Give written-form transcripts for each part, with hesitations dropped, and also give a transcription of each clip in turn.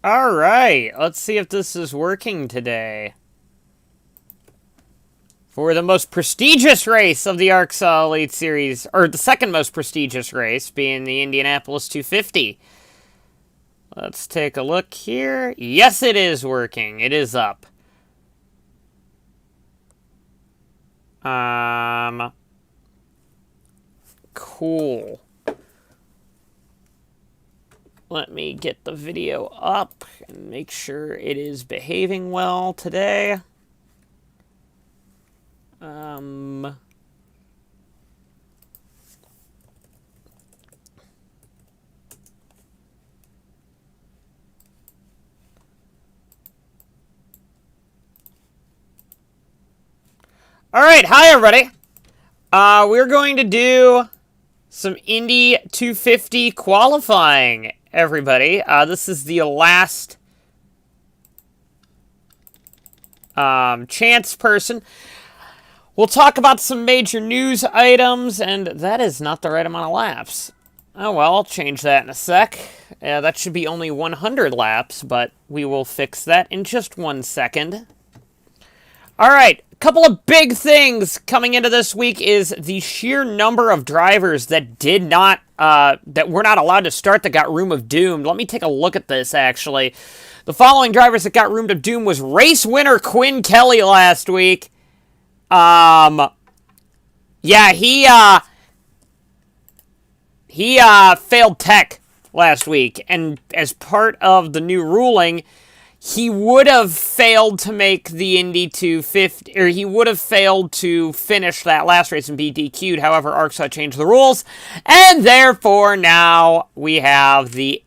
All right, let's see if this is working today. For the most prestigious race of the ARCSOA Elite Series, or the second most prestigious race, being the Indianapolis 250. Let's take a look here. Yes, it is working. It is up. Cool. Let me get the video up and make sure it is behaving well today. All right, hi everybody. We're going to do some Indy 250 qualifying, everybody. This is the last chance person. We'll talk about some major news items, and that is not the right amount of laps. Oh well, I'll change that in a sec. That should be only 100 laps, but we will fix that in just 1 second. Alright, a couple of big things coming into this week is the sheer number of drivers that did not, that were not allowed to start that got Room of Doom. Let me take a look at this, actually. The following drivers that got Room of Doom was race winner Quinn Kelly last week. Yeah, he failed tech last week, and as part of the new ruling, he would have failed to make the Indy 250, or he would have failed to finish that last race and be DQ'd. However, ARCSOA changed the rules, and therefore now we have the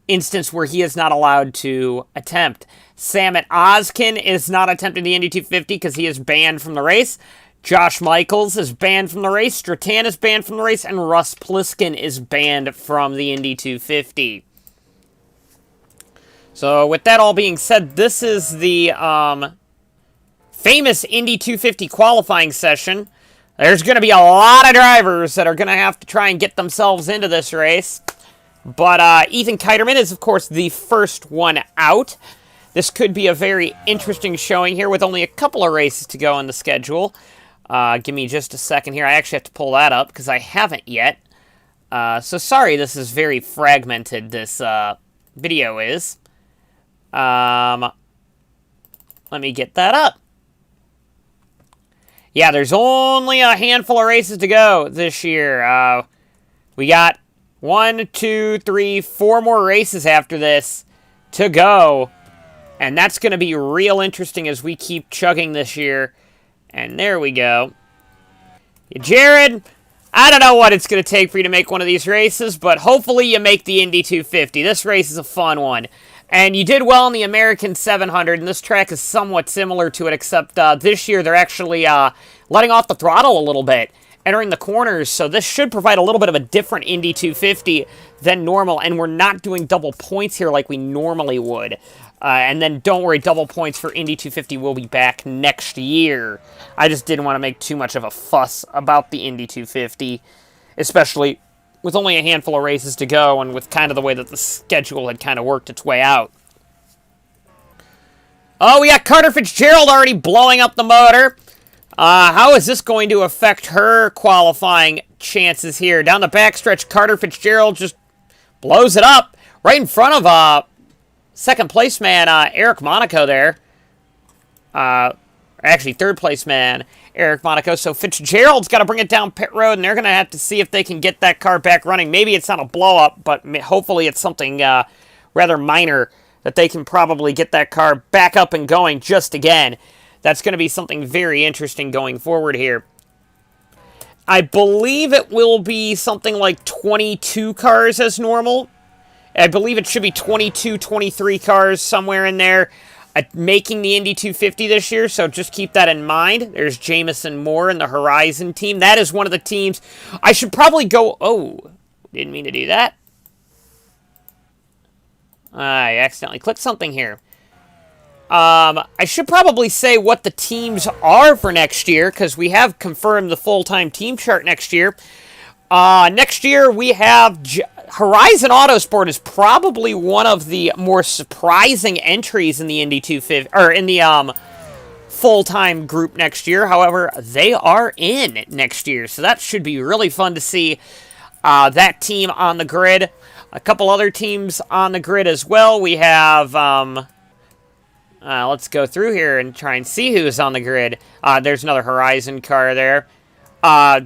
instance where he is not allowed to attempt. Samit Ozkin is not attempting the Indy 250 because he is banned from the race. Josh Michaels is banned from the race. Stratan is banned from the race, and Russ Pliskin is banned from the Indy 250. So, with that all being said, this is the famous Indy 250 qualifying session. There's going to be a lot of drivers that are going to have to try and get themselves into this race. But Ethan Kiterman is, of course, the first one out. This could be a very interesting showing here with only a couple of races to go on the schedule. Give me just a second here. I actually have to pull that up because I haven't yet. So, sorry this is very fragmented, this video is. Let me get that up. Yeah, there's only a handful of races to go this year. We got 1, 2, 3, 4 more races after this to go. And that's going to be real interesting as we keep chugging this year. And there we go. Jared, I don't know what it's going to take for you to make one of these races, but hopefully you make the Indy 250. This race is a fun one. And you did well in the American 700, and this track is somewhat similar to it, except this year they're actually letting off the throttle a little bit, entering the corners, so this should provide a little bit of a different Indy 250 than normal, and we're not doing double points here like we normally would. And then don't worry, double points for Indy 250 will be back next year. I just didn't want to make too much of a fuss about the Indy 250, especially with only a handful of races to go, and with kind of the way that the schedule had kind of worked its way out. Oh, we got Carter Fitzgerald already blowing up the motor. How is this going to affect her qualifying chances here? Down the backstretch, Carter Fitzgerald just blows it up right in front of second place man Eric Monaco there. Actually, third place man Eric Monaco. So Fitzgerald's got to bring it down pit road, and they're going to have to see if they can get that car back running. Maybe it's not a blow-up, but hopefully it's something rather minor that they can probably get that car back up and going just again. That's going to be something very interesting going forward here. I believe it will be something like 22 cars as normal. I believe it should be 22, 23 cars somewhere in there. Making the Indy 250 this year, so just keep that in mind. There's Jamison Moore in the Horizon team. That is one of the teams. I should probably go... Oh, didn't mean to do that. I accidentally clicked something here. I should probably say what the teams are for next year, because we have confirmed the full-time team chart next year. Next year, we have Horizon Autosport is probably one of the more surprising entries in the Indy 250, or in the full-time group next year. However, they are in next year, so that should be really fun to see that team on the grid. A couple other teams on the grid as well. We have, let's go through here and try and see who's on the grid. There's another Horizon car there.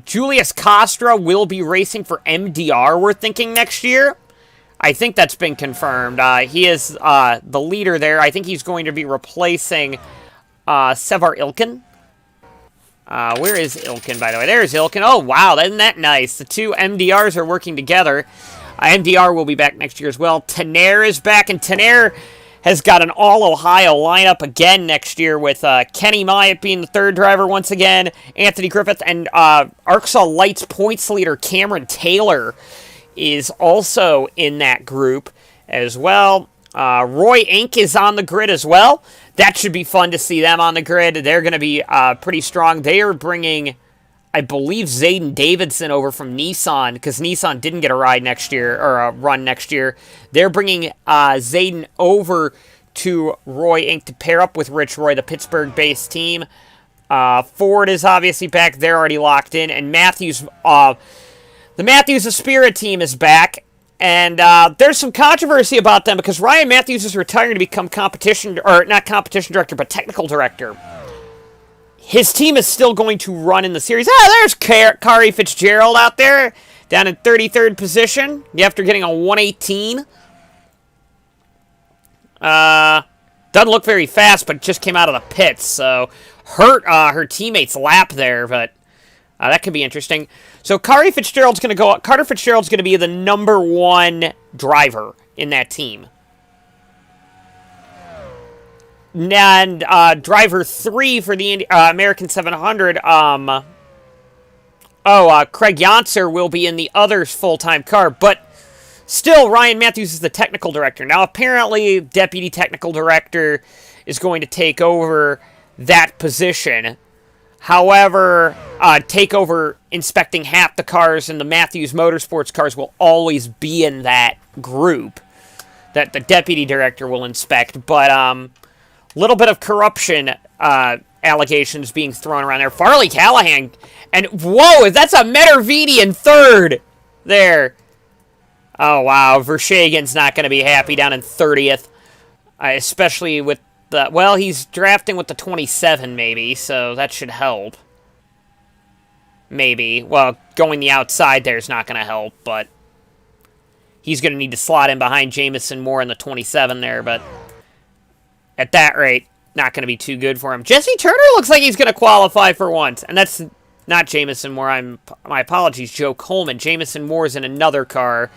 Julius Costra will be racing for MDR, we're thinking, next year. I think that's been confirmed. He is the leader there. I think he's going to be replacing Sevar Ilkin. Where is Ilkin, by the way? There's Ilkin. Oh, wow, isn't that nice? The two MDRs are working together. MDR will be back next year as well. Tenaire is back, and Tenaire has got an all-Ohio lineup again next year with Kenny Myatt being the third driver once again, Anthony Griffith, and ARCSOA Lights points leader Cameron Taylor is also in that group as well. Roy Inc. is on the grid as well. That should be fun to see them on the grid. They're going to be pretty strong. They are bringing, I believe, Zayden Davidson over from Nissan, because Nissan didn't get a ride next year, or a run next year. They're bringing Zayden over to Roy Inc. to pair up with Rich Roy, the Pittsburgh-based team. Ford is obviously back. They're already locked in. And Matthews, the Matthews Aspira team is back. And there's some controversy about them because Ryan Matthews is retiring to become not competition director, but technical director. His team is still going to run in the series. There's Kari Fitzgerald out there, down in 33rd position, after getting a 118. Doesn't look very fast, but just came out of the pits, so hurt her teammate's lap there, but that could be interesting. So Carter Fitzgerald's going to be the number one driver in that team. And driver 3 for the American 700, Craig Yonser will be in the other full-time car, but still Ryan Matthews is the technical director. Now, apparently, deputy technical director is going to take over that position. However, take over inspecting half the cars, and the Matthews Motorsports cars will always be in that group that the deputy director will inspect. But little bit of corruption allegations being thrown around there. Farley Callahan, and whoa, that's a Metervidi in third there. Oh, wow, Verschegen's not going to be happy down in 30th, especially with well, he's drafting with the 27, maybe, so that should help. Maybe. Well, going the outside there is not going to help, but he's going to need to slot in behind Jamison Moore in the 27 there, but at that rate, not going to be too good for him. Jesse Turner looks like he's going to qualify for once, and that's not Jamison Moore. My apologies, Joe Coleman. Jamison Moore's in another car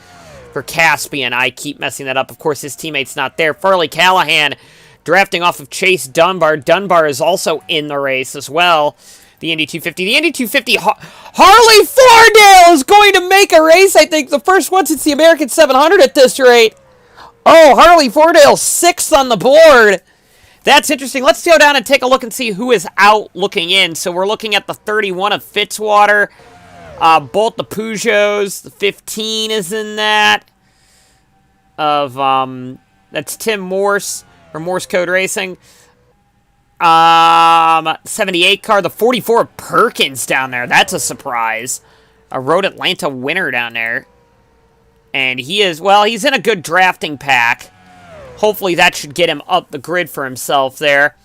for Caspian. I keep messing that up. Of course, his teammate's not there. Farley Callahan drafting off of Chase Dunbar. Dunbar is also in the race as well. The Indy 250. The Indy 250, Harley Fordale is going to make a race, I think. The first one since the American 700 at this rate. Oh, Harley Fordale, 6th on the board. That's interesting. Let's go down and take a look and see who is out looking in. So we're looking at the 31 of Fitzwater. Both the Peugeots. The 15 is in that. That's Tim Morse. For Morse Code Racing. 78 car, the 44 Perkins down there. That's a surprise. A Road Atlanta winner down there. And he is, well, he's in a good drafting pack. Hopefully that should get him up the grid for himself there.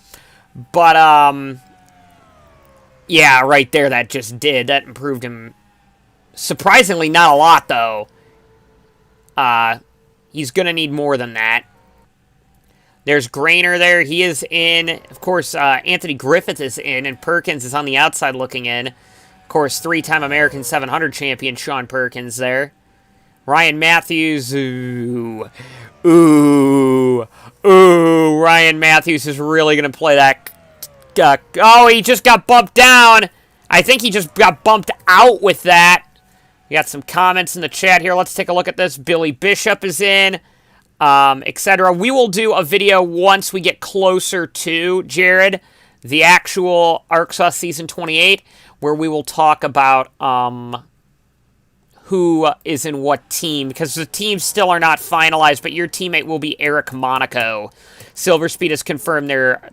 But, yeah, right there, that just did. That improved him surprisingly not a lot, though. He's going to need more than that. There's Grainer there. He is in. Of course, Anthony Griffith is in, and Perkins is on the outside looking in. Of course, 3-time American 700 champion Sean Perkins there. Ryan Matthews. Ooh. Ryan Matthews is really going to play that. Oh, he just got bumped down. I think he just got bumped out with that. We got some comments in the chat here. Let's take a look at this. Billy Bishop is in. Etc. We will do a video once we get closer to, Jared, the actual ARCSOA Season 28, where we will talk about who is in what team, because the teams still are not finalized, but your teammate will be Eric Monaco. Silver Speed has confirmed their...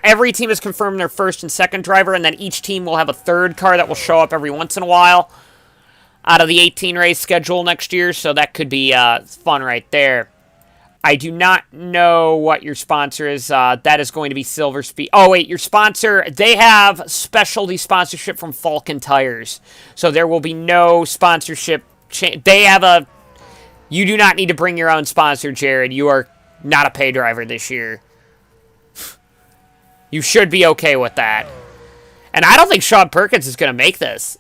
every team has confirmed their first and second driver, and then each team will have a third car that will show up every once in a while out of the 18-race schedule next year, so that could be fun right there. I do not know what your sponsor is. That is going to be Silver Speed. Oh, wait, your sponsor, they have specialty sponsorship from Falcon Tires. So there will be no sponsorship. They have a... You do not need to bring your own sponsor, Jared. You are not a pay driver this year. You should be okay with that. And I don't think Sean Perkins is going to make this.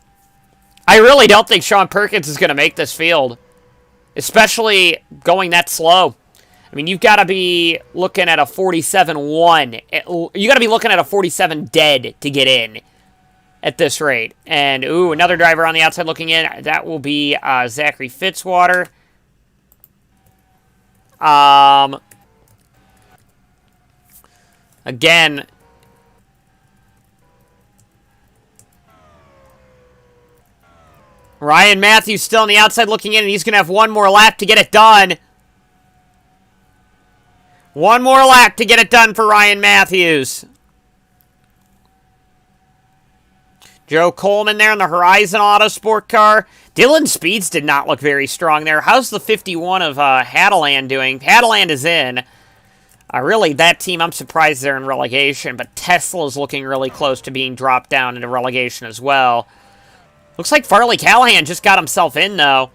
I really don't think Sean Perkins is going to make this field. Especially going that slow. I mean, you've got to be looking at a 47-1. You got to be looking at a 47 dead to get in at this rate. And, ooh, another driver on the outside looking in. That will be Zachary Fitzwater. Again, Ryan Matthews still on the outside looking in, and he's going to have one more lap to get it done. One more lap to get it done for Ryan Matthews. Joe Coleman there in the Horizon Autosport car. Dylan Speeds did not look very strong there. How's the 51 of Hadeland doing? Hadeland is in. Really, that team, I'm surprised they're in relegation, but Tesla's looking really close to being dropped down into relegation as well. Looks like Farley Callahan just got himself in, though.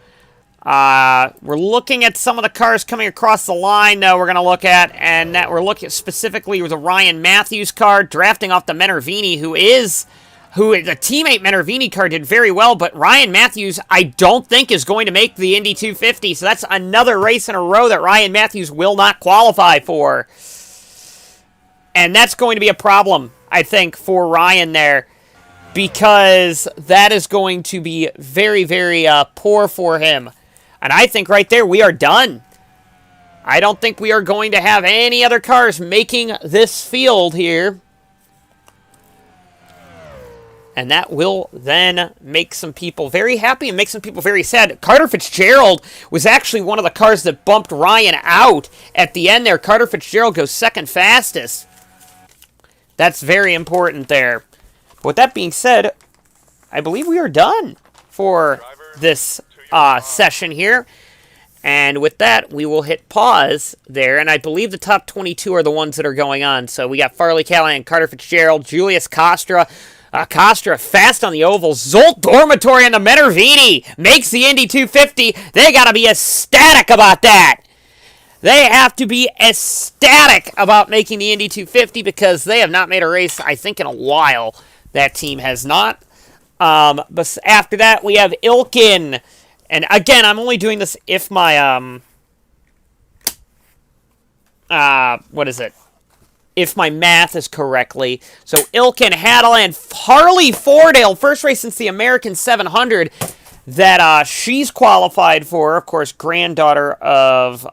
We're looking at some of the cars coming across the line, though, we're going to look at, and that we're looking specifically with the Ryan Matthews car, drafting off the Menervini, who the teammate Menervini car did very well, but Ryan Matthews, I don't think, is going to make the Indy 250, so that's another race in a row that Ryan Matthews will not qualify for. And that's going to be a problem, I think, for Ryan there, because that is going to be very, very poor for him. And I think right there we are done. I don't think we are going to have any other cars making this field here. And that will then make some people very happy and make some people very sad. Carter Fitzgerald was actually one of the cars that bumped Ryan out at the end there. Carter Fitzgerald goes second fastest. That's very important there. With that being said, I believe we are done for this session here. And with that, we will hit pause there. And I believe the top 22 are the ones that are going on. So we got Farley Callahan, Carter Fitzgerald, Julius Costra. Costra fast on the oval. Zolt Dormitory and the Menervini makes the Indy 250. They got to be ecstatic about that. They have to be ecstatic about making the Indy 250 because they have not made a race, I think, in a while. That team has not. But after that, we have Ilkin. And again, I'm only doing this if my, what is it? If my math is correctly. So Ilkin, Hadeland, Harley Fordale, first race since the American 700 that she's qualified for. Of course, granddaughter of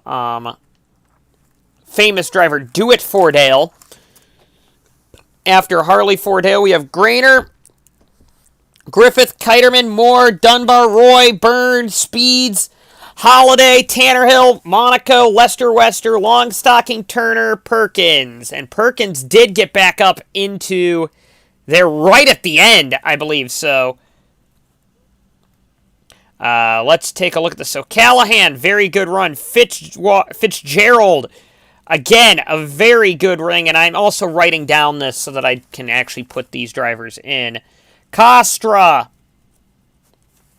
famous driver Dewitt Fordale. After Harley Fordale, we have Grainer, Griffith, Kiterman, Moore, Dunbar, Roy, Burns, Speeds, Holiday, Tannerhill, Monaco, Lester Wester, Longstocking, Turner, Perkins. And Perkins did get back up into there right at the end, I believe. So let's take a look at this. So Callahan, very good run. Fitzgerald, again, a very good ring. And I'm also writing down this so that I can actually put these drivers in. Costra.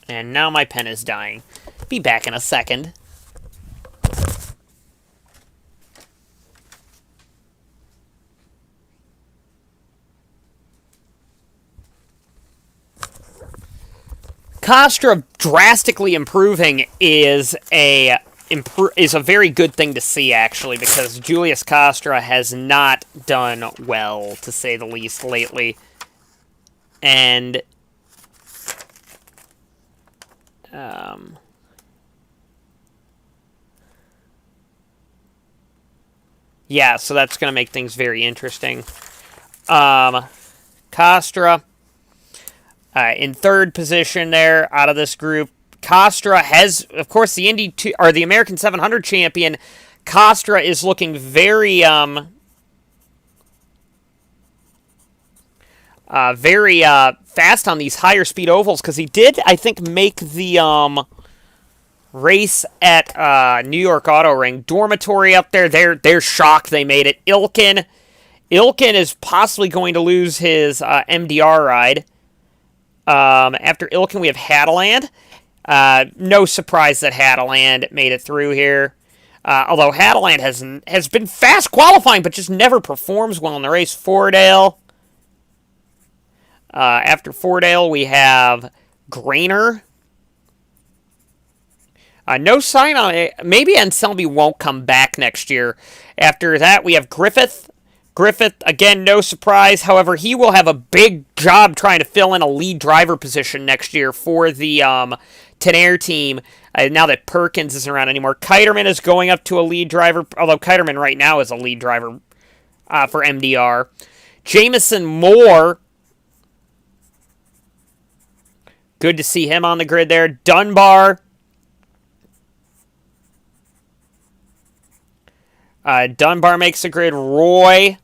And now my pen is dying. Be back in a second. Costra drastically improving is a very good thing to see, actually, because Julius Costra has not done well, to say the least, lately. And yeah, so that's going to make things very interesting. Costra in third position there out of this group. Costra has, of course, the Indy or the American 700 champion. Costra is looking very fast on these higher speed ovals because he did, I think, make the race at New York Auto Ring. Dormitory up there, they're shocked they made it. Ilkin is possibly going to lose his MDR ride. After Ilkin, we have Hadeland. No surprise that Hadeland made it through here. Although Hadeland has been fast qualifying, but just never performs well in the race. Fordale. After Fordale, we have Grainer. No sign on it. Maybe Anselmi won't come back next year. After that, we have Griffith. Griffith, again, no surprise. However, he will have a big job trying to fill in a lead driver position next year for the Tenair team, now that Perkins isn't around anymore. Kiterman is going up to a lead driver, although Kiterman right now is a lead driver for MDR. Jamison Moore, good to see him on the grid there. Dunbar. Dunbar makes the grid. Roy,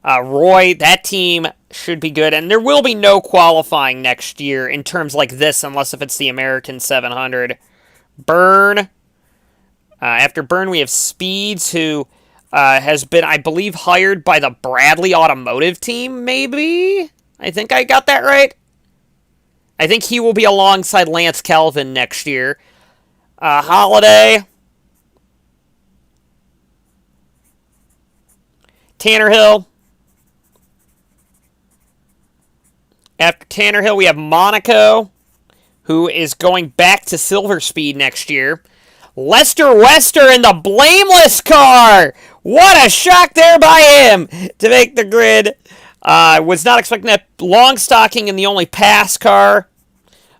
that team should be good. And there will be no qualifying next year in terms like this, unless if it's the American 700. Byrne. After Byrne, we have Speeds, who has been, I believe, hired by the Bradley Automotive team, maybe? I think I got that right. I think he will be alongside Lance Kelvin next year. Holiday. Tanner Hill. After Tanner Hill, we have Monaco, who is going back to Silver Speed next year. Lester Wester in the blameless car. What a shock there by him to make the grid. Was not expecting that. Long stocking in the only pass car.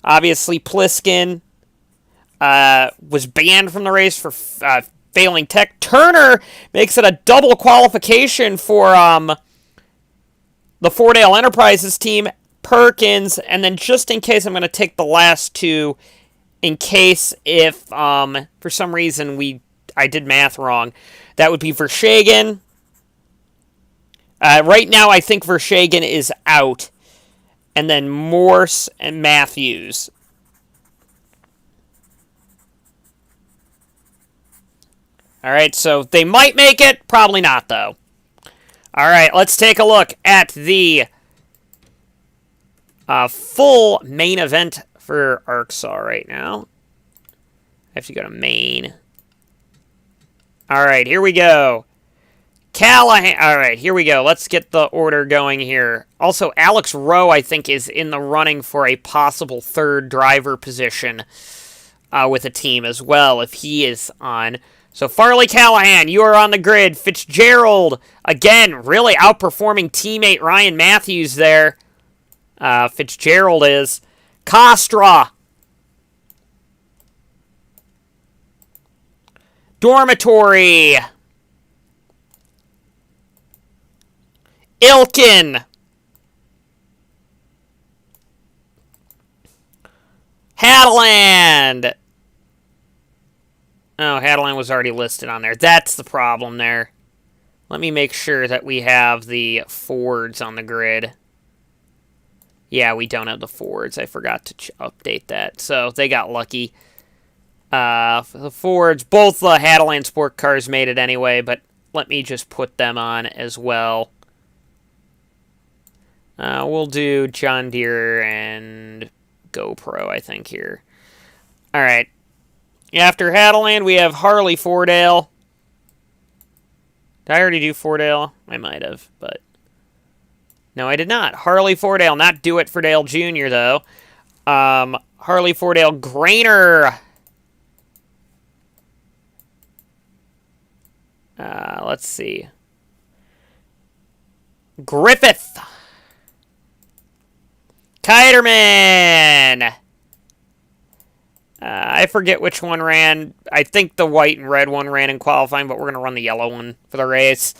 Obviously, Pliskin was banned from the race for failing tech. Turner makes it a double qualification for the Fordale Enterprises team. Perkins, and then just in case, I'm going to take the last two in case if for some reason I did math wrong. That would be Vershagen. Right now, I think Vershagen is out. And then Morse and Matthews. All right, so they might make it. Probably not, though. All right, let's take a look at the full main event for ARCSOA right now. I have to go to main. All right, here we go. Callahan. All right, here we go. Let's get the order going here. Also, Alex Rowe, I think, is in the running for a possible third driver position with a team as well, if he is on. So, Farley Callahan, you are on the grid. Fitzgerald, again, really outperforming teammate Ryan Matthews there. Fitzgerald is. Costra. Dormitory. Ilkin. Hadeland. Oh, Hadeland was already listed on there. That's the problem there. Let me make sure that we have the Fords on the grid. Yeah, we don't have the Fords. I forgot to update that. So they got lucky. The Fords, both the Hadeland Sport cars made it anyway, but let me just put them on as well. We'll do John Deere and GoPro, I think, here. All right. After Hadeland, we have Harley Fordale. Did I already do Fordale? I might have, but... No, I did not. Harley Fordale, not Do It for Dale Jr., though. Harley Fordale, Grainer. Let's see. Griffith. Kiterman. I forget which one ran. I think the white and red one ran in qualifying, but we're going to run the yellow one for the race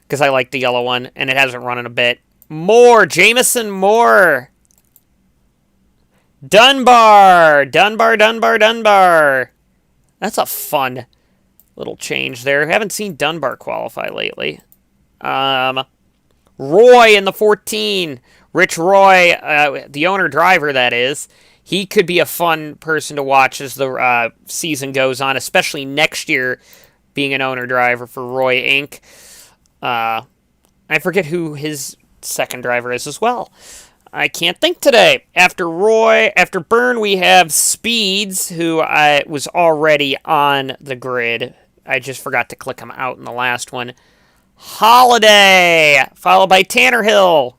because I like the yellow one, and it hasn't run in a bit. Moore. Jamison Moore. Dunbar. Dunbar. That's a fun little change there. Haven't seen Dunbar qualify lately. Roy in the 14. Rich Roy, the owner-driver, that is. He could be a fun person to watch as the season goes on, especially next year, being an owner-driver for Roy Inc. I forget who his second driver is as well. I can't think today. After Byrne, we have Speeds, who was already on the grid. I just forgot to click him out in the last one. Holiday, followed by Tanner Hill.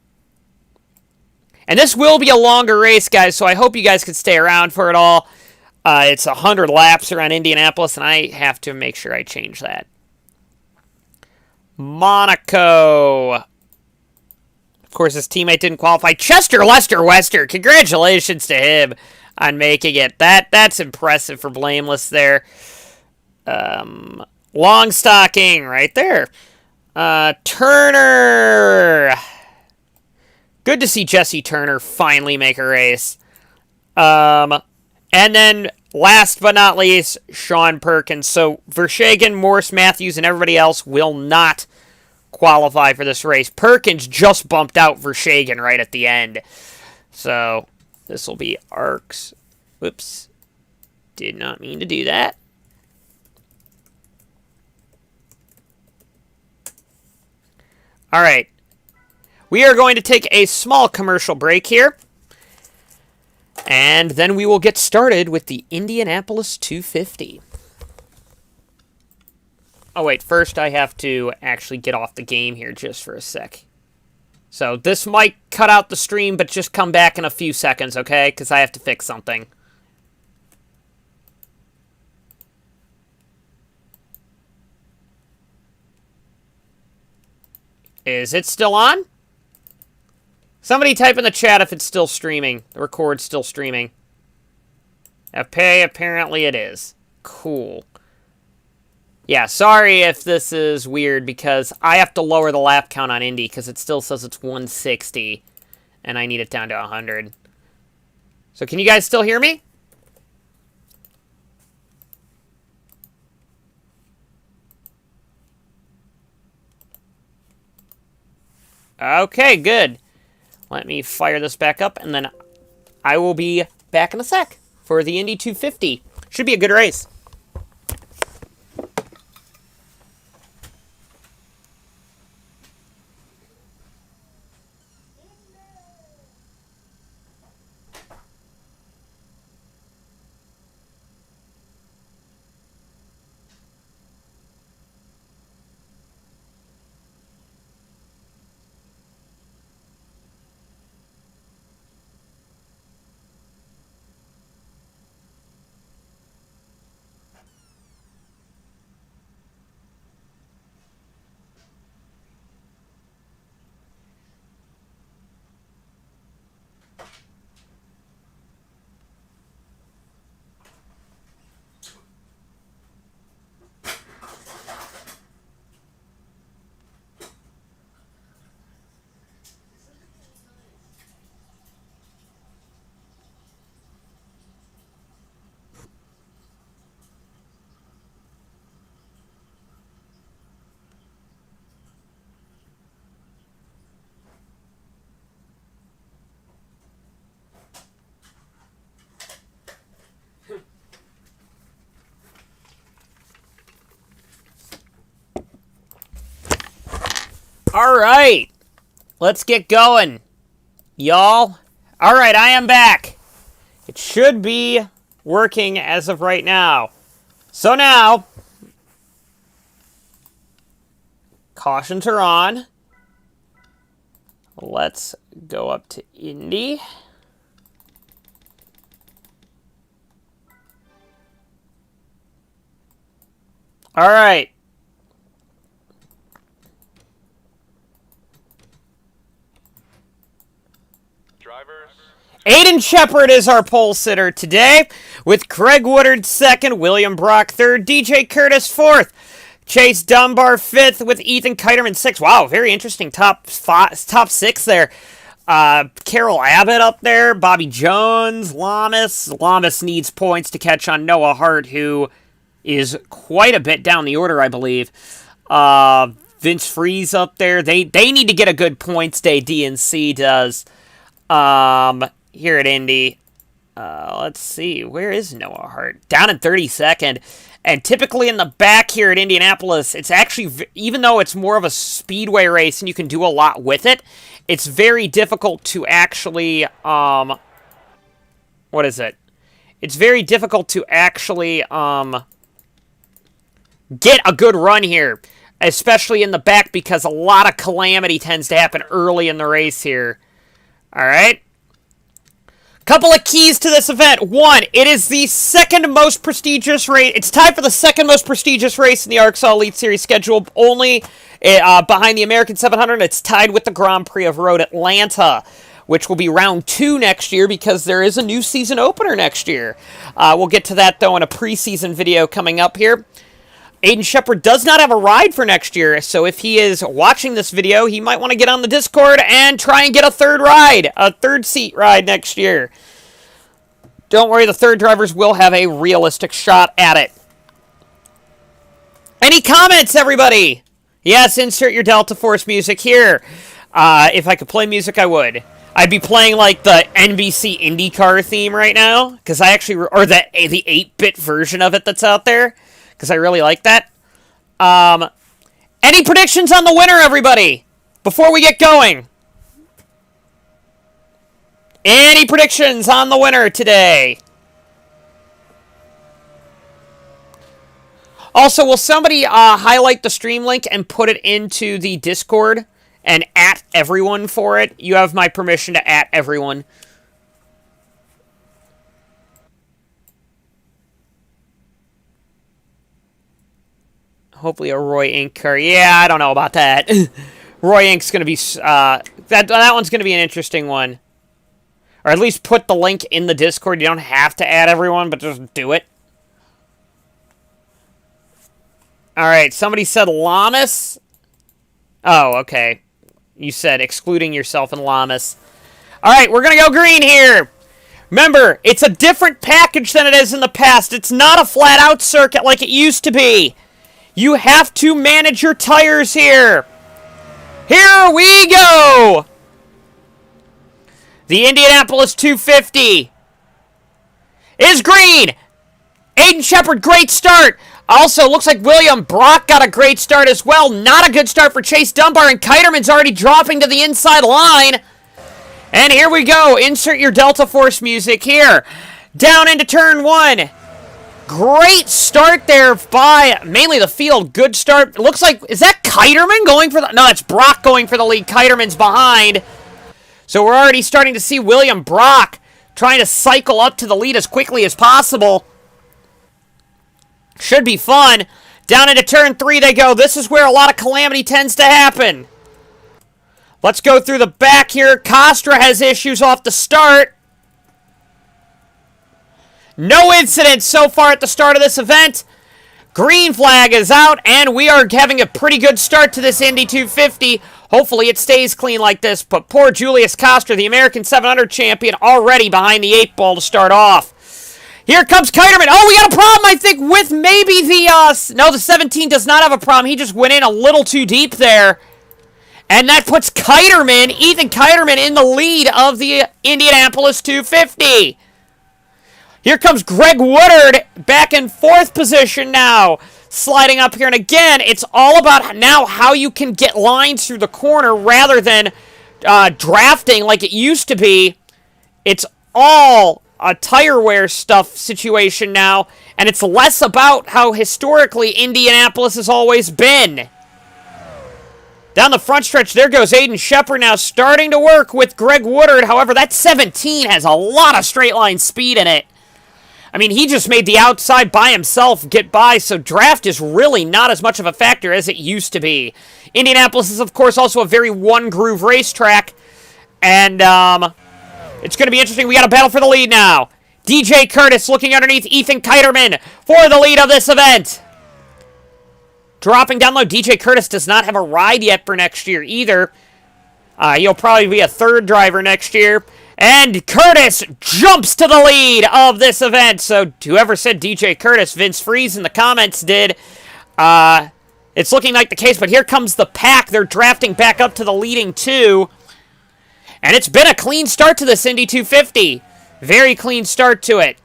And this will be a longer race, guys, so I hope you guys can stay around for it all. It's 100 laps around Indianapolis, and I have to make sure I change that. Monaco. Of course, his teammate didn't qualify. Chester Lester Wester. Congratulations to him on making it. That's impressive for Blameless there. Longstocking right there. Turner. Good to see Jesse Turner finally make a race. And then, last but not least, Sean Perkins. So, Vershegen, Morse, Matthews, and everybody else will not qualify for this race. Perkins just bumped out Vershegen right at the end. So, this will be ARCS. Whoops. Did not mean to do that. All right. We are going to take a small commercial break here. And then we will get started with the Indianapolis 250. Oh, wait. First, I have to actually get off the game here just for a sec. So, this might cut out the stream, but just come back in a few seconds, okay? Because I have to fix something. Is it still on? Somebody type in the chat if it's still streaming. The record's still streaming. Okay, apparently it is. Cool. Yeah, sorry if this is weird because I have to lower the lap count on Indy because it still says it's 160 and I need it down to 100. So can you guys still hear me? Okay, good. Let me fire this back up, and then I will be back in a sec for the Indy 250. Should be a good race. All right, let's get going, y'all. All right, I am back. It should be working as of right now. So now, cautions are on. Let's go up to Indy. All right. Aiden Shepard is our pole sitter today, with Craig Woodard second, William Brock third, DJ Curtis fourth, Chase Dunbar fifth, with Ethan Kiterman sixth. Wow, very interesting top six there. Carol Abbott up there, Bobby Jones, Lamas. Lamas needs points to catch on Noah Hart, who is quite a bit down the order, I believe. Vince Freeze up there. They need to get a good points day, DNC does. Here at Indy. Let's see. Where is Noah Hart? Down in 32nd. And typically in the back here at Indianapolis, it's actually, even though it's more of a speedway race and you can do a lot with it, it's very difficult to actually, what is it? It's very difficult to actually, get a good run here, especially in the back, because a lot of calamity tends to happen early in the race here. All right. Couple of keys to this event. One, it is the second most prestigious race. It's tied for the second most prestigious race in the ARCSOA Elite Series schedule, only behind the American 700. It's tied with the Grand Prix of Road Atlanta, which will be round 2 next year because there is a new season opener next year. We'll get to that, though, in a preseason video coming up here. Aiden Shepard does not have a ride for next year, so if he is watching this video, he might want to get on the Discord and try and get a third ride, a third seat ride next year. Don't worry, the third drivers will have a realistic shot at it. Any comments, everybody? Yes, insert your Delta Force music here. If I could play music, I would. I'd be playing, like, the NBC IndyCar theme right now, because I actually, or the 8-bit version of it that's out there. Because I really like that. Any predictions on the winner, everybody? Before we get going. Any predictions on the winner today? Also, will somebody highlight the stream link and put it into the Discord and at everyone for it? You have my permission to at everyone. Hopefully a Roy Inc. car. Yeah, I don't know about that. Roy Inc.'s going to be... that one's going to be an interesting one. Or at least put the link in the Discord. You don't have to add everyone, but just do it. Alright, somebody said Lamas. Oh, okay. You said excluding yourself and Lamas. Alright, we're going to go green here. Remember, it's a different package than it is in the past. It's not a flat-out circuit like it used to be. You have to manage your tires here. Here we go. The Indianapolis 250 is green. Aiden Shepard, great start. Also, looks like William Brock got a great start as well. Not a good start for Chase Dunbar, and Kiterman's already dropping to the inside line. And here we go. Insert your Delta Force music here. Down into turn 1. Great start there by mainly the field. Good start. It looks like, is that Kiterman going for the... No, that's Brock going for the lead. Kiterman's behind. So we're already starting to see William Brock trying to cycle up to the lead as quickly as possible. Should be fun. Down into turn 3 they go. This is where a lot of calamity tends to happen. Let's go through the back here. Costra has issues off the start. No incidents so far at the start of this event. Green flag is out, and we are having a pretty good start to this Indy 250. Hopefully it stays clean like this, but poor Julius Costra, the American 700 champion, already behind the 8 ball to start off. Here comes Kiterman. Oh, we got a problem, I think, with maybe the... No, the 17 does not have a problem. He just went in a little too deep there. And that puts Kiterman, Ethan Kiterman, in the lead of the Indianapolis 250. Here comes Greg Woodard back in 4th position now. Sliding up here. And again, it's all about now how you can get lines through the corner rather than drafting like it used to be. It's all a tire wear stuff situation now. And it's less about how historically Indianapolis has always been. Down the front stretch, there goes Aiden Shepard now starting to work with Greg Woodard. However, that 17 has a lot of straight line speed in it. I mean, he just made the outside by himself get by, so draft is really not as much of a factor as it used to be. Indianapolis is, of course, also a very one-groove racetrack, and it's going to be interesting. We got a battle for the lead now. DJ Curtis looking underneath Ethan Kiterman for the lead of this event. Dropping down low, DJ Curtis does not have a ride yet for next year either. He'll probably be a third driver next year. And Curtis jumps to the lead of this event. So whoever said DJ Curtis, Vince Freeze in the comments did. It's looking like the case, but here comes the pack. They're drafting back up to the leading two. And it's been a clean start to this Indy 250. Very clean start to it.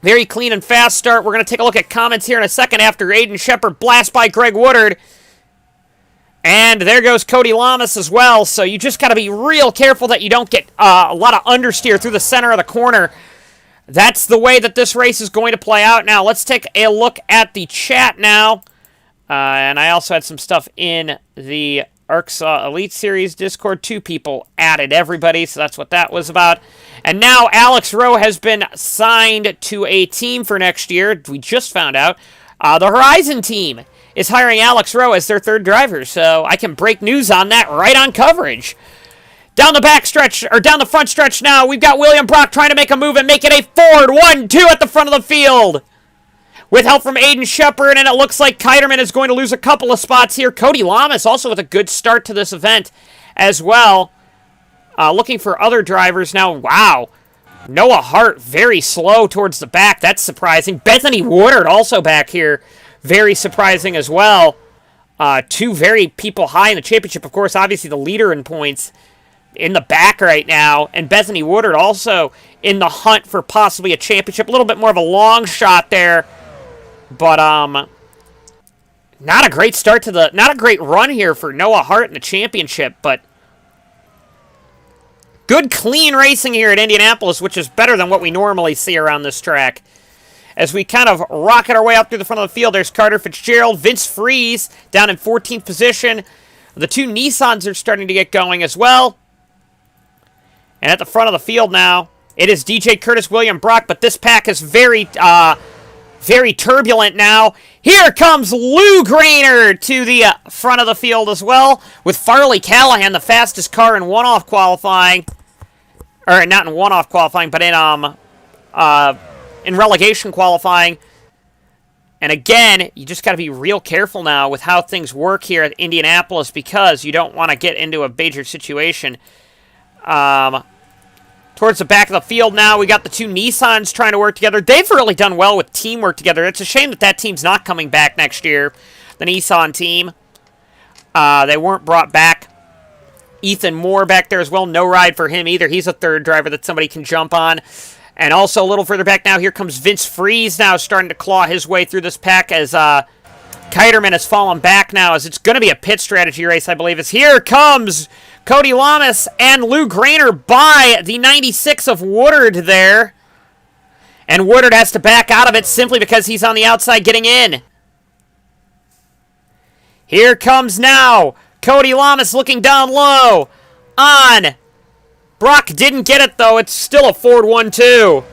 Very clean and fast start. We're going to take a look at comments here in a second after Aiden Shepard blast by Greg Woodard. And there goes Cody Lamas as well. So you just got to be real careful that you don't get a lot of understeer through the center of the corner. That's the way that this race is going to play out. Now, let's take a look at the chat now. And I also had some stuff in the ARCSOA Elite Series Discord. 2 people added everybody, so that's what that was about. And now Alex Rowe has been signed to a team for next year. We just found out. The Horizon team is hiring Alex Rowe as their third driver, so I can break news on that right on coverage. Down the back stretch, or down the front stretch now, we've got William Brock trying to make a move and make it a forward 1-2 at the front of the field. With help from Aiden Shepard, and it looks like Kiterman is going to lose a couple of spots here. Cody Lamas also with a good start to this event as well. Looking for other drivers now. Wow. Noah Hart very slow towards the back. That's surprising. Bethany Woodard also back here. Very surprising as well. 2 very people high in the championship. Of course, obviously the leader in points in the back right now. And Bethany Woodard also in the hunt for possibly a championship. A little bit more of a long shot there. But, not a great start to the... Not a great run here for Noah Hart in the championship, but... Good, clean racing here at Indianapolis, which is better than what we normally see around this track. As we kind of rocket our way up through the front of the field, there's Carter Fitzgerald, Vince Freeze down in 14th position. The 2 Nissans are starting to get going as well. And at the front of the field now, it is DJ Curtis, William Brock, but this pack is very turbulent now. Here comes Lou Grainer to the front of the field as well, with Farley Callahan, the fastest car in one-off qualifying. Or not in one-off qualifying, but in relegation qualifying. And again, you just got to be real careful now with how things work here at Indianapolis, because you don't want to get into a major situation. Towards the back of the field now, we got the 2 Nissans trying to work together. They've really done well with teamwork together. It's a shame that that team's not coming back next year, the Nissan team. They weren't brought back. Ethan Moore back there as well. No ride for him either. He's a third driver that somebody can jump on. And also a little further back now, here comes Vince Freeze now starting to claw his way through this pack as Kiterman has fallen back now, as it's going to be a pit strategy race, I believe. As here comes Cody Lamas and Lou Grainer by the 96 of Woodard there. And Woodard has to back out of it simply because he's on the outside getting in. Here comes now Cody Lamas looking down low on Brock. Didn't get it, though. It's still a Ford 1-2.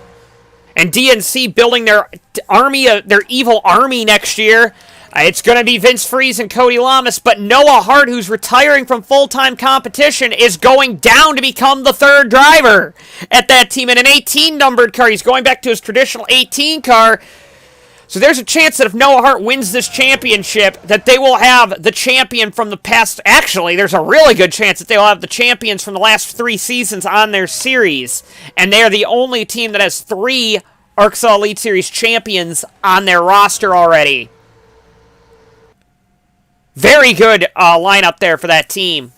And DNC building their army, their evil army next year. It's going to be Vince Freeze and Cody Lamas, but Noah Hart, who's retiring from full-time competition, is going down to become the third driver at that team in an 18-numbered car. He's going back to his traditional 18 car. So there's a chance that if Noah Hart wins this championship, that they will have the champion from the past. Actually, there's a really good chance that they will have the champions from the last 3 seasons on their series. And they are the only team that has 3 ARCSOA Elite Series champions on their roster already. Very good lineup there for that team.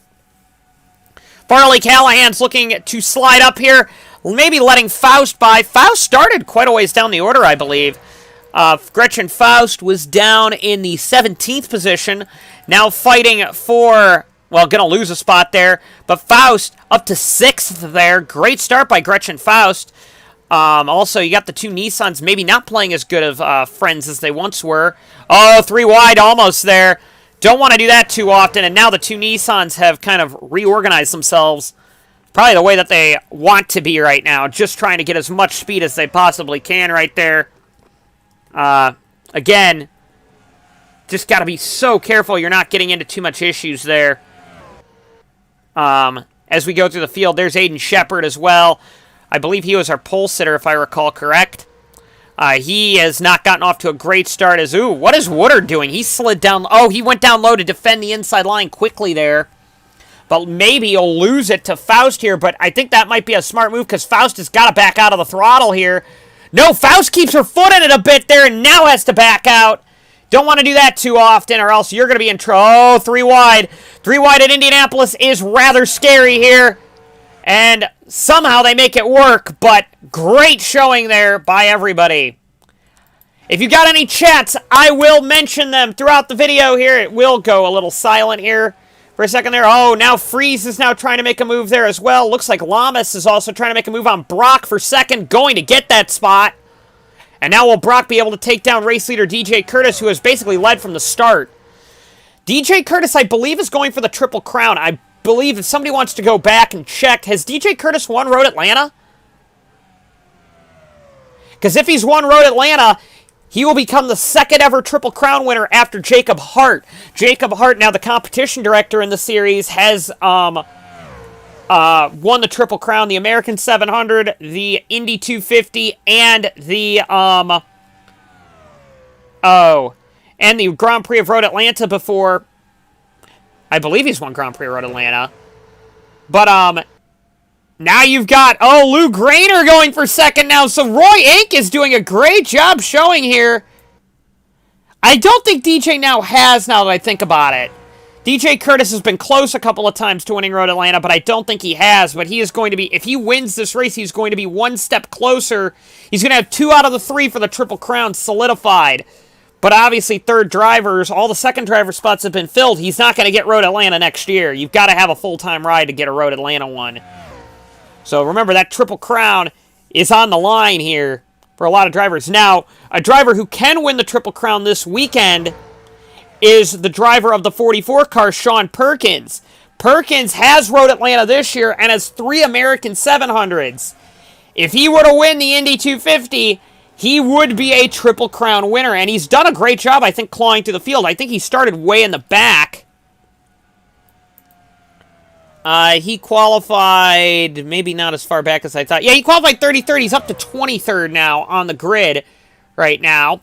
Farley Callahan's looking to slide up here, maybe letting Faust by. Faust started quite a ways down the order, I believe. Gretchen Faust was down in the 17th position, now fighting for, well, going to lose a spot there, but Faust up to 6th there. Great start by Gretchen Faust. Also, you got the 2 Nissans maybe not playing as good of friends as they once were. Oh, 3 wide almost there. Don't want to do that too often, and now the 2 Nissans have kind of reorganized themselves probably the way that they want to be right now, just trying to get as much speed as they possibly can right there. Again, just got to be so careful you're not getting into too much issues there. As we go through the field, there's Aiden Shepard as well. I believe he was our pole sitter, if I recall correct. He has not gotten off to a great start as... Ooh, what is Woodard doing? He slid down... Oh, he went down low to defend the inside line quickly there. But maybe you'll lose it to Faust here, but I think that might be a smart move because Faust has got to back out of the throttle here. No, Faust keeps her foot in it a bit there and now has to back out. Don't want to do that too often or else you're going to be in trouble. Oh, 3 wide. 3 wide at Indianapolis is rather scary here. And somehow they make it work, but great showing there by everybody. If you got any chats, I will mention them throughout the video here. It will go a little silent here for a second there. Oh, now Freeze is now trying to make a move there as well. Looks like Lamas is also trying to make a move on Brock for second, going to get that spot. And now will Brock be able to take down race leader DJ Curtis, who has basically led from the start. DJ Curtis, I believe, is going for the Triple Crown. I believe if somebody wants to go back and check, has DJ Curtis won Road Atlanta? Because if he's won Road Atlanta, he will become the second ever Triple Crown winner after Jacob Hart. Jacob Hart, now the competition director in the series, has won the Triple Crown, the American 700, the Indy 250, and the and the Grand Prix of Road Atlanta before. I believe he's won Grand Prix of Road Atlanta. But now you've got Lou Grainer going for second now, so Roy Inc. is doing a great job showing here. I don't think DJ now has, now that I think about it. DJ Curtis has been close a couple of times to winning Road Atlanta, but I don't think he has. But he is going to be, if he wins this race, he's going to be one step closer. He's going to have 2 out of the 3 for the Triple Crown solidified. But obviously, third drivers, all the second driver spots have been filled. He's not going to get Road Atlanta next year. You've got to have a full-time ride to get a Road Atlanta one. So remember, that Triple Crown is on the line here for a lot of drivers. Now, a driver who can win the Triple Crown this weekend is the driver of the 44 car, Sean Perkins. Perkins has Road Atlanta this year and has 3 American 700s. If he were to win the Indy 250, he would be a Triple Crown winner, and he's done a great job, I think, clawing through the field. I think he started way in the back. He qualified maybe not as far back as I thought. Yeah, he qualified 33rd. He's up to 23rd now on the grid right now.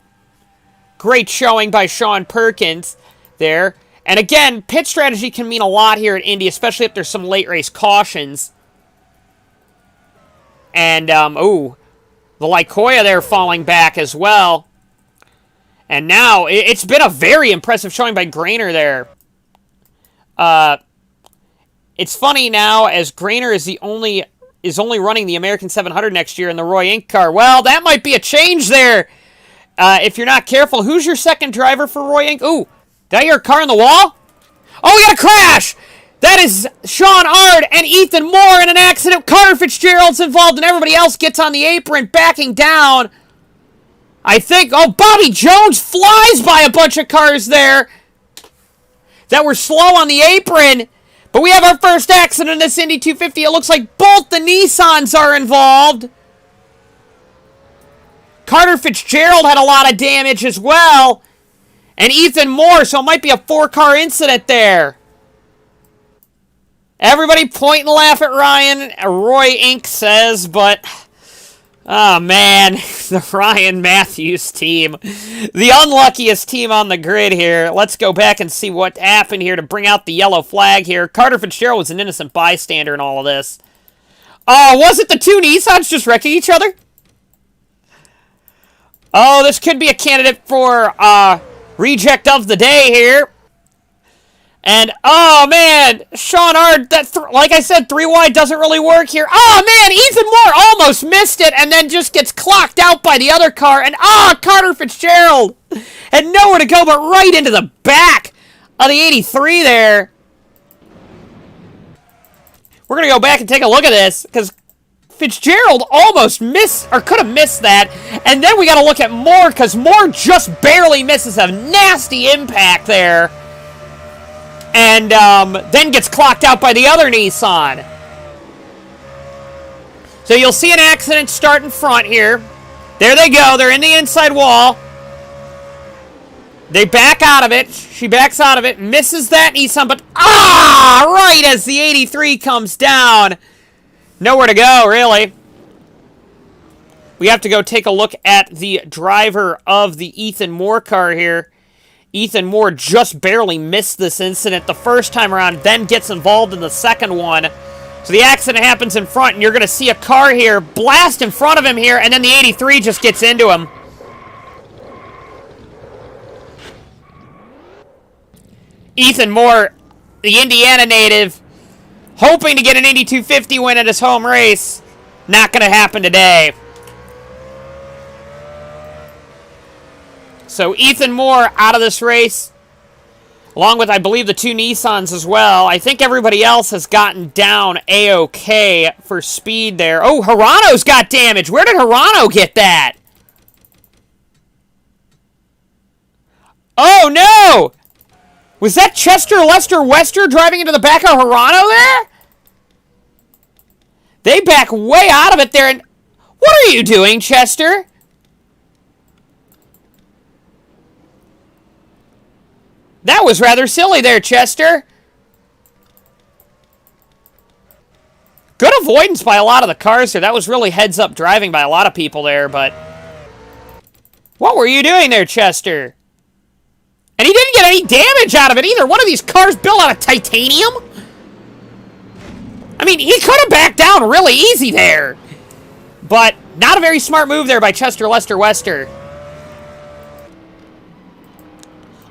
Great showing by Sean Perkins there. And again, pit strategy can mean a lot here at Indy, especially if there's some late race cautions. And, the Lycoya there falling back as well. And now, it's been a very impressive showing by Grainer there. It's funny now, as Grainer is only running the American 700 next year in the Roy Inc. car. Well, that might be a change there. If you're not careful. Who's your second driver for Roy Inc.? Ooh, did I hear a car in the wall? Oh, we got a crash! That is Sean Ard and Ethan Moore in an accident. Carter Fitzgerald's involved and everybody else gets on the apron, backing down. I think, Bobby Jones flies by a bunch of cars there that were slow on the apron. But we have our first accident in this Indy 250. It looks like both the Nissans are involved. Carter Fitzgerald had a lot of damage as well. And Ethan Moore, so it might be a 4-car incident there. Everybody point and laugh at Ryan, Roy Inc. says, but... oh, man. The Ryan Matthews team. The unluckiest team on the grid here. Let's go back and see what happened here to bring out the yellow flag here. Carter Fitzgerald was an innocent bystander in all of this. Oh, was it the 2 Nissans just wrecking each other? Oh, this could be a candidate for reject of the day here. And, oh, man, Sean Ard, like I said, 3 wide doesn't really work here. Oh, man, Ethan Moore almost missed it and then just gets clocked out by the other car. And, Carter Fitzgerald had nowhere to go but right into the back of the 83 there. We're going to go back and take a look at this because Fitzgerald almost missed, or could have missed that. And then we got to look at Moore because Moore just barely misses a nasty impact there. And then gets clocked out by the other Nissan. So you'll see an accident start in front here. There they go. They're in the inside wall. They back out of it. She backs out of it. Misses that Nissan, but right as the 83 comes down. Nowhere to go, really. We have to go take a look at the driver of the Ethan Moore car here. Ethan Moore just barely missed this incident the first time around, then gets involved in the second one. So the accident happens in front, and you're going to see a car here blast in front of him here, and then the 83 just gets into him. Ethan Moore, the Indiana native, hoping to get an Indy 250 win at his home race. Not going to happen today. So Ethan Moore out of this race, along with, I believe, the 2 Nissans as well. I think everybody else has gotten down A-OK for speed there. Oh, Hirano's got damage. Where did Hirano get that? Oh, no! Was that Chester Lester Wester driving into the back of Hirano there? They back way out of it there. And what are you doing, Chester? That was rather silly there, Chester. Good avoidance by a lot of the cars here. That was really heads-up driving by a lot of people there, but... What were you doing there, Chester? And he didn't get any damage out of it either. One of these cars built out of titanium? I mean, he could have backed down really easy there. But not a very smart move there by Chester Lester Wester.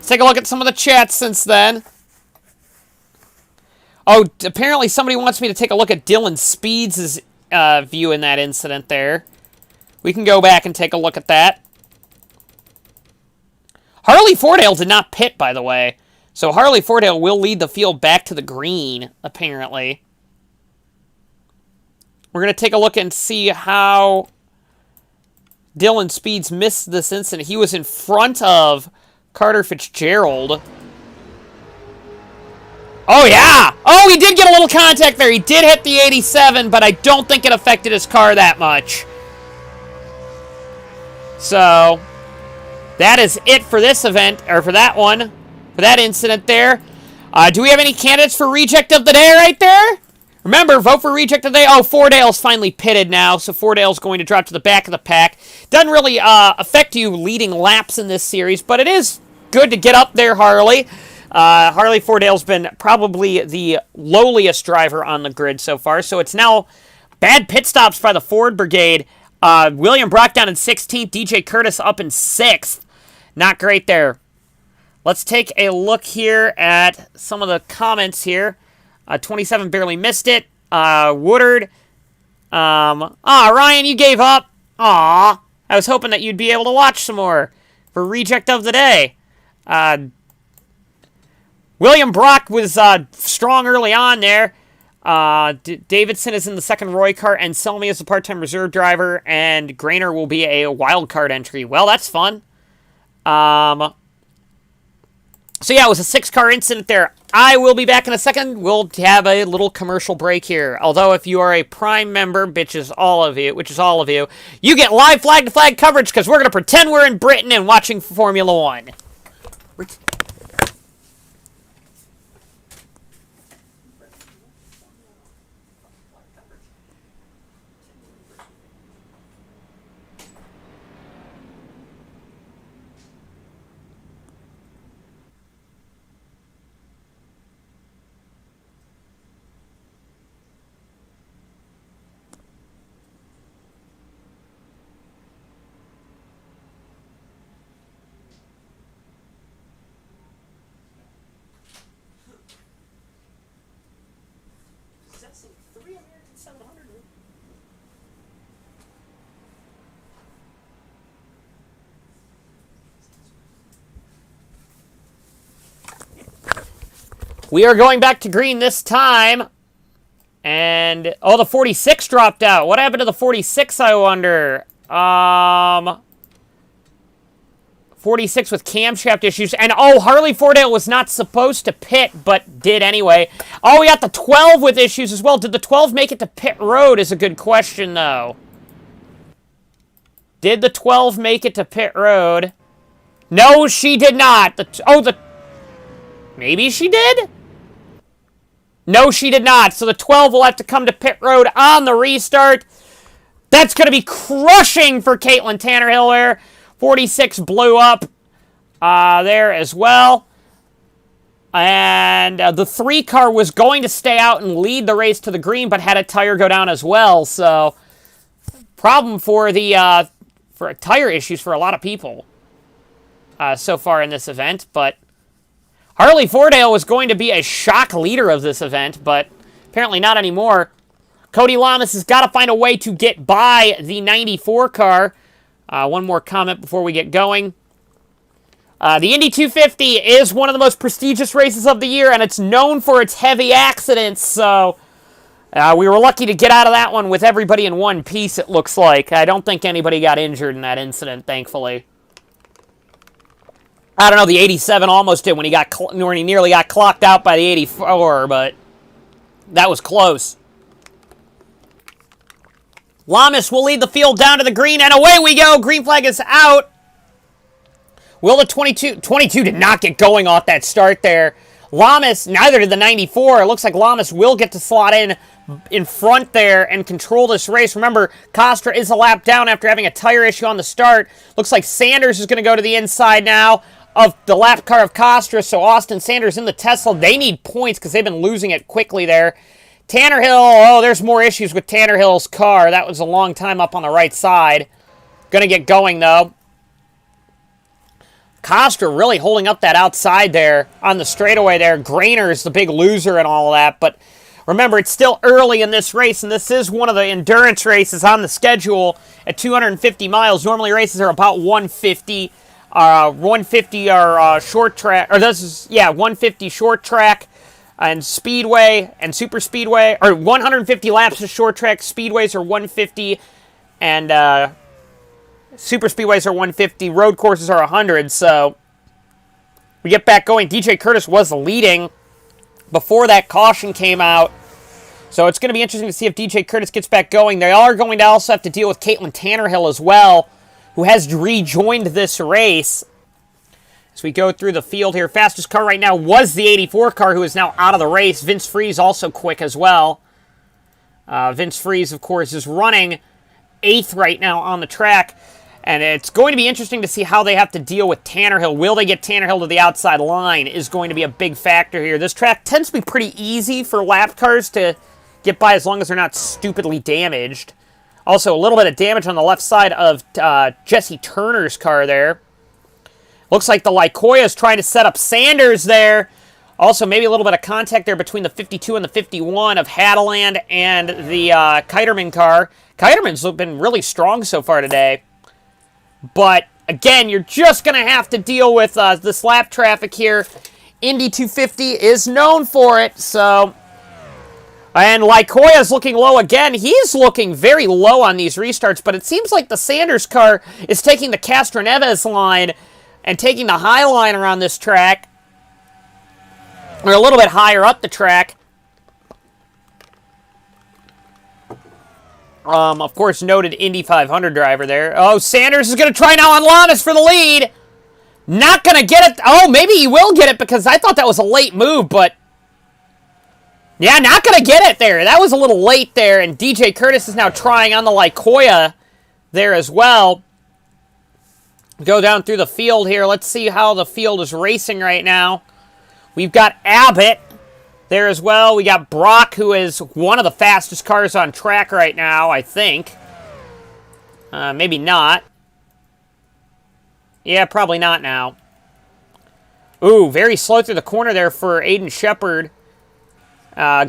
Take a look at some of the chats since then. Oh, apparently somebody wants me to take a look at Dylan Speeds' view in that incident there. We can go back and take a look at that. Harley Fordale did not pit, by the way. So Harley Fordale will lead the field back to the green, apparently. We're going to take a look and see how Dylan Speeds missed this incident. He was in front of Carter Fitzgerald. Oh, yeah! Oh, he did get a little contact there. He did hit the 87, but I don't think it affected his car that much. So, that is it for this event, or for that one, for that incident there. Do we have any candidates for Reject of the Day right there? Remember, vote for Reject of the Day. Oh, Fordale's finally pitted now, so Fordale's going to drop to the back of the pack. Doesn't really affect you leading laps in this series, but it is good to get up there, Harley. Harley Fordale's been probably the lowliest driver on the grid so far, so it's now bad pit stops by the Ford Brigade. William Brock down in 16th, DJ Curtis up in 6th. Not great there. Let's take a look here at some of the comments here. 27 barely missed it. Woodard. Ryan, you gave up. Aw. I was hoping that you'd be able to watch some more for Reject of the Day. William Brock was strong early on there. Davidson is in the second Roy car, and Selmy is a part-time reserve driver, and Grainer will be a wild card entry. Well, that's fun. So yeah, it was a 6-car incident there. I will be back in a second. We'll have a little commercial break here. Although if you are a Prime member, which is all of you, you get live flag-to-flag coverage because we're going to pretend we're in Britain and watching Formula One. We are going back to green this time. And, oh, the 46 dropped out. What happened to the 46, I wonder? 46 with camshaft issues. And, oh, Harley Fordale was not supposed to pit, but did anyway. Oh, we got the 12 with issues as well. Did the 12 make it to pit road is a good question, though. Did the 12 make it to pit road? No, she did not. Maybe she did? No, she did not. So the 12 will have to come to pit road on the restart. That's going to be crushing for Caitlin Tannerhill there. 46 blew up. there as well. And the 3 car was going to stay out and lead the race to the green, but had a tire go down as well. So, problem for the for tire issues for a lot of people so far in this event. But Harley Fordale was going to be a shock leader of this event, but apparently not anymore. Cody Lamas has got to find a way to get by the 94 car. One more comment before we get going. The Indy 250 is one of the most prestigious races of the year, and it's known for its heavy accidents, so we were lucky to get out of that one with everybody in one piece, it looks like. I don't think anybody got injured in that incident, thankfully. I don't know, the 87 almost did when he nearly got clocked out by the 84, but that was close. Lamas will lead the field down to the green, and away we go! Green flag is out. Will the 22 did not get going off that start there. Lamas, neither did the 94. It looks like Lamas will get to slot in front there and control this race. Remember, Costra is a lap down after having a tire issue on the start. Looks like Sanders is going to go to the inside now of the lap car of Costra. So Austin Sanders in the Tesla. They need points because they've been losing it quickly there. Tanner Hill, oh, there's more issues with Tanner Hill's car. That was a long time up on the right side. Going to get going, though. Costra really holding up that outside there on the straightaway there. Grainer's the big loser and all of that. But remember, it's still early in this race, and this is one of the endurance races on the schedule at 250 miles. Normally, races are about 150. 150 are short track, or this is, 150 short track and speedway and super speedway, or 150 laps of short track. Speedways are 150, and super speedways are 150, road courses are 100, so we get back going. DJ Curtis was leading before that caution came out, so it's going to be interesting to see if DJ Curtis gets back going. They are going to also have to deal with Caitlin Tannerhill as well, who has rejoined this race. As we go through the field here, fastest car right now was the 84 car, who is now out of the race. Vince Freeze also quick as well. Vince Freeze, of course, is running 8th right now on the track. And it's going to be interesting to see how they have to deal with Tannerhill. Will they get Tannerhill to the outside line is going to be a big factor here. This track tends to be pretty easy for lap cars to get by as long as they're not stupidly damaged. Also, a little bit of damage on the left side of Jesse Turner's car there. Looks like the Lycoya is trying to set up Sanders there. Also, maybe a little bit of contact there between the 52 and the 51 of Hadeland and the Kiterman car. Kiterman's been really strong so far today. But, again, you're just going to have to deal with this lap traffic here. Indy 250 is known for it, so... And Lycoya's looking low again. He's looking very low on these restarts, but it seems like the Sanders car is taking the Castroneves line and taking the high line around this track. Or a little bit higher up the track. Of course, noted Indy 500 driver there. Oh, Sanders is going to try now on Lamas for the lead. Not going to get it. Oh, maybe he will get it because I thought that was a late move, but... Yeah, not going to get it there. That was a little late there, and DJ Curtis is now trying on the Lycoya there as well. Go down through the field here. Let's see how the field is racing right now. We've got Abbott there as well. We got Brock, who is one of the fastest cars on track right now, I think. Maybe not. Yeah, probably not now. Ooh, very slow through the corner there for Aiden Shepard.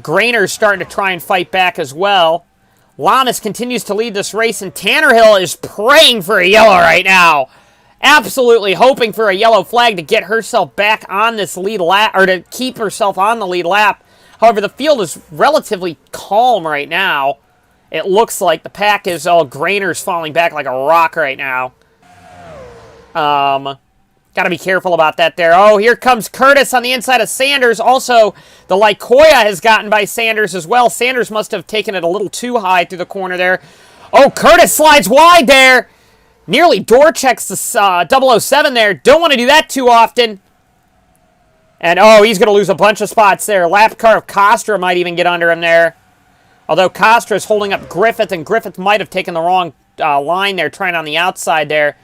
Grainer's starting to try and fight back as well. Lamas continues to lead this race, and Tannerhill is praying for a yellow right now. Absolutely hoping for a yellow flag to get herself back on this lead lap, or to keep herself on the lead lap. However, the field is relatively calm right now. It looks like the pack is all Grainer's falling back like a rock right now. Got to be careful about that there. Oh, here comes Curtis on the inside of Sanders. Also, the Lycoya has gotten by Sanders as well. Sanders must have taken it a little too high through the corner there. Oh, Curtis slides wide there. Nearly door checks the 007 there. Don't want to do that too often. And, oh, he's going to lose a bunch of spots there. Lap car of Costra might even get under him there. Although Costra is holding up Griffith, and Griffith might have taken the wrong line there, trying on the outside there.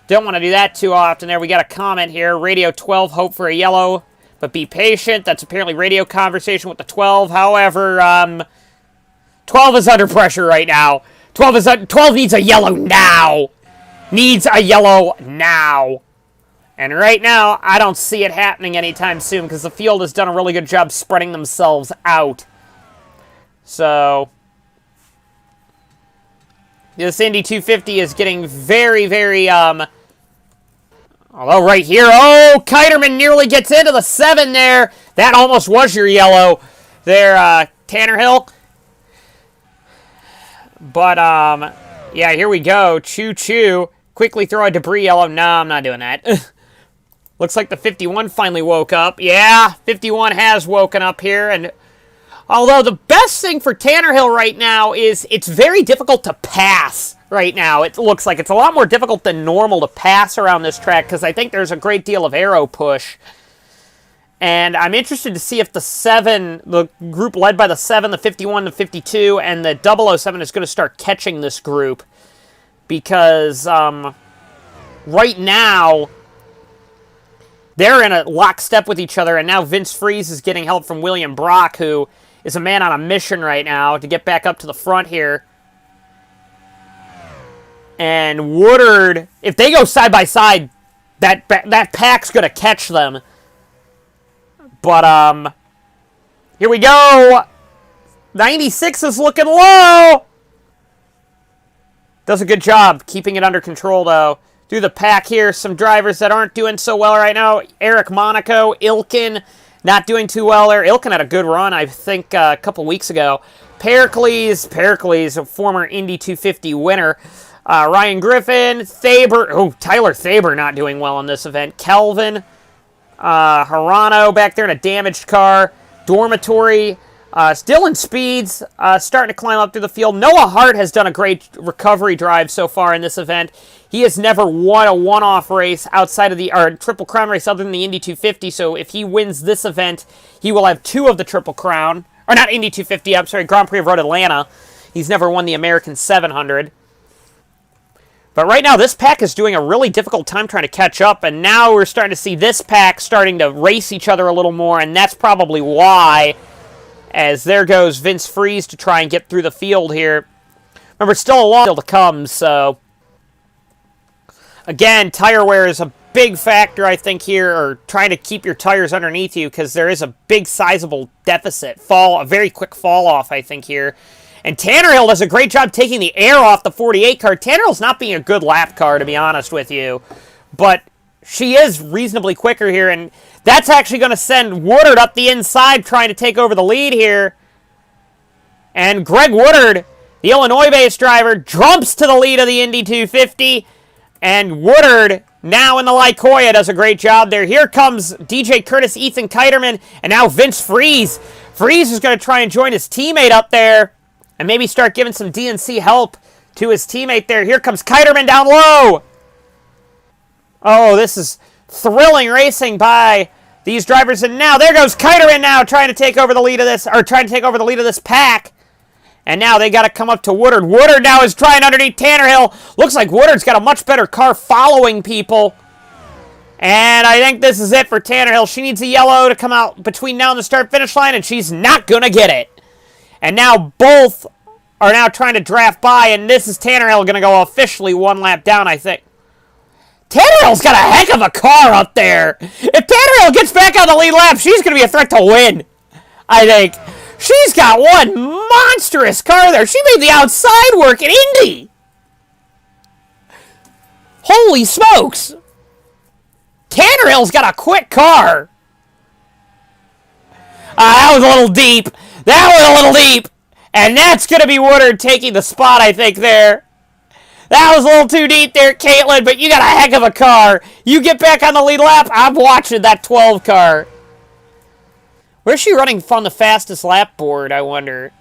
Don't want to do that too often there. We got a comment here. Radio 12, hope for a yellow, but be patient. That's apparently radio conversation with the 12. However, 12 is under pressure right now. 12 needs a yellow now. Needs a yellow now. And right now, I don't see it happening anytime soon because the field has done a really good job spreading themselves out. So, this Indy 250 is getting very, very, although right here, oh, Kiterman nearly gets into the 7 there. That almost was your yellow there, Tannerhill. But, yeah, here we go. Choo-choo. Quickly throw a debris yellow. No, I'm not doing that. Looks like the 51 finally woke up. Yeah, 51 has woken up here. And although the best thing for Tannerhill right now is it's very difficult to pass right now. It looks like it's a lot more difficult than normal to pass around this track because I think there's a great deal of aero push. And I'm interested to see if the 7, the group led by the 7, the 51, the 52, and the 007 is going to start catching this group. Because right now, they're in a lockstep with each other, and now Vince Freeze is getting help from William Brock, who is a man on a mission right now to get back up to the front here. And Woodard, if they go side by side, that pack's going to catch them. But, here we go. 96 is looking low. Does a good job keeping it under control, though. Through the pack here, some drivers that aren't doing so well right now. Eric Monaco, Ilkin, not doing too well there. Ilkin had a good run, I think, a couple weeks ago. Pericles, a former Indy 250 winner. Ryan Griffin, Tyler Thaber not doing well in this event. Kelvin, Harano back there in a damaged car. Dormitory, still in speeds, starting to climb up through the field. Noah Hart has done a great recovery drive so far in this event. He has never won a one-off race outside of Triple Crown race other than the Indy 250, so if he wins this event, he will have 2 of the Triple Crown. Or not Indy 250, I'm sorry, Grand Prix of Road Atlanta. He's never won the American 700. But right now, this pack is doing a really difficult time trying to catch up, and now we're starting to see this pack starting to race each other a little more, and that's probably why, as there goes Vince Freeze to try and get through the field here. Remember, still a long field to come, so again, tire wear is a big factor, I think, here, or trying to keep your tires underneath you, because there is a big, sizable deficit. A very quick fall off, I think, here. And Tannerhill does a great job taking the air off the 48 car. Tannerhill's not being a good lap car, to be honest with you. But she is reasonably quicker here, and that's actually going to send Woodard up the inside trying to take over the lead here. And Greg Woodard, the Illinois-based driver, jumps to the lead of the Indy 250. And Woodard, now in the Lycoya, does a great job there. Here comes DJ Curtis, Ethan Kiterman, and now Vince Freeze. Freeze is going to try and join his teammate up there and maybe start giving some DNC help to his teammate there. Here comes Kiterman down low. Oh, this is thrilling racing by these drivers. And now there goes Kiterman now trying to take over the lead of this pack. And now they got to come up to Woodard. Woodard now is trying underneath Tannerhill. Looks like Woodard's got a much better car following people. And I think this is it for Tannerhill. She needs a yellow to come out between now and the start-finish line, and she's not going to get it. And now both are now trying to draft by, and this is Tannerhill going to go officially one lap down, I think. Tannerhill's got a heck of a car up there. If Tannerhill gets back on the lead lap, she's going to be a threat to win, I think. She's got one monstrous car there. She made the outside work in Indy. Holy smokes. Tannerhill's got a quick car. That was a little deep. And that's going to be Woodard taking the spot, I think, there. That was a little too deep there, Caitlin, but you got a heck of a car. You get back on the lead lap, I'm watching that 12 car. Where's she running from the fastest lap board, I wonder?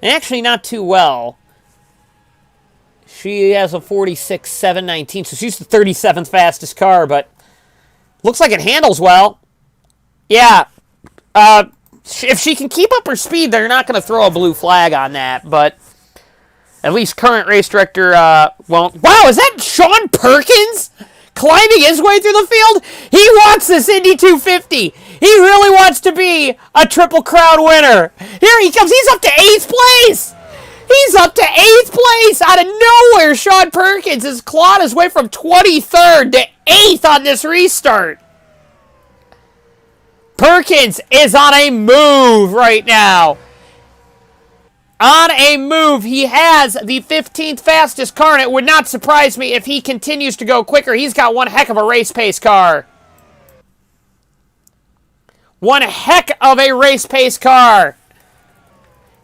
Actually, not too well. She has a 46.719, so she's the 37th fastest car, but looks like it handles well. Yeah, if she can keep up her speed, they're not going to throw a blue flag on that, but At least current race director won't. Wow, is that Sean Perkins climbing his way through the field? He wants this Indy 250. He really wants to be a Triple Crown winner. Here he comes. He's up to 8th place. He's up to 8th place. Out of nowhere, Sean Perkins has clawed his way from 23rd to 8th on this restart. Perkins is on a move right now. On a move. He has the 15th fastest car, and it would not surprise me if he continues to go quicker. He's got one heck of a race pace car. One heck of a race pace car.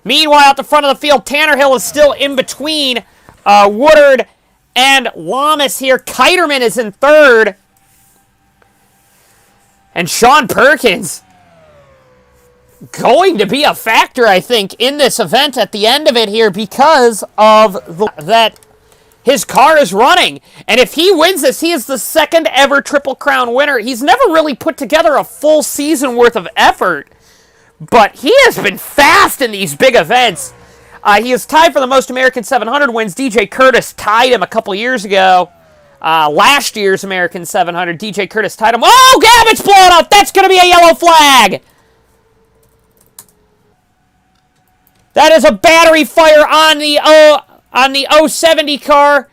Meanwhile, at the front of the field, Tannerhill is still in between Woodard and Lamas here. Kiterman is in 3rd. And Sean Perkins going to be a factor, I think, in this event at the end of it here because of that his car is running. And if he wins this, he is the 2nd ever Triple Crown winner. He's never really put together a full season worth of effort, but he has been fast in these big events. He is tied for the most American 700 wins. DJ Curtis tied him a couple years ago. Last year's American 700, DJ Curtis tied him. Oh, Gabbitt's blown up! That's going to be a yellow flag! That is a battery fire on the 070 car.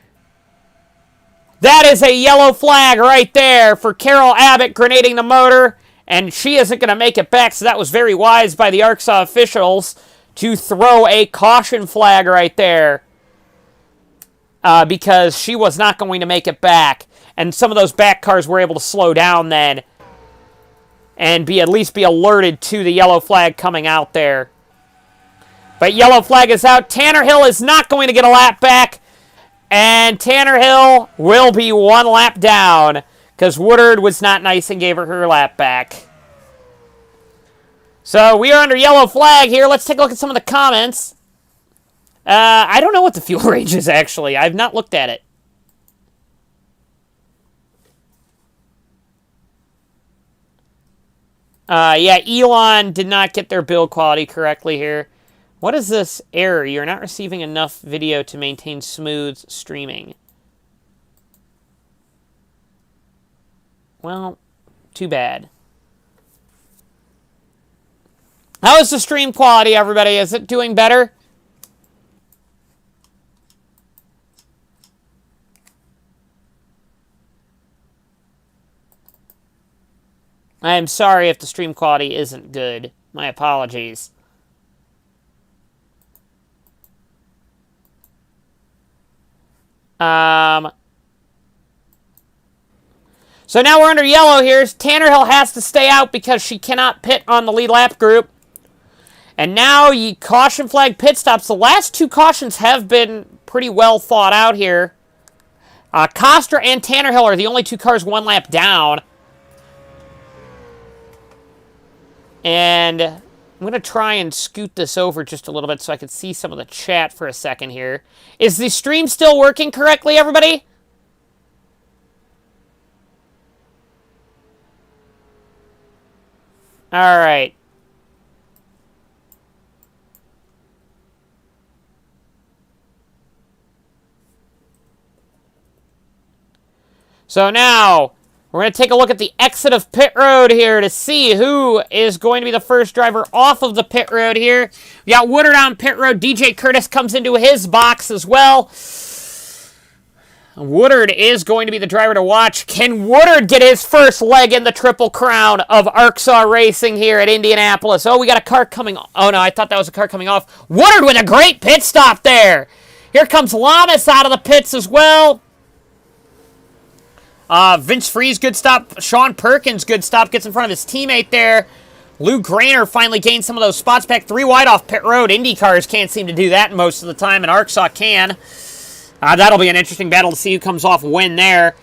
That is a yellow flag right there for Carol Abbott grenading the motor. And she isn't going to make it back, so that was very wise by the ARCSOA officials to throw a caution flag right there. Because she was not going to make it back. And some of those back cars were able to slow down then. And at least be alerted to the yellow flag coming out there. But yellow flag is out. Tannerhill is not going to get a lap back. And Tannerhill will be 1 lap down. Because Woodard was not nice and gave her lap back. So we are under yellow flag here. Let's take a look at some of the comments. I don't know what the fuel range is, actually. I've not looked at it. Yeah, Elon did not get their build quality correctly here. What is this error? You're not receiving enough video to maintain smooth streaming. Well, too bad. How is the stream quality, everybody? Is it doing better? I am sorry if the stream quality isn't good. My apologies. So now we're under yellow here. Tannerhill has to stay out because she cannot pit on the lead lap group. And now you caution flag pit stops. The last 2 cautions have been pretty well thought out here. Coster and Tannerhill are the only 2 cars 1 lap down. And I'm going to try and scoot this over just a little bit so I can see some of the chat for a second here. Is the stream still working correctly, everybody? All right. So now, we're going to take a look at the exit of pit road here to see who is going to be the first driver off of the pit road here. We got Woodard on pit road. DJ Curtis comes into his box as well. Woodard is going to be the driver to watch. Can Woodard get his first leg in the Triple Crown of ARCSOA Racing here at Indianapolis? Oh, we got a car coming... Oh, no, I thought that was a car coming off. Woodard with a great pit stop there. Here comes Lamas out of the pits as well. Vince Freeze, good stop. Sean Perkins, good stop. Gets in front of his teammate there. Lou Grainer finally gained some of those spots back. 3 wide off pit road. Indy cars can't seem to do that most of the time, and ARCSOA can. That'll be an interesting battle to see who comes off when there.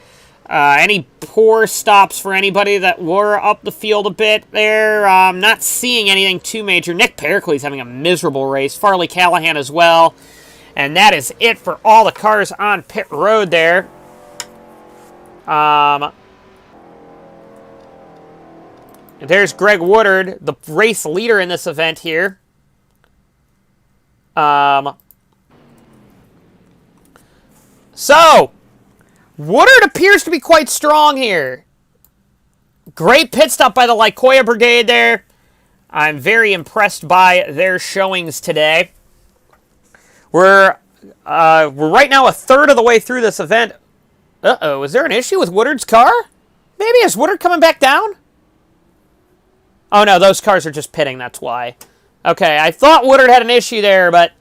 Any poor stops for anybody that were up the field a bit there? Not seeing anything too major. Nick Pericles having a miserable race. Farley Callahan as well. And that is it for all the cars on pit road there. There's Greg Woodard, the race leader in this event here. So, Woodard appears to be quite strong here. Great pit stop by the Lycoya Brigade there. I'm very impressed by their showings today. We're right now a third of the way through this event. Uh-oh, is there an issue with Woodard's car? Maybe, is Woodard coming back down? Oh no, those cars are just pitting, that's why. Okay, I thought Woodard had an issue there, but...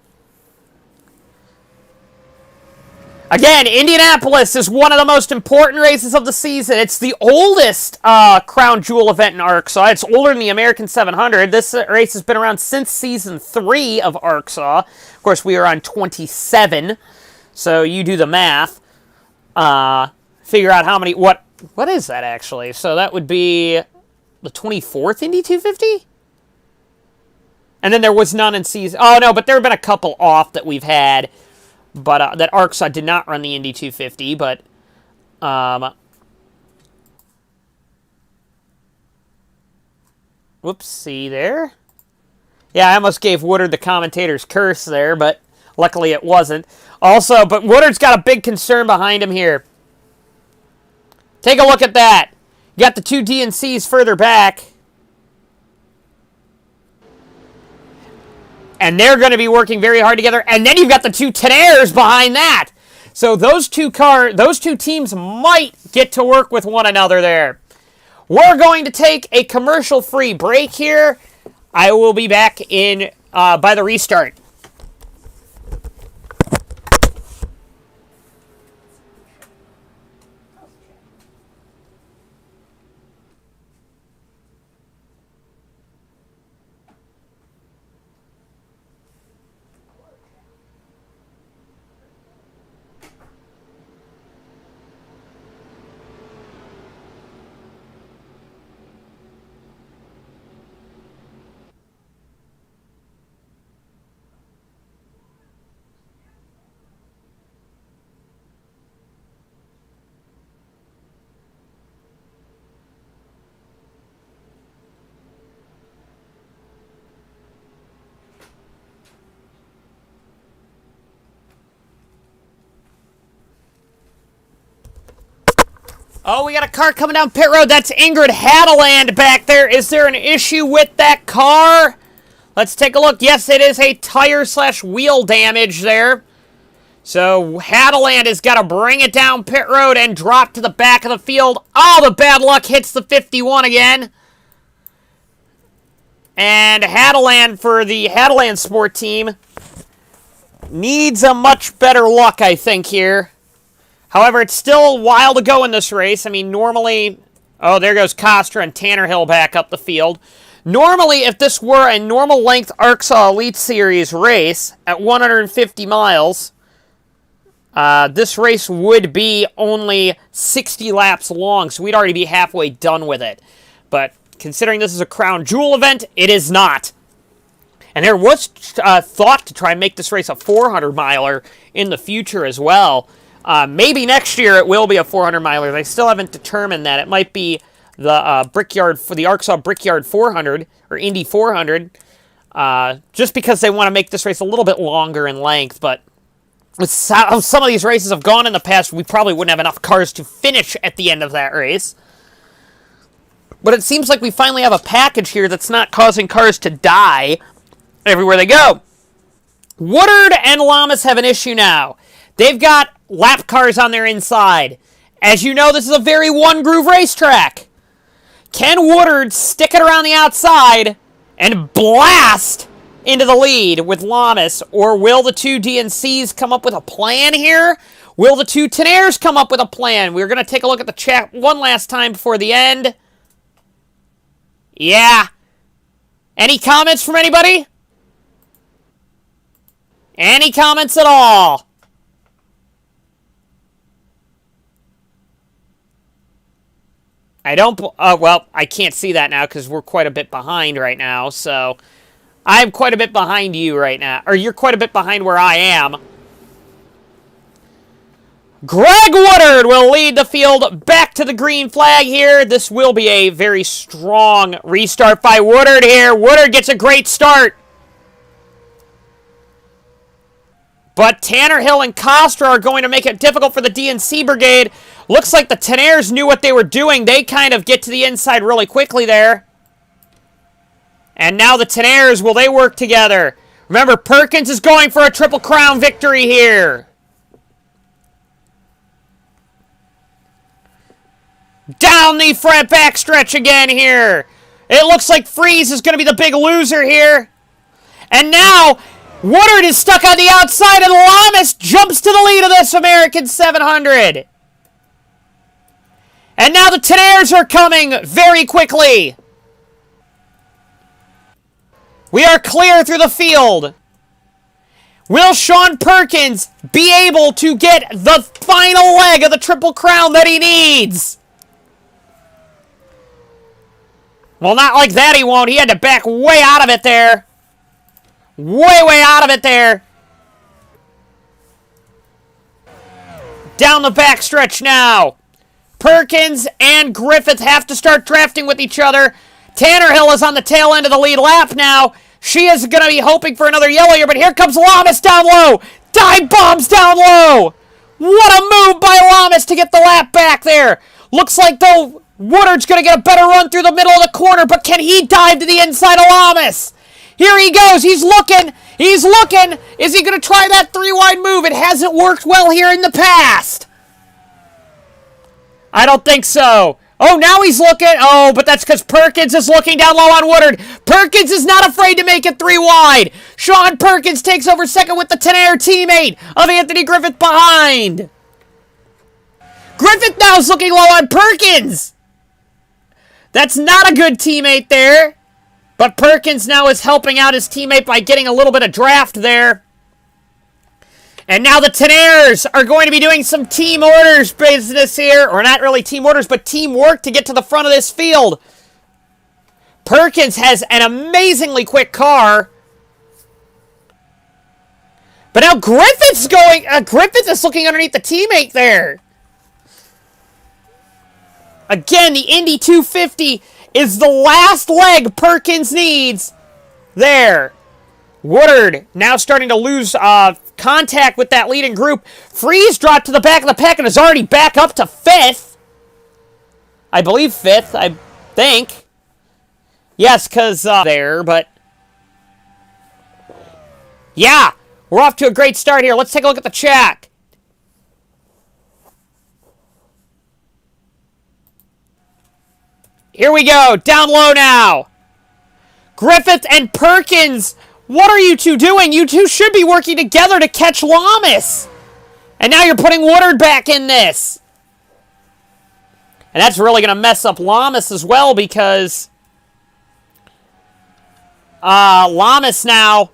Again, Indianapolis is one of the most important races of the season. It's the oldest Crown Jewel event in ARCSOA. It's older than the American 700. This race has been around since Season 3 of ARCSOA. Of course, we are on 27, so you do the math. Figure out how many... What is that, actually? So that would be the 24th Indy 250? And then there was none in Season... Oh, no, but there have been a couple off that we've had... But that ARCSOA did not run the Indy 250, but whoopsie there. Yeah, I almost gave Woodard the commentator's curse there, but luckily it wasn't. Also, but Woodard's got a big concern behind him here. Take a look at that. You got the two DNCs further back. And they're going to be working very hard together. And then you've got the two Tenaires behind that. So those two teams might get to work with one another there. We're going to take a commercial-free break here. I will be back in by the restart. Oh, we got a car coming down pit road. That's Ingrid Hadeland back there. Is there an issue with that car? Let's take a look. Yes, it is a tire/wheel damage there. So Hadeland has got to bring it down pit road and drop to the back of the field. Oh, the bad luck hits the 51 again. And Hadeland, for the Hadeland Sport Team, needs a much better luck, I think, here. However, it's still a while to go in this race. I mean, normally... Oh, there goes Costra and Tannerhill back up the field. Normally, if this were a normal-length ARCSOA Elite Series race at 150 miles, this race would be only 60 laps long, so we'd already be halfway done with it. But considering this is a Crown Jewel event, it is not. And there was thought to try and make this race a 400-miler in the future as well. Maybe next year it will be a 400-miler. They still haven't determined that. It might be the Brickyard for the ARCSOA Brickyard 400 or Indy 400, just because they want to make this race a little bit longer in length. But with how some of these races have gone in the past, we probably wouldn't have enough cars to finish at the end of that race. But it seems like we finally have a package here that's not causing cars to die everywhere they go. Woodard and Lamas have an issue now. They've got lap cars on their inside. As you know, this is a very one-groove racetrack. Can Woodard stick it around the outside and blast into the lead with Lamas? Or will the two DNCs come up with a plan here? Will the two Tenaires come up with a plan? We're going to take a look at the chat one last time before the end. Yeah. Any comments from anybody? Any comments at all? I don't, well, I can't see that now because we're quite a bit behind right now, so I'm quite a bit behind you right now, or you're quite a bit behind where I am. Greg Woodard will lead the field back to the green flag here. This will be a very strong restart by Woodard here. Woodard gets a great start. But Tannerhill and Costra are going to make it difficult for the DNC Brigade. Looks like the Tenaires knew what they were doing. They kind of get to the inside really quickly there. And now the Tenaires, will they work together? Remember, Perkins is going for a Triple Crown victory here. Down the front backstretch again here. It looks like Freeze is going to be the big loser here. And now, Woodard is stuck on the outside, and Lamas jumps to the lead of this American 700. And now the Tenaires are coming very quickly. We are clear through the field. Will Sean Perkins be able to get the final leg of the Triple Crown that he needs? Well, not like that he won't. He had to back way out of it there. Way out of it there. Down the backstretch now. Perkins and Griffith have to start drafting with each other. Tannerhill is on the tail end of the lead lap now. She is going to be hoping for another yellow here, but here comes Lamas down low. Dive bombs down low. What a move by Lamas to get the lap back there. Looks like, though, Woodard's going to get a better run through the middle of the corner, but can he dive to the inside of Lamas? Here he goes. He's looking. He's looking. Is he going to try that three-wide move? It hasn't worked well here in the past. I don't think so. Oh, now he's looking. Oh, but that's because Perkins is looking down low on Woodard. Perkins is not afraid to make it three wide. Sean Perkins takes over second with the Tenaire teammate of Anthony Griffith behind. Griffith now is looking low on Perkins. That's not a good teammate there. But Perkins now is helping out his teammate by getting a little bit of draft there. And now the Tenaires are going to be doing some team orders business here. Or not really team orders, but teamwork to get to the front of this field. Perkins has an amazingly quick car. But now Griffith's going... Griffith is looking underneath the teammate there. Again, the Indy 250 is the last leg Perkins needs. There. Woodard now starting to lose contact with that leading group. Freeze dropped to the back of the pack and is already back up to 5th. I believe 5th, I think. Yes, because there, but... Yeah, we're off to a great start here. Let's take a look at the chat. Here we go, down low now. Griffith and Perkins, what are you two doing? You two should be working together to catch Lamas. And now you're putting Woodard back in this. And that's really going to mess up Lamas as well because Lamas now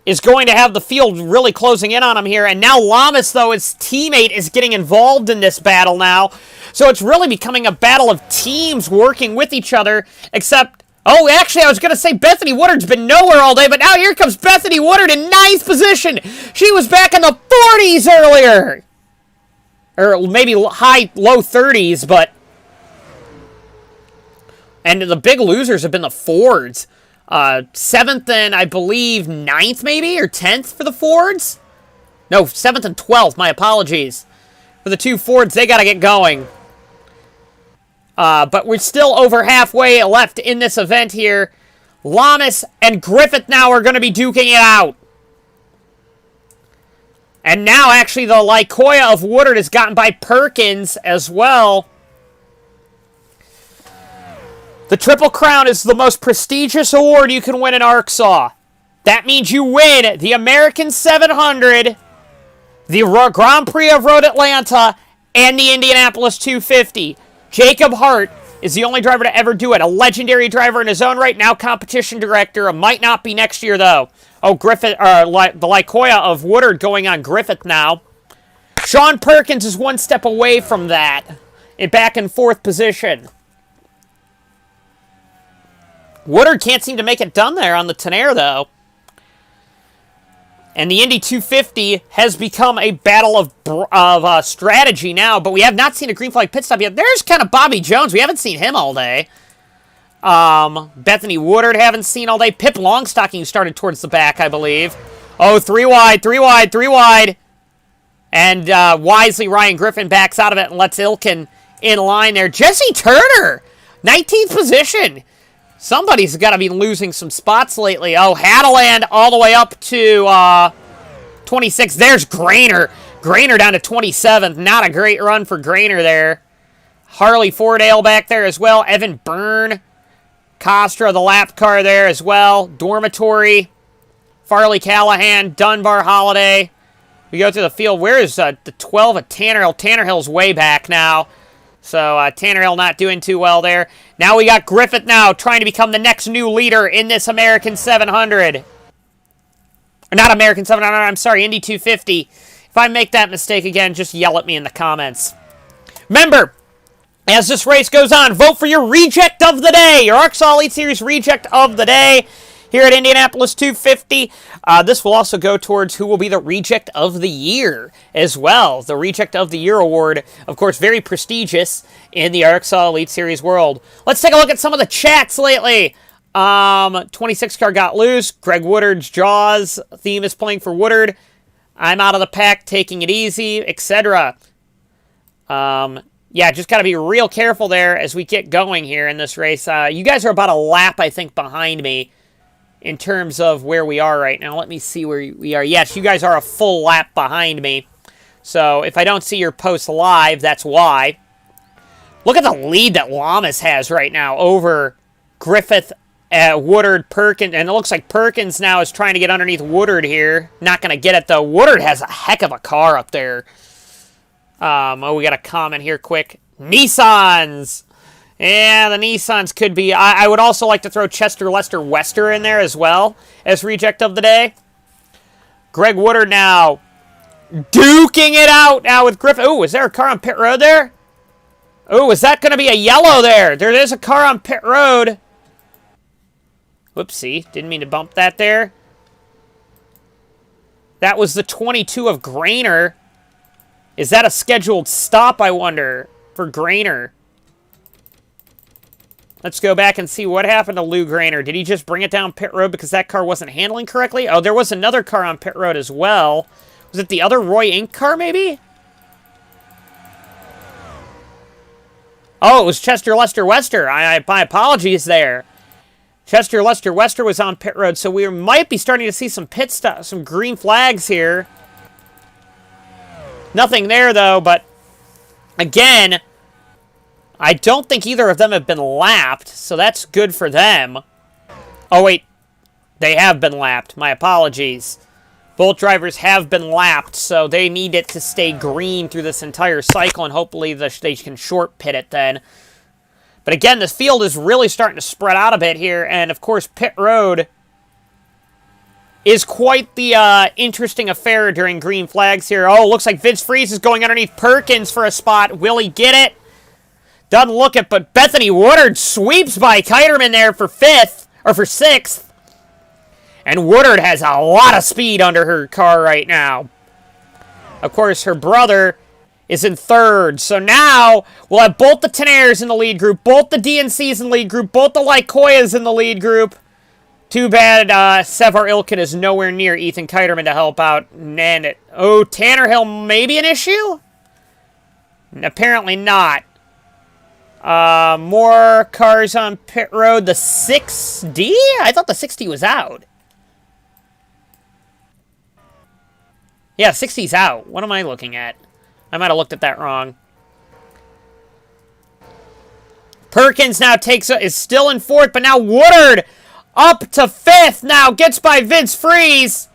is going to have the field really closing in on him here. And now Lamas, though, his teammate, is getting involved in this battle now. So it's really becoming a battle of teams working with each other, except... Oh, actually, I was going to say Bethany Woodard's been nowhere all day, but now here comes Bethany Woodard in 9th position. She was back in the 40s earlier. Or maybe low 30s, but... And the big losers have been the Fords. 7th and, I believe, 9th maybe? Or 10th for the Fords? No, 7th and 12th. My apologies. For the two Fords, they got to get going. But we're still over halfway left in this event here. Lamas and Griffith now are going to be duking it out. And now, actually, the Lycoya of Woodard is gotten by Perkins as well. The Triple Crown is the most prestigious award you can win in ARCSOA. That means you win the American 700, the Grand Prix of Road Atlanta, and the Indianapolis 250. Jacob Hart is the only driver to ever do it. A legendary driver in his own right, now competition director. It might not be next year, though. Oh, Griffith, the Lycoya of Woodard going on Griffith now. Sean Perkins is one step away from that, and back in 4th position. Woodard can't seem to make it done there on the Tenaire, though. And the Indy 250 has become a battle of strategy now, but we have not seen a green flag pit stop yet. There's kind of Bobby Jones. We haven't seen him all day. Bethany Woodard haven't seen all day. Pip Longstocking started towards the back, I believe. Oh, three wide, three wide, three wide. And wisely, Ryan Griffin backs out of it and lets Ilkin in line there. Jesse Turner, 19th position. Somebody's got to be losing some spots lately. Oh, Hadeland all the way up to 26. There's Grainer. Grainer down to 27th. Not a great run for Grainer there. Harley Fordale back there as well. Evan Byrne. Costra, the lap car there as well. Dormitory. Farley Callahan. Dunbar Holiday. We go through the field. Where is the 12 at Tannerhill? Tannerhill's way back now. So Tannerhill not doing too well there. Now we got Griffith now trying to become the next new leader in this American 700. Or not American 700, I'm sorry, Indy 250. If I make that mistake again, just yell at me in the comments. Remember, as this race goes on, vote for your reject of the day. Your ARCSOA Elite Series reject of the day. Here at Indianapolis 250, this will also go towards who will be the Reject of the Year as well. The Reject of the Year award, of course, very prestigious in the ARCSOA Elite Series world. Let's take a look at some of the chats lately. 26 car got loose. Greg Woodard's Jaws theme is playing for Woodard. I'm out of the pack, taking it easy, etc. Yeah, just got to be real careful there as we get going here in this race. You guys are about a lap, I think, behind me in terms of where we are right now. Let me see where we are. Yes, you guys are a full lap behind me. So if I don't see your post live, that's why. Look at the lead that Lamas has right now over Griffith, Woodard, Perkins. And it looks like Perkins now is trying to get underneath Woodard here. Not going to get it, though. Woodard has a heck of a car up there. Oh, we got a comment here quick. Nissans. Yeah, the Nissans could be. I would also like to throw Chester Lester Wester in there as well as reject of the day. Greg Woodard now duking it out now with Griffin. Oh, is there a car on pit road there? Oh, is that going to be a yellow there? There is a car on pit road. Whoopsie, didn't mean to bump that there. That was the 22 of Grainer. Is that a scheduled stop, I wonder, for Grainer? Let's go back and see what happened to Lou Grainer. Did he just bring it down pit road because that car wasn't handling correctly? Oh, there was another car on pit road as well. Was it the other Roy Inc. car, maybe? Oh, it was Chester Lester Wester. My apologies there. Chester Lester Wester was on pit road, so we might be starting to see some pit stuff, some green flags here. Nothing there, though, but again, I don't think either of them have been lapped, so that's good for them. Oh, wait. They have been lapped. My apologies. Both drivers have been lapped, so they need it to stay green through this entire cycle, and hopefully they can short pit it then. But again, this field is really starting to spread out a bit here, and of course, pit road is quite the interesting affair during green flags here. Oh, looks like Vince Freeze is going underneath Perkins for a spot. Will he get it? Doesn't look it, but Bethany Woodard sweeps by Kiterman there for 5th, or for 6th. And Woodard has a lot of speed under her car right now. Of course, her brother is in 3rd. So now we'll have both the Tenaires in the lead group, both the DNCs in the lead group, both the Lycoyas in the lead group. Too bad Sevar Ilkin is nowhere near Ethan Kiterman to help out. And oh, Tannerhill may be an issue? Apparently not. More cars on pit road. The 6D? I thought the 6D was out. Yeah, 60's out. What am I looking at? I might have looked at that wrong. Perkins now is still in 4th, but now Woodard up to 5th now. Gets by Vince Freeze.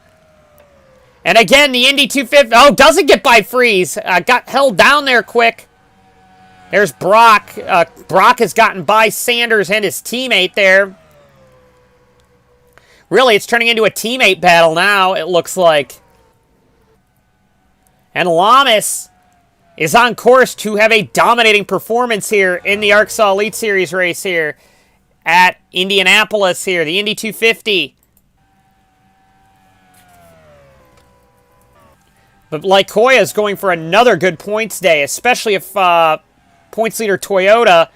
And again, the Indy 250. Oh, doesn't get by Freeze. Got held down there quick. There's Brock. Brock has gotten by Sanders and his teammate there. Really, it's turning into a teammate battle now, it looks like. And Lamas is on course to have a dominating performance here in the ARCSOA Elite Series race here at Indianapolis here, the Indy 250. But Lycoya is going for another good points day, especially if points leader Toyota,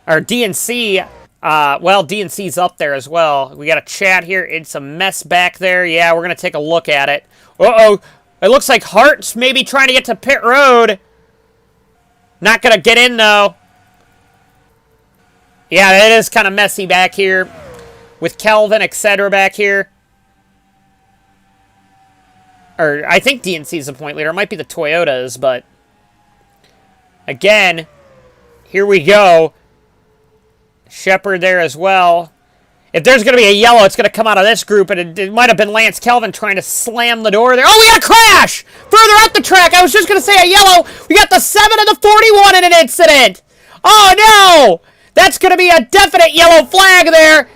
or DNC, Well, DNC's up there as well. We got a chat here. It's a mess back there. Yeah, we're going to take a look at it. Uh-oh. It looks like Hart's maybe trying to get to pit road. Not going to get in, though. Yeah, it is kind of messy back here with Kelvin, etc. back here. Or, I think DNC's the point leader. It might be the Toyotas, but... Again, here we go. Shepard there as well. If there's going to be a yellow, it's going to come out of this group, and it might have been Lance Kelvin trying to slam the door there. Oh, we got a crash! Further up the track, I was just going to say a yellow. We got the 7 and the 41 in an incident. Oh, no! That's going to be a definite yellow flag there.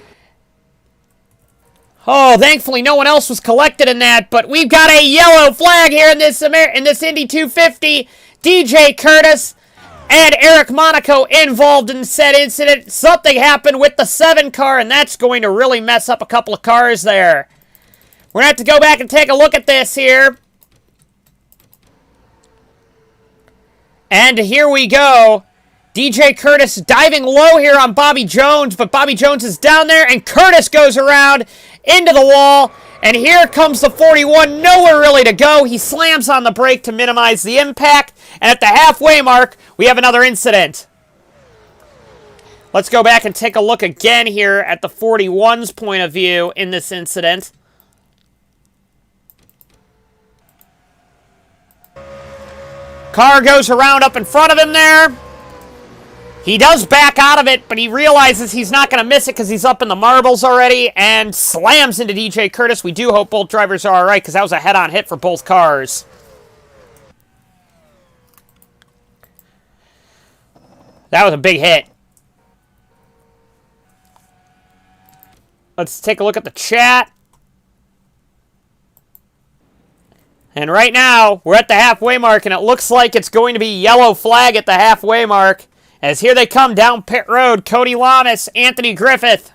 Oh, thankfully no one else was collected in that, but we've got a yellow flag here in this Indy 250. DJ Curtis and Eric Monaco involved in said incident. Something happened with the 7 car, and that's going to really mess up a couple of cars there. We're going to have to go back and take a look at this here. And here we go. DJ Curtis diving low here on Bobby Jones, but Bobby Jones is down there, and Curtis goes around into the wall. And here comes the 41, nowhere really to go. He slams on the brake to minimize the impact. And at the halfway mark, we have another incident. Let's go back and take a look again here at the 41's point of view in this incident. Car goes around up in front of him there. He does back out of it, but he realizes he's not going to miss it because he's up in the marbles already and slams into DJ Curtis. We do hope both drivers are all right because that was a head-on hit for both cars. That was a big hit. Let's take a look at the chat. And right now, we're at the halfway mark, and it looks like it's going to be yellow flag at the halfway mark. As here they come down pit road. Cody Lamas, Anthony Griffith.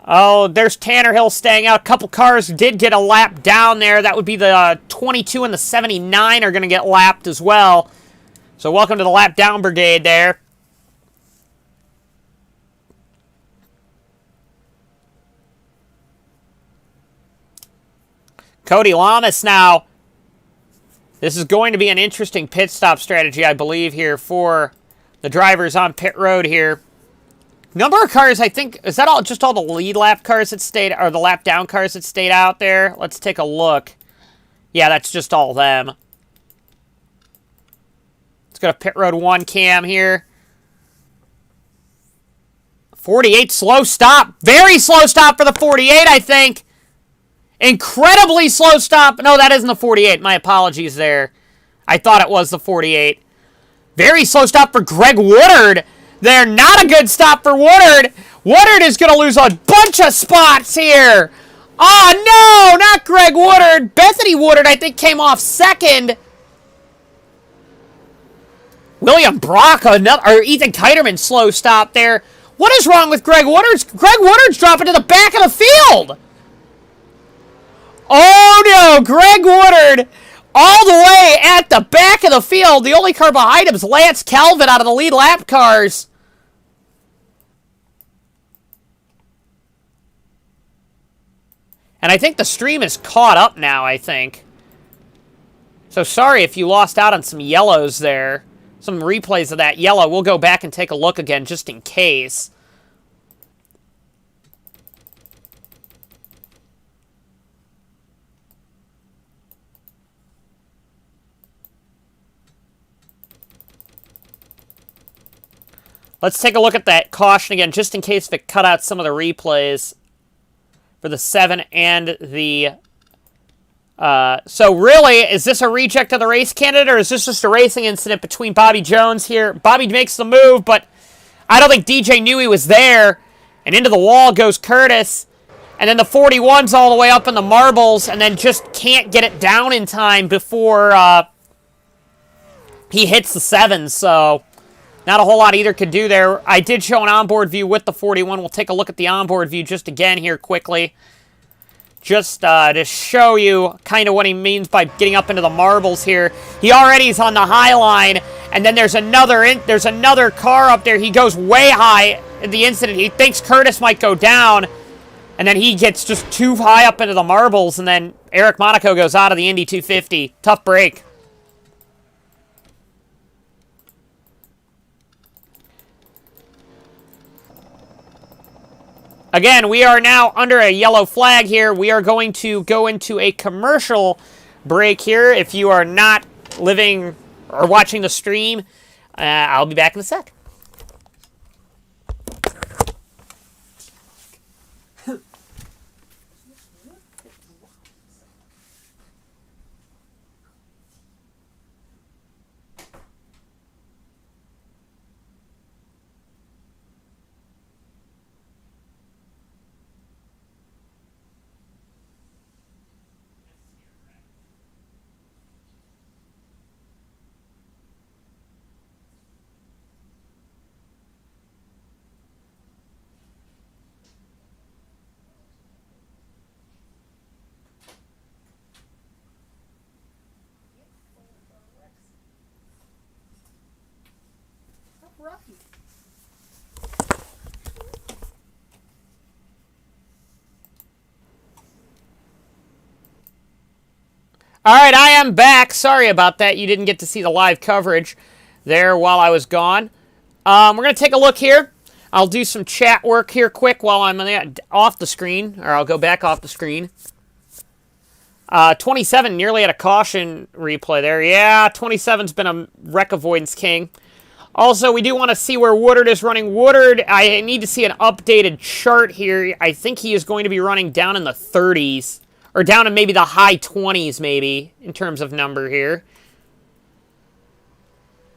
Oh, there's Tanner Hill staying out. A couple cars did get a lap down there. That would be the 22 and the 79 are going to get lapped as well. So welcome to the lap down brigade there. Cody Lamas now. This is going to be an interesting pit stop strategy, I believe, here for the drivers on pit road here. Number of cars, I think, is that all just all the lead lap cars that stayed, or the lap down cars that stayed out there? Let's take a look. Yeah, that's just all them. Let's go to pit road 1 cam here. 48, slow stop. Very slow stop for the 48, I think. Incredibly slow stop. No, that isn't the 48. My apologies there. I thought it was the 48. Very slow stop for Greg Woodard. They're not a good stop for Woodard. Woodard is going to lose a bunch of spots here. Oh, no, not Greg Woodard. Bethany Woodard, I think, came off second. William Brock, or Ethan Kiterman, slow stop there. What is wrong with Greg Woodard? Greg Woodard's dropping to the back of the field. Oh, no, Greg Woodard all the way at the back of the field. The only car behind him is Lance Kelvin out of the lead lap cars. And I think the stream is caught up now, I think. So sorry if you lost out on some yellows there. Some replays of that yellow. We'll go back and take a look again just in case. Let's take a look at that caution again, just in case if it cut out some of the replays for the 7 and the... So really, is this a reject of the race candidate, or is this just a racing incident between Bobby Jones here? Bobby makes the move, but I don't think DJ knew he was there. And into the wall goes Curtis. And then the 41's all the way up in the marbles, and then just can't get it down in time before he hits the 7, so... Not a whole lot either could do there. I did show an onboard view with the 41. We'll take a look at the onboard view just again here quickly. Just to show you kind of what he means by getting up into the marbles here. He already is on the high line, and then there's another car up there. He goes way high the incident. He thinks Curtis might go down, and then he gets just too high up into the marbles, and then Eric Monaco goes out of the Indy 250. Tough break. Again, we are now under a yellow flag here. We are going to go into a commercial break here. If you are not living or watching the stream, I'll be back in a sec. All right, I am back. Sorry about that. You didn't get to see the live coverage there while I was gone. We're going to take a look here. I'll do some chat work here quick while I'm off the screen, or I'll go back off the screen. 27 nearly had a caution replay there. Yeah, 27's been a wreck avoidance king. Also, we do want to see where Woodard is running. Woodard, I need to see an updated chart here. I think he is going to be running down in the 30s. Or down in maybe the high 20s, maybe, in terms of number here.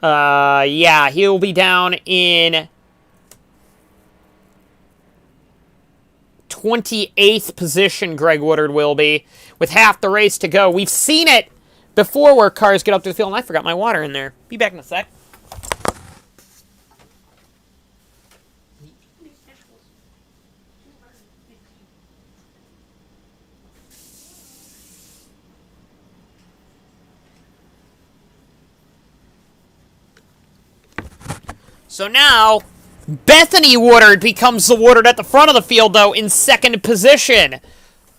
Yeah, he'll be down in 28th position, Greg Woodard will be, with half the race to go. We've seen it before where cars get up to the field, and I forgot my water in there. Be back in a sec. So now, Bethany Woodard becomes the Woodard at the front of the field, though, in second position.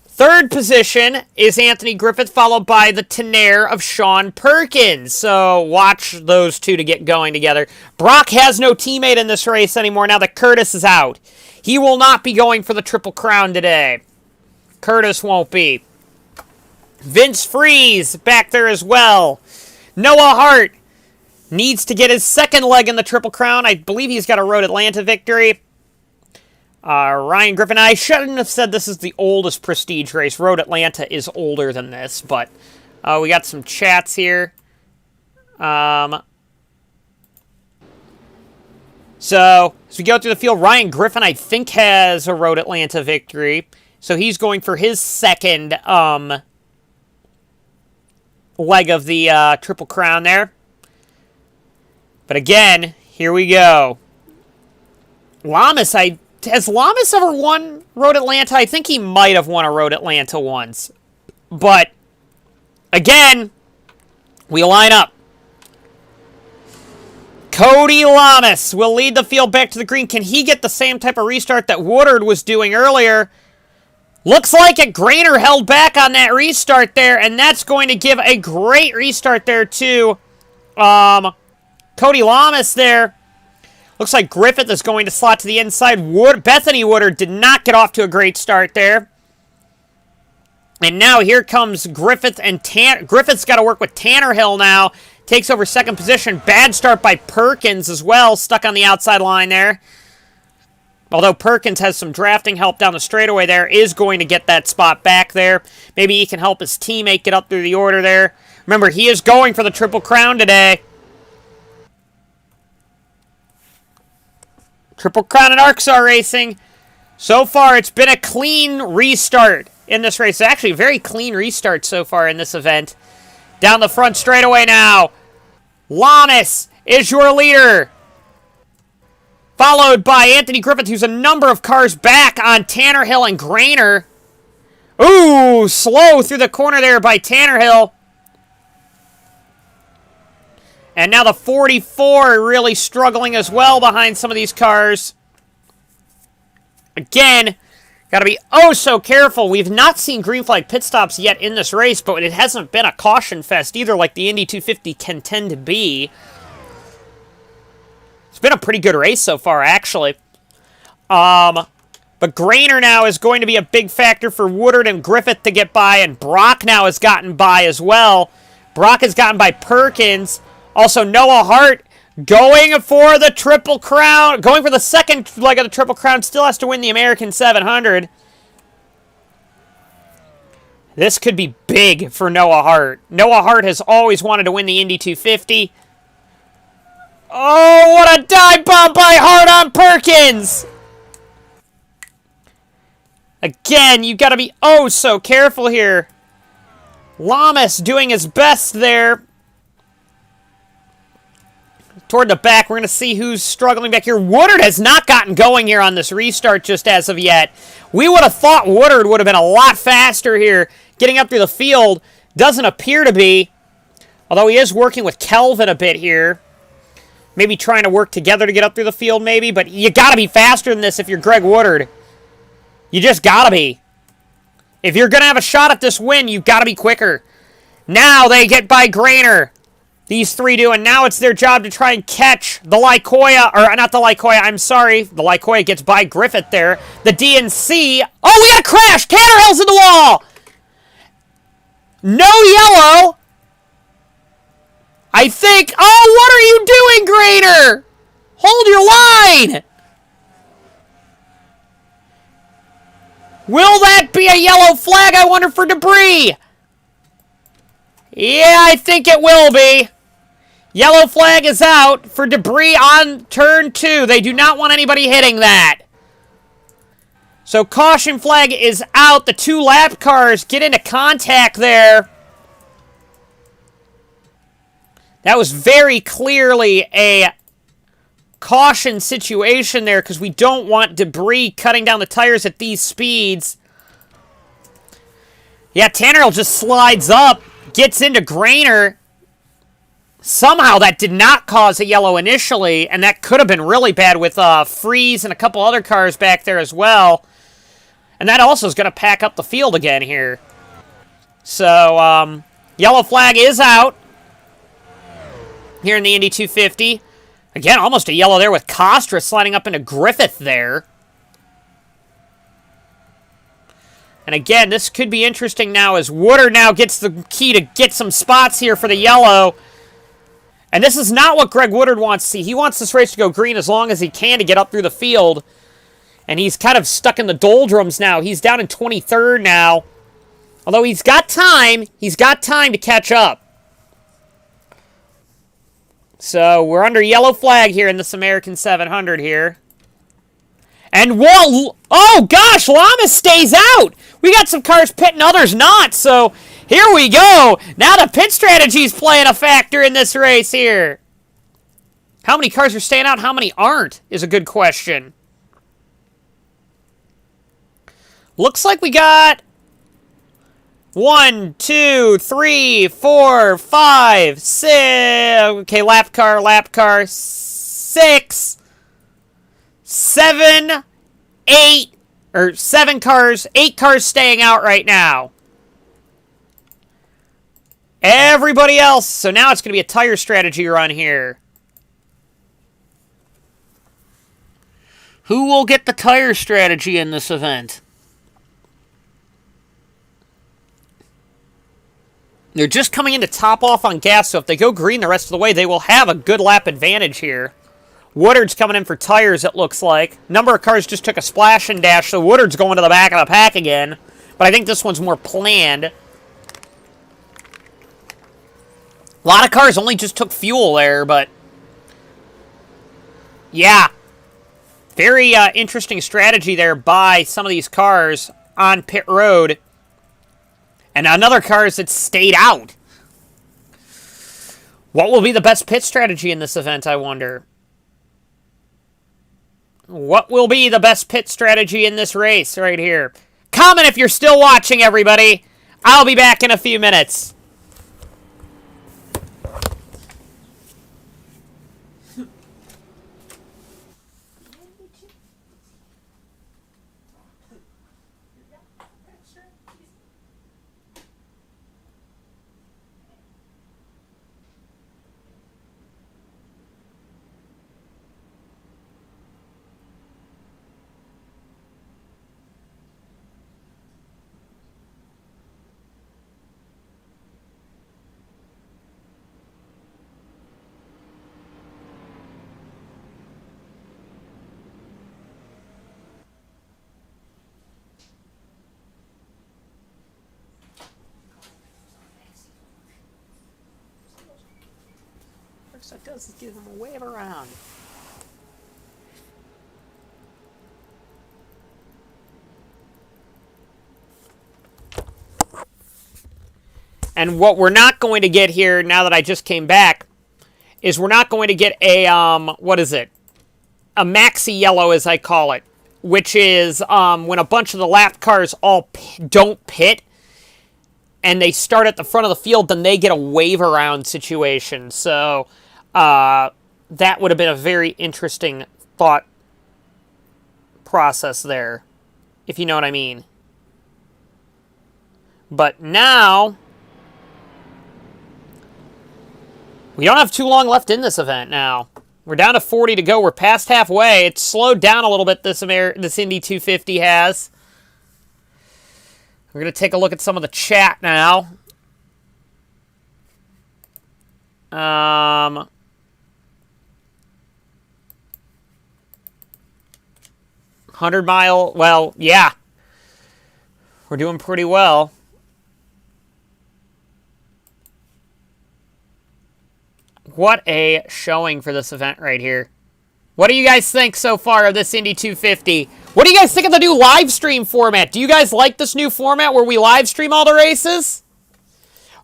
Third position is Anthony Griffith, followed by the Tenaire of Sean Perkins. So watch those two to get going together. Brock has no teammate in this race anymore now that Curtis is out. He will not be going for the Triple Crown today. Curtis won't be. Vince Freeze back there as well. Noah Hart needs to get his second leg in the Triple Crown. I believe he's got a Road Atlanta victory. Ryan Griffin, I shouldn't have said this is the oldest Prestige race. Road Atlanta is older than this, but we got some chats here. So, as we go through the field, Ryan Griffin, I think, has a Road Atlanta victory. So he's going for his second leg of the Triple Crown there. But again, here we go. Lamas, has Lamas ever won Road Atlanta? I think he might have won a Road Atlanta once. But, again, we line up. Cody Lamas will lead the field back to the green. Can he get the same type of restart that Woodard was doing earlier? Looks like it. Grainer held back on that restart there, and that's going to give a great restart there to Cody Lamas there. Looks like Griffith is going to slot to the inside. Bethany Woodard did not get off to a great start there. And now here comes Griffith and Griffith's got to work with Tannerhill now. Takes over second position. Bad start by Perkins as well. Stuck on the outside line there. Although Perkins has some drafting help down the straightaway there, is going to get that spot back there. Maybe he can help his teammate get up through the order there. Remember, he is going for the Triple Crown today. Triple Crown at ARCSOA Racing. So far, it's been a clean restart in this race. Actually, a very clean restart so far in this event. Down the front straightaway now. Lamas is your leader. Followed by Anthony Griffith, who's a number of cars back on Tannerhill and Grainer. Ooh, slow through the corner there by Tannerhill. And now the 44 really struggling as well behind some of these cars. Again, got to be oh so careful. We've not seen green flag pit stops yet in this race, but it hasn't been a caution fest either like the Indy 250 can tend to be. It's been a pretty good race so far, actually. But Grainer now is going to be a big factor for Woodard and Griffith to get by, and Brock now has gotten by as well. Brock has gotten by Perkins. Also, Noah Hart going for the Triple Crown. Going for the second leg of the Triple Crown. Still has to win the American 700. This could be big for Noah Hart. Noah Hart has always wanted to win the Indy 250. Oh, what a dive bomb by Hart on Perkins! Again, you've got to be oh so careful here. Lamas doing his best there. Toward the back, we're going to see who's struggling back here. Woodard has not gotten going here on this restart just as of yet. We would have thought Woodard would have been a lot faster here getting up through the field. Doesn't appear to be. Although he is working with Kelvin a bit here. Maybe trying to work together to get up through the field maybe. But you got to be faster than this if you're Greg Woodard. You just gotta be. If you're gonna have a shot at this win, you've got to be quicker. Now they get by Grainer. These three do, and now it's their job to try and catch the Lycoya, or not the Lycoya, I'm sorry. The Lycoya gets by Griffith there. The DNC. Oh, we got a crash! Tannerhill's in the wall! No yellow. I think. Oh, what are you doing, Grainer? Hold your line! Will that be a yellow flag, I wonder, for debris? Yeah, I think it will be. Yellow flag is out for debris on turn 2. They do not want anybody hitting that. So caution flag is out. The two lap cars get into contact there. That was very clearly a caution situation there because we don't want debris cutting down the tires at these speeds. Yeah, Tannerhill just slides up, gets into Grainer. Somehow that did not cause a yellow initially, and that could have been really bad with Freeze and a couple other cars back there as well. And that also is going to pack up the field again here. So, yellow flag is out here in the Indy 250. Again, almost a yellow there with Costra sliding up into Griffith there. And again, this could be interesting now as Woodard now gets the key to get some spots here for the yellow. And this is not what Greg Woodard wants to see. He wants this race to go green as long as he can to get up through the field. And he's kind of stuck in the doldrums now. He's down in 23rd now. Although he's got time to catch up. So we're under yellow flag here in this American 700 here. And whoa, oh gosh, Lamas stays out. We got some cars pitting, others not. So here we go. Now the pit strategy's playing a factor in this race here. How many cars are staying out? How many aren't is a good question. Looks like we got 1, 2, 3, 4, 5, 6. Okay, lap car. 6, 7, 8, or 7 cars, 8 cars staying out right now. Everybody else, so now it's going to be a tire strategy run here. Who will get the tire strategy in this event? They're just coming in to top off on gas, so if they go green the rest of the way, they will have a good lap advantage here. Woodard's coming in for tires, it looks like. Number of cars just took a splash and dash, so Woodard's going to the back of the pack again. But I think this one's more planned. A lot of cars only just took fuel there, but yeah. Very interesting strategy there by some of these cars on pit road. And another cars that stayed out. What will be the best pit strategy in this event, I wonder? What will be the best pit strategy in this race right here? Comment if you're still watching, everybody. I'll be back in a few minutes. works. It does is give him a wave around. And what we're not going to get here, now that I just came back, is we're not going to get a, what is it? A maxi yellow, as I call it. Which is when a bunch of the lap cars all don't pit, and they start at the front of the field, then they get a wave around situation. So that would have been a very interesting thought process there, if you know what I mean. But now, we don't have too long left in this event now. We're down to 40 to go. We're past halfway. It's slowed down a little bit, this Indy 250 has. We're going to take a look at some of the chat now. 100-mile, well, yeah. We're doing pretty well. What a showing for this event right here. What do you guys think so far of this Indy 250? What do you guys think of the new live stream format? Do you guys like this new format where we live stream all the races?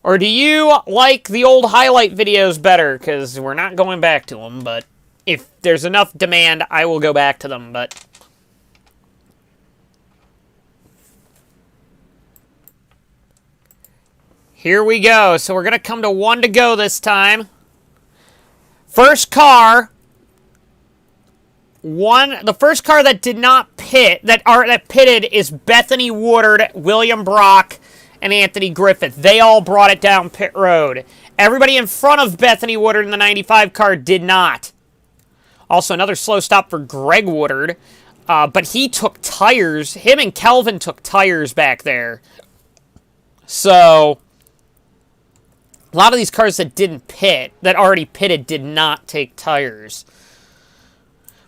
Or do you like the old highlight videos better? Because we're not going back to them, but if there's enough demand, I will go back to them, but... Here we go. So we're going to come to 1 to go this time. First car, the first car that did not pit, that pitted is Bethany Woodard, William Brock, and Anthony Griffith. They all brought it down pit road. Everybody in front of Bethany Woodard in the 95 car did not. Also, another slow stop for Greg Woodard, but he took tires. Him and Kelvin took tires back there. So... a lot of these cars that didn't pit, that already pitted, did not take tires.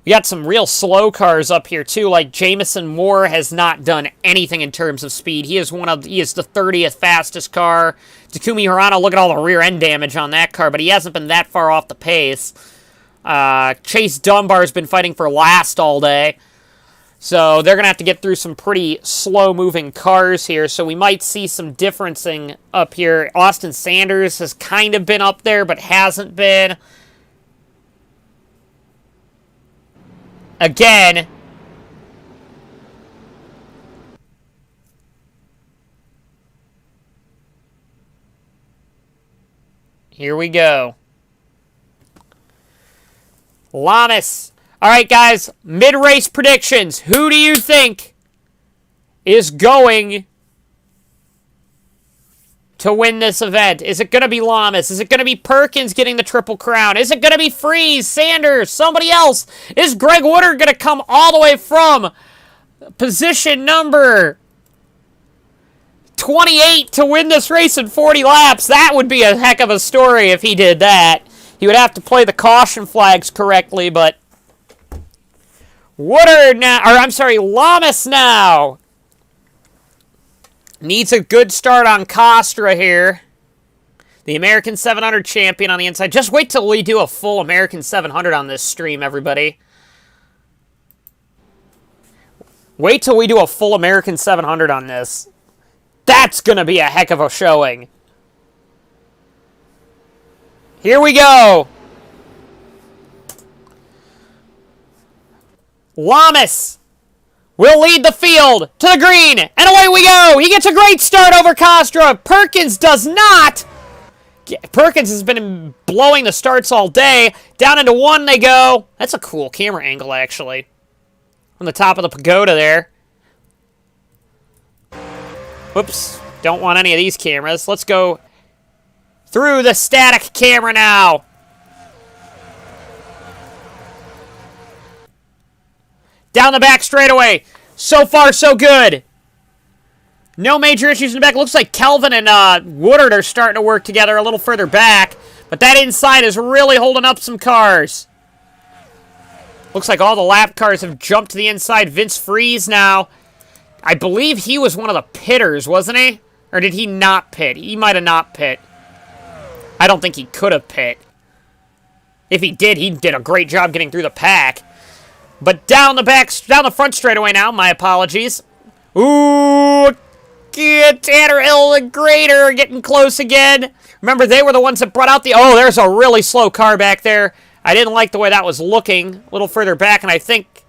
We got some real slow cars up here, too, like Jamison Moore has not done anything in terms of speed. He is the 30th fastest car. Takumi Hirano, look at all the rear end damage on that car, but he hasn't been that far off the pace. Chase Dunbar's been fighting for last all day. So they're going to have to get through some pretty slow-moving cars here, so we might see some differencing up here. Austin Sanders has kind of been up there, but hasn't been. Again, here we go. Lamas. All right, guys, mid-race predictions. Who do you think is going to win this event? Is it going to be Lamas? Is it going to be Perkins getting the Triple Crown? Is it going to be Freeze, Sanders, somebody else? Is Greg Woodard going to come all the way from position number 28 to win this race in 40 laps? That would be a heck of a story if he did that. He would have to play the caution flags correctly, but... Woodard now, or I'm sorry, Lamas now. Needs a good start on Costra here. The American 700 champion on the inside. Just wait till we do a full American 700 on this stream, everybody. Wait till we do a full American 700 on this. That's going to be a heck of a showing. Here we go. Lamas will lead the field to the green, and away we go. He gets a great start over Costra. Perkins does not. Perkins has been blowing the starts all day. Down into 1 they go. That's a cool camera angle, actually. From the top of the pagoda there. Whoops. Don't want any of these cameras. Let's go through the static camera now. Down the back straightaway. So far, so good. No major issues in the back. Looks like Kelvin and Woodard are starting to work together a little further back. But that inside is really holding up some cars. Looks like all the lap cars have jumped to the inside. Vince Freeze now. I believe he was one of the pitters, wasn't he? Or did he not pit? He might have not pit. I don't think he could have pit. If he did a great job getting through the pack. But down the front straightaway now. My apologies. Ooh, Tanner Hill and Grader are getting close again. Remember, they were the ones that brought out the... Oh, there's a really slow car back there. I didn't like the way that was looking. A little further back, and I think...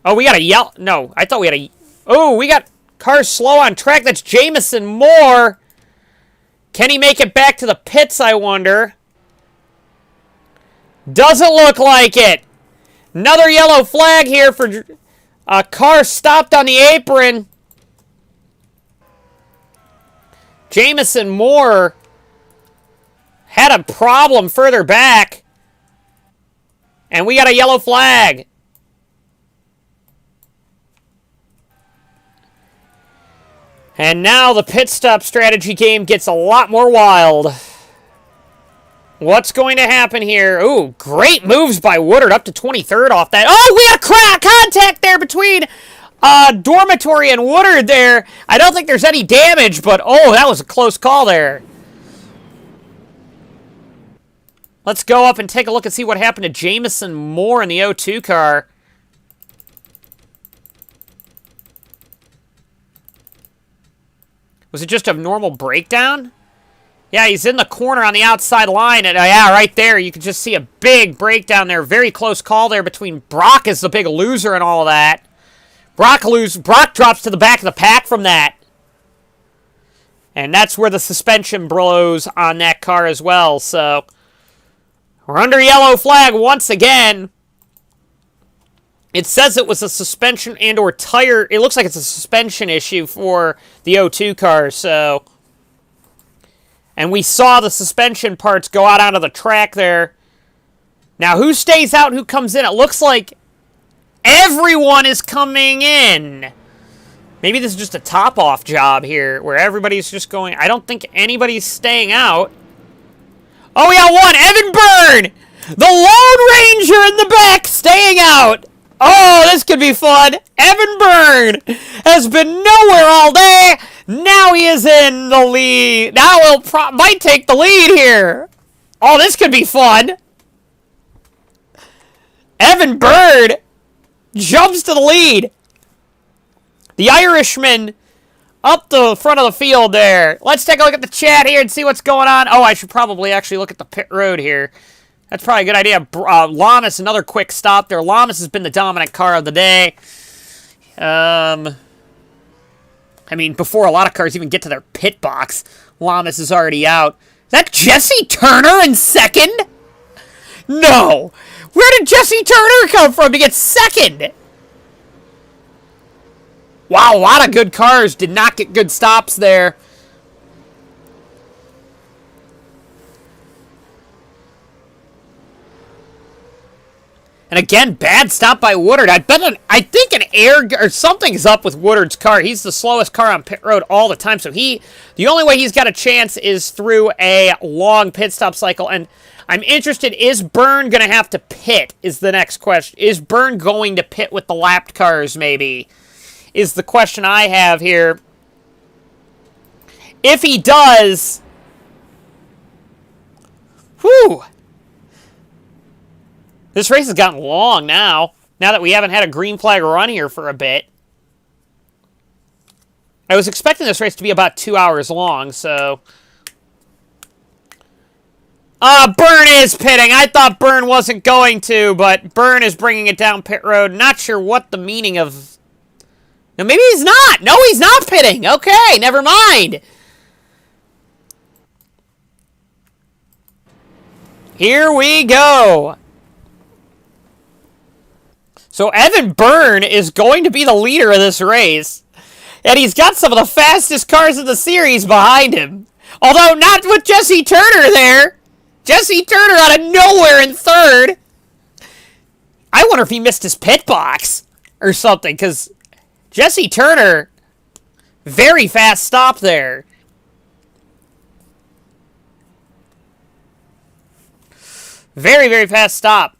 Oh, we got a yellow... No, I thought we had a... Oh, we got cars slow on track. That's Jamison Moore. Can he make it back to the pits, I wonder? Doesn't look like it. Another yellow flag here for a car stopped on the apron. Jamison Moore had a problem further back. And we got a yellow flag. And now the pit stop strategy game gets a lot more wild. What's going to happen here? Ooh, great moves by Woodard up to 23rd off that. Oh, we had contact there between Dormitory and Woodard there. I don't think there's any damage, but oh, that was a close call there. Let's go up and take a look and see what happened to Jamison Moore in the O2 car. Was it just a normal breakdown? Yeah, he's in the corner on the outside line. And yeah, right there, you can just see a big breakdown there. Very close call there between Brock as the big loser and all of that. Brock drops to the back of the pack from that. And that's where the suspension blows on that car as well. So, we're under yellow flag once again. It says it was a suspension and or tire. It looks like it's a suspension issue for the O2 car, so... And we saw the suspension parts go out onto the track there. Now, who stays out and who comes in? It looks like everyone is coming in. Maybe this is just a top-off job here, where everybody's just going... I don't think anybody's staying out. Oh, we got one! Evan Byrne! The Lone Ranger in the back, staying out! Oh, this could be fun. Evan Byrne has been nowhere all day. Now he is in the lead. Now he'll might take the lead here. Oh, this could be fun. Evan Byrne jumps to the lead. The Irishman up the front of the field there. Let's take a look at the chat here and see what's going on. Oh, I should probably actually look at the pit road here. That's probably a good idea. Lamas, another quick stop there. Lamas has been the dominant car of the day. I mean, before a lot of cars even get to their pit box, Lamas is already out. Is that Jesse Turner in second? No! Where did Jesse Turner come from to get second? Wow, a lot of good cars did not get good stops there. And again, bad stop by Woodard. I think an air or something's up with Woodard's car. He's the slowest car on pit road all the time. So the only way he's got a chance is through a long pit stop cycle. And I'm interested, is Byrne going to have to pit is the next question. Is Byrne going to pit with the lapped cars maybe? Is the question I have here. If he does, whew. This race has gotten long now that we haven't had a green flag run here for a bit. I was expecting this race to be about 2 hours long, so... Byrne is pitting. I thought Byrne wasn't going to, but Byrne is bringing it down pit road. Not sure what the meaning of... No, maybe he's not. No, he's not pitting. Okay, never mind. Here we go. So Evan Byrne is going to be the leader of this race. And he's got some of the fastest cars in the series behind him. Although not with Jesse Turner there. Jesse Turner out of nowhere in third. I wonder if he missed his pit box or something. Because Jesse Turner, very fast stop there. Very, very fast stop.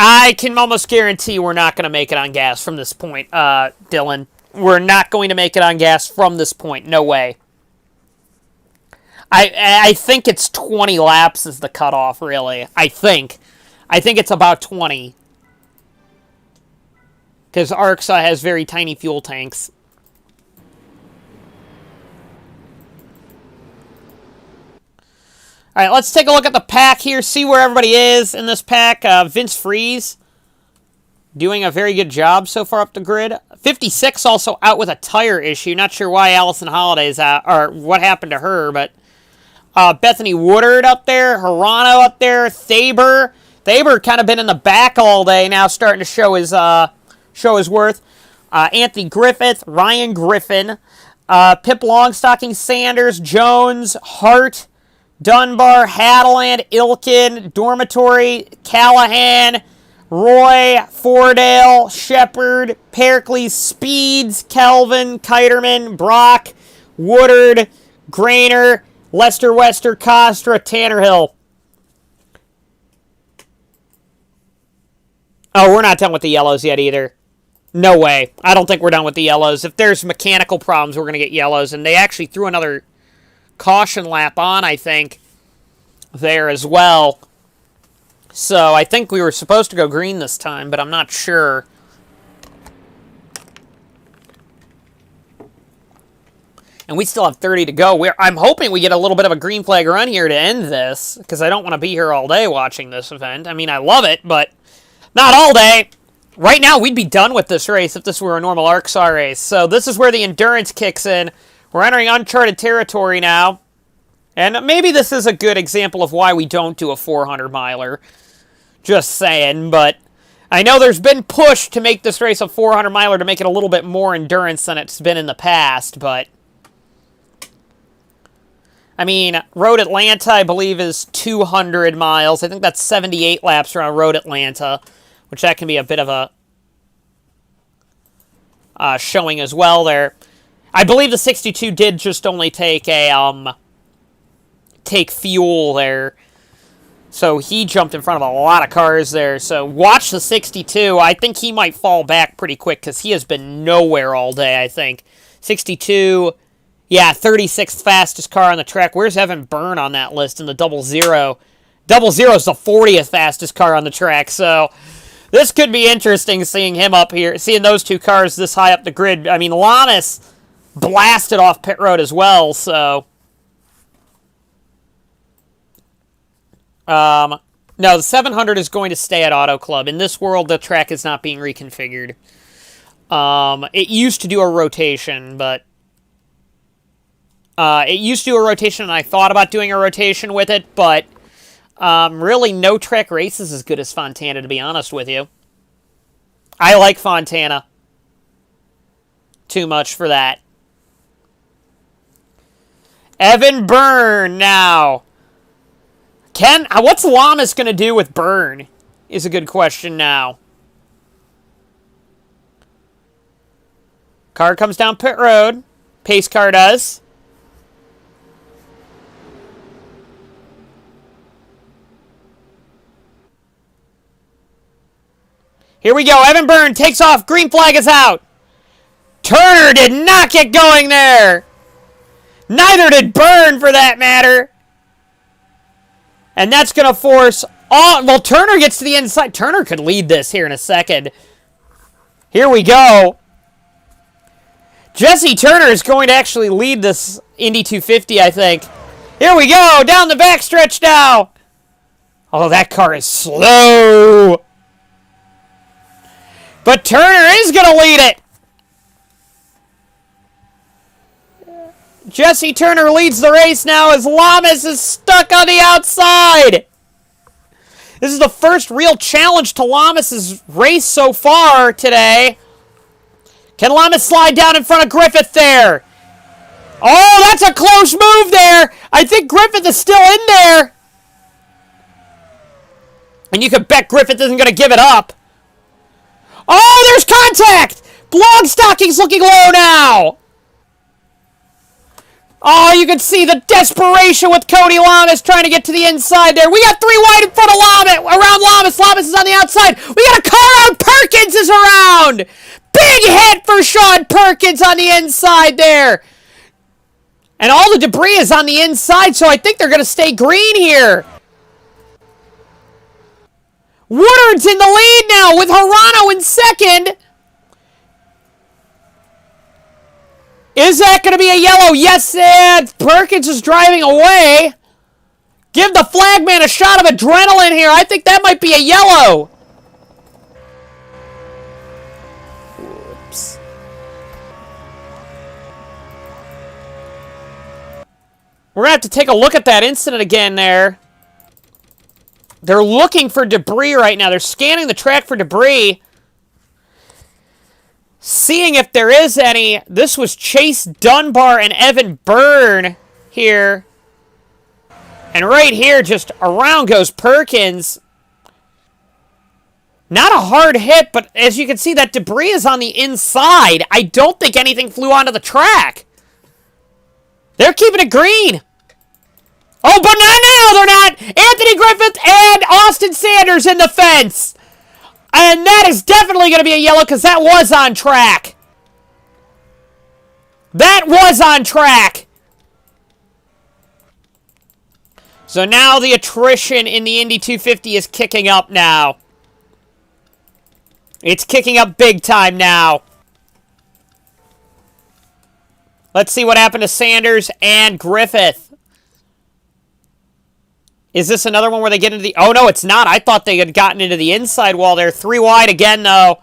I can almost guarantee we're not going to make it on gas from this point, Dylan. We're not going to make it on gas from this point. No way. I think it's 20 laps is the cutoff, really. I think it's about 20. Because ARCSOA has very tiny fuel tanks. Alright, let's take a look at the pack here, see where everybody is in this pack. Vince Freeze doing a very good job so far up the grid. 56 also out with a tire issue. Not sure why Allison Holliday's out, or what happened to her, but Bethany Woodard up there, Hirano up there, Thaber. Thaber kind of been in the back all day, now starting to show his worth. Anthony Griffith, Ryan Griffin, Pip Longstocking, Sanders, Jones, Hart, Dunbar, Hadeland, Ilkin, Dormitory, Callahan, Roy, Fordale, Shepard, Pericles, Speeds, Kelvin, Kiterman, Brock, Woodard, Grainer, Lester Wester, Costra, Tannerhill. Oh, we're not done with the yellows yet either. No way. I don't think we're done with the yellows. If there's mechanical problems, we're going to get yellows. And they actually threw another caution lap on, I think, there as well. So I think we were supposed to go green this time, but I'm not sure. And we still have 30 to go. I'm hoping we get a little bit of a green flag run here to end this, because I don't want to be here all day watching this event. I mean, I love it, but not all day. Right now, we'd be done with this race if this were a normal ARCSOA race. So this is where the endurance kicks in. We're entering uncharted territory now. And maybe this is a good example of why we don't do a 400-miler. Just saying, but I know there's been push to make this race a 400-miler to make it a little bit more endurance than it's been in the past, but I mean, Road Atlanta, I believe, is 200 miles. I think that's 78 laps around Road Atlanta, which that can be a bit of a showing as well there. I believe the 62 did just only take a take fuel there. So he jumped in front of a lot of cars there. So watch the 62. I think he might fall back pretty quick because he has been nowhere all day, I think. 62, yeah, 36th fastest car on the track. Where's Evan Byrne on that list in the 00? 00 is the 40th fastest car on the track. So this could be interesting seeing him up here, seeing those two cars this high up the grid. I mean, Lamas blasted off pit road as well, so no, the 700 is going to stay at Auto Club. In this world, the track is not being reconfigured. It used to do a rotation, but it used to do a rotation, and I thought about doing a rotation with it, but really no track race is as good as Fontana, to be honest with you. I like Fontana too much for that. Evan Byrne now. What's Lamas going to do with Byrne is a good question now. Car comes down pit road. Pace car does. Here we go. Evan Byrne takes off. Green flag is out. Turner did not get going there. Neither did Byrne, for that matter. And that's going to force all... Well, Turner gets to the inside. Turner could lead this here in a second. Here we go. Jesse Turner is going to actually lead this Indy 250, I think. Here we go. Down the backstretch now. Oh, that car is slow. But Turner is going to lead it. Jesse Turner leads the race now as Lamas is stuck on the outside. This is the first real challenge to Lamas' race so far today. Can Lamas slide down in front of Griffith there? Oh, that's a close move there. I think Griffith is still in there. And you can bet Griffith isn't going to give it up. Oh, there's contact. Longstocking's looking low now. Oh, you can see the desperation with Cody Lamas trying to get to the inside there. We got three wide in front of Lamas, around Lamas. Lamas is on the outside. We got a car out. Perkins is around. Big hit for Sean Perkins on the inside there. And all the debris is on the inside, so I think they're going to stay green here. Woodard's in the lead now with Hirano in second. Is that going to be a yellow? Yes, and Perkins is driving away. Give the flagman a shot of adrenaline here. I think that might be a yellow. Whoops. We're going to have to take a look at that incident again there. They're looking for debris right now. They're scanning the track for debris. Seeing if there is any. This was Chase Dunbar and Evan Byrne here. And right here, just around goes Perkins. Not a hard hit, but as you can see, that debris is on the inside. I don't think anything flew onto the track. They're keeping it green. Oh, but not now, they're not. Anthony Griffith and Austin Sanders in the fence. And that is definitely going to be a yellow because that was on track. That was on track. So now the attrition in the Indy 250 is kicking up now. It's kicking up big time now. Let's see what happened to Sanders and Griffith. Is this another one where they get into the... Oh, no, it's not. I thought they had gotten into the inside wall there. 3 wide again, though.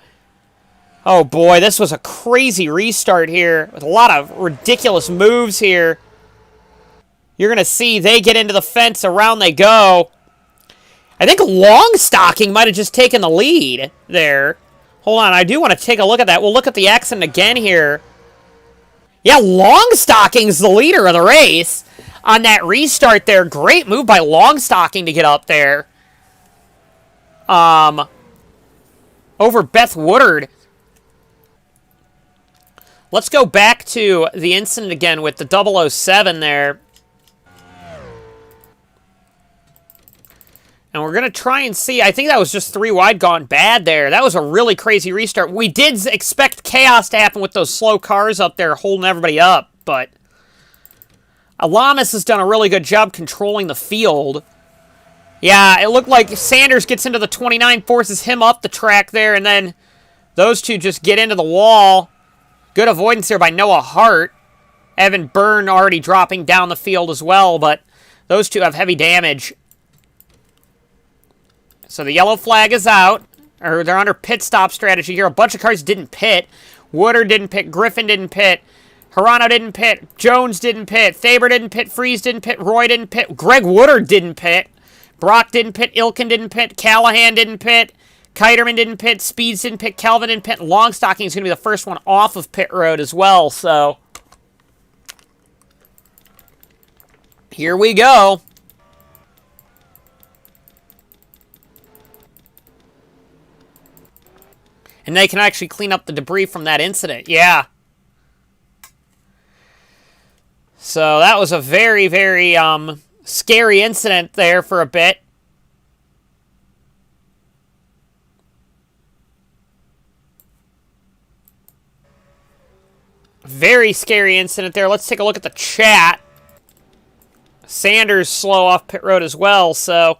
Oh, boy, this was a crazy restart here with a lot of ridiculous moves here. You're going to see they get into the fence. Around they go. I think Longstocking might have just taken the lead there. Hold on, I do want to take a look at that. We'll look at the accident again here. Yeah, Longstocking's the leader of the race. On that restart there, great move by Longstocking to get up there. Over Beth Woodard. Let's go back to the incident again with the 007 there. And we're going to try and see. I think that was just 3 wide gone bad there. That was a really crazy restart. We did expect chaos to happen with those slow cars up there holding everybody up, but... Alamis has done a really good job controlling the field. Yeah, it looked like Sanders gets into the 29, forces him up the track there, and then those two just get into the wall. Good avoidance there by Noah Hart. Evan Byrne already dropping down the field as well, but those two have heavy damage. So the yellow flag is out, or they're under pit stop strategy here. A bunch of cars didn't pit. Woodard didn't pit. Griffin didn't pit. Hirano didn't pit. Jones didn't pit. Faber didn't pit. Freeze didn't pit. Roy didn't pit. Greg Woodard didn't pit. Brock didn't pit. Ilkin didn't pit. Callahan didn't pit. Kiterman didn't pit. Speeds didn't pit. Kelvin didn't pit. Longstocking is going to be the first one off of pit road as well, so... Here we go. And they can actually clean up the debris from that incident. Yeah. So that was a very, very scary incident there for a bit. Very scary incident there. Let's take a look at the chat. Sanders slow off pit road as well. So,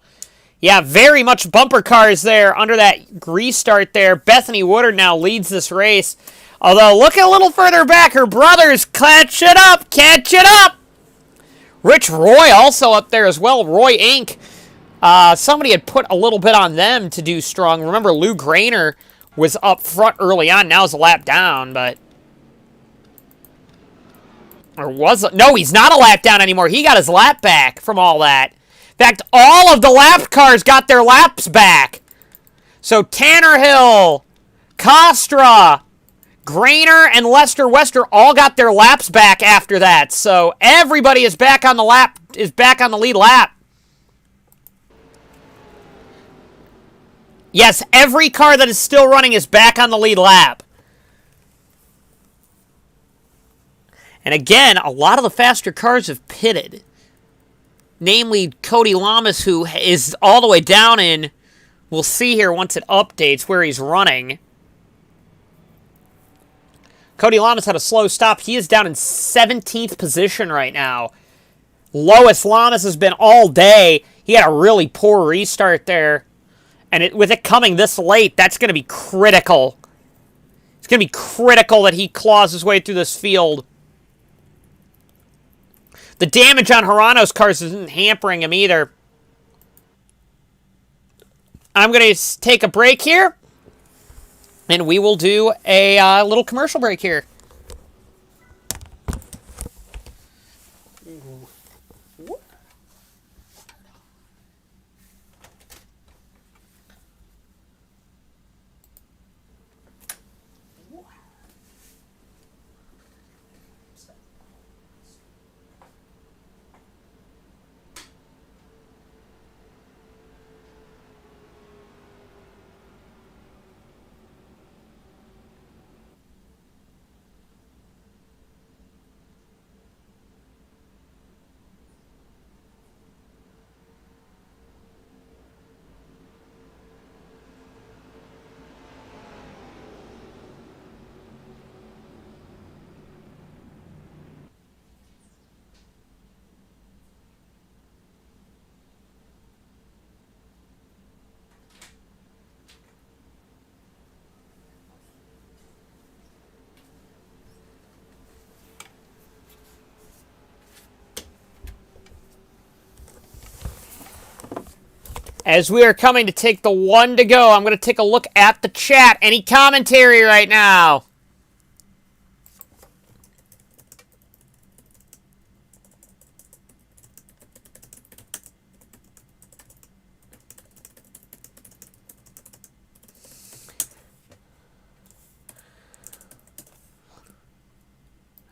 yeah, very much bumper cars there under that restart there. Bethany Woodard now leads this race. Although, look a little further back. Her brothers, catch it up, catch it up. Rich Roy also up there as well. Roy Inc. Somebody had put a little bit on them to do strong. Remember, Lou Grainer was up front early on. Now he's a lap down, but... Or was it? No, he's not a lap down anymore. He got his lap back from all that. In fact, all of the lap cars got their laps back. So Tannerhill, Costra, Grainer, and Lester Wester all got their laps back after that. So everybody is back on the lap, is back on the lead lap. Yes, every car that is still running is back on the lead lap. And again, a lot of the faster cars have pitted. Namely, Cody Lamas, who is all the way down in, we'll see here once it updates where he's running. Cody Lamas had a slow stop. He is down in 17th position right now. Lowest Lamas has been all day. He had a really poor restart there. And with it coming this late, that's going to be critical. It's going to be critical that he claws his way through this field. The damage on Hirano's cars isn't hampering him either. I'm going to take a break here. And we will do a little commercial break here. As we are coming to take the one to go, I'm going to take a look at the chat. Any commentary right now?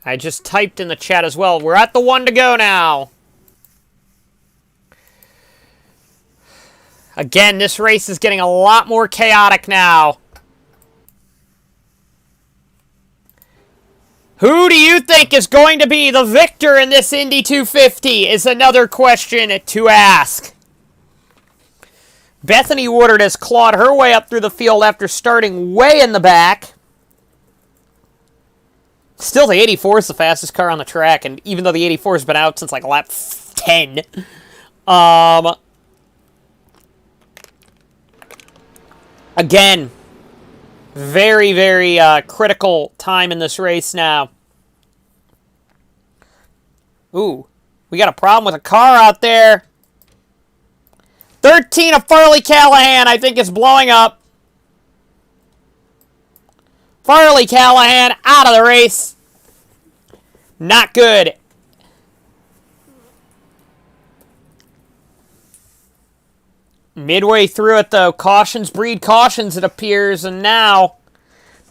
I just typed in the chat as well. We're at the one to go now. Again, this race is getting a lot more chaotic now. Who do you think is going to be the victor in this Indy 250 is another question to ask. Bethany Woodard has clawed her way up through the field after starting way in the back. Still, the 84 is the fastest car on the track, and even though the 84 has been out since like lap 10, again, very, very critical time in this race now. Ooh, we got a problem with a car out there. 13 of Farley Callahan, I think, is blowing up. Farley Callahan out of the race. Not good. Midway through it, though, cautions breed cautions, it appears, and now...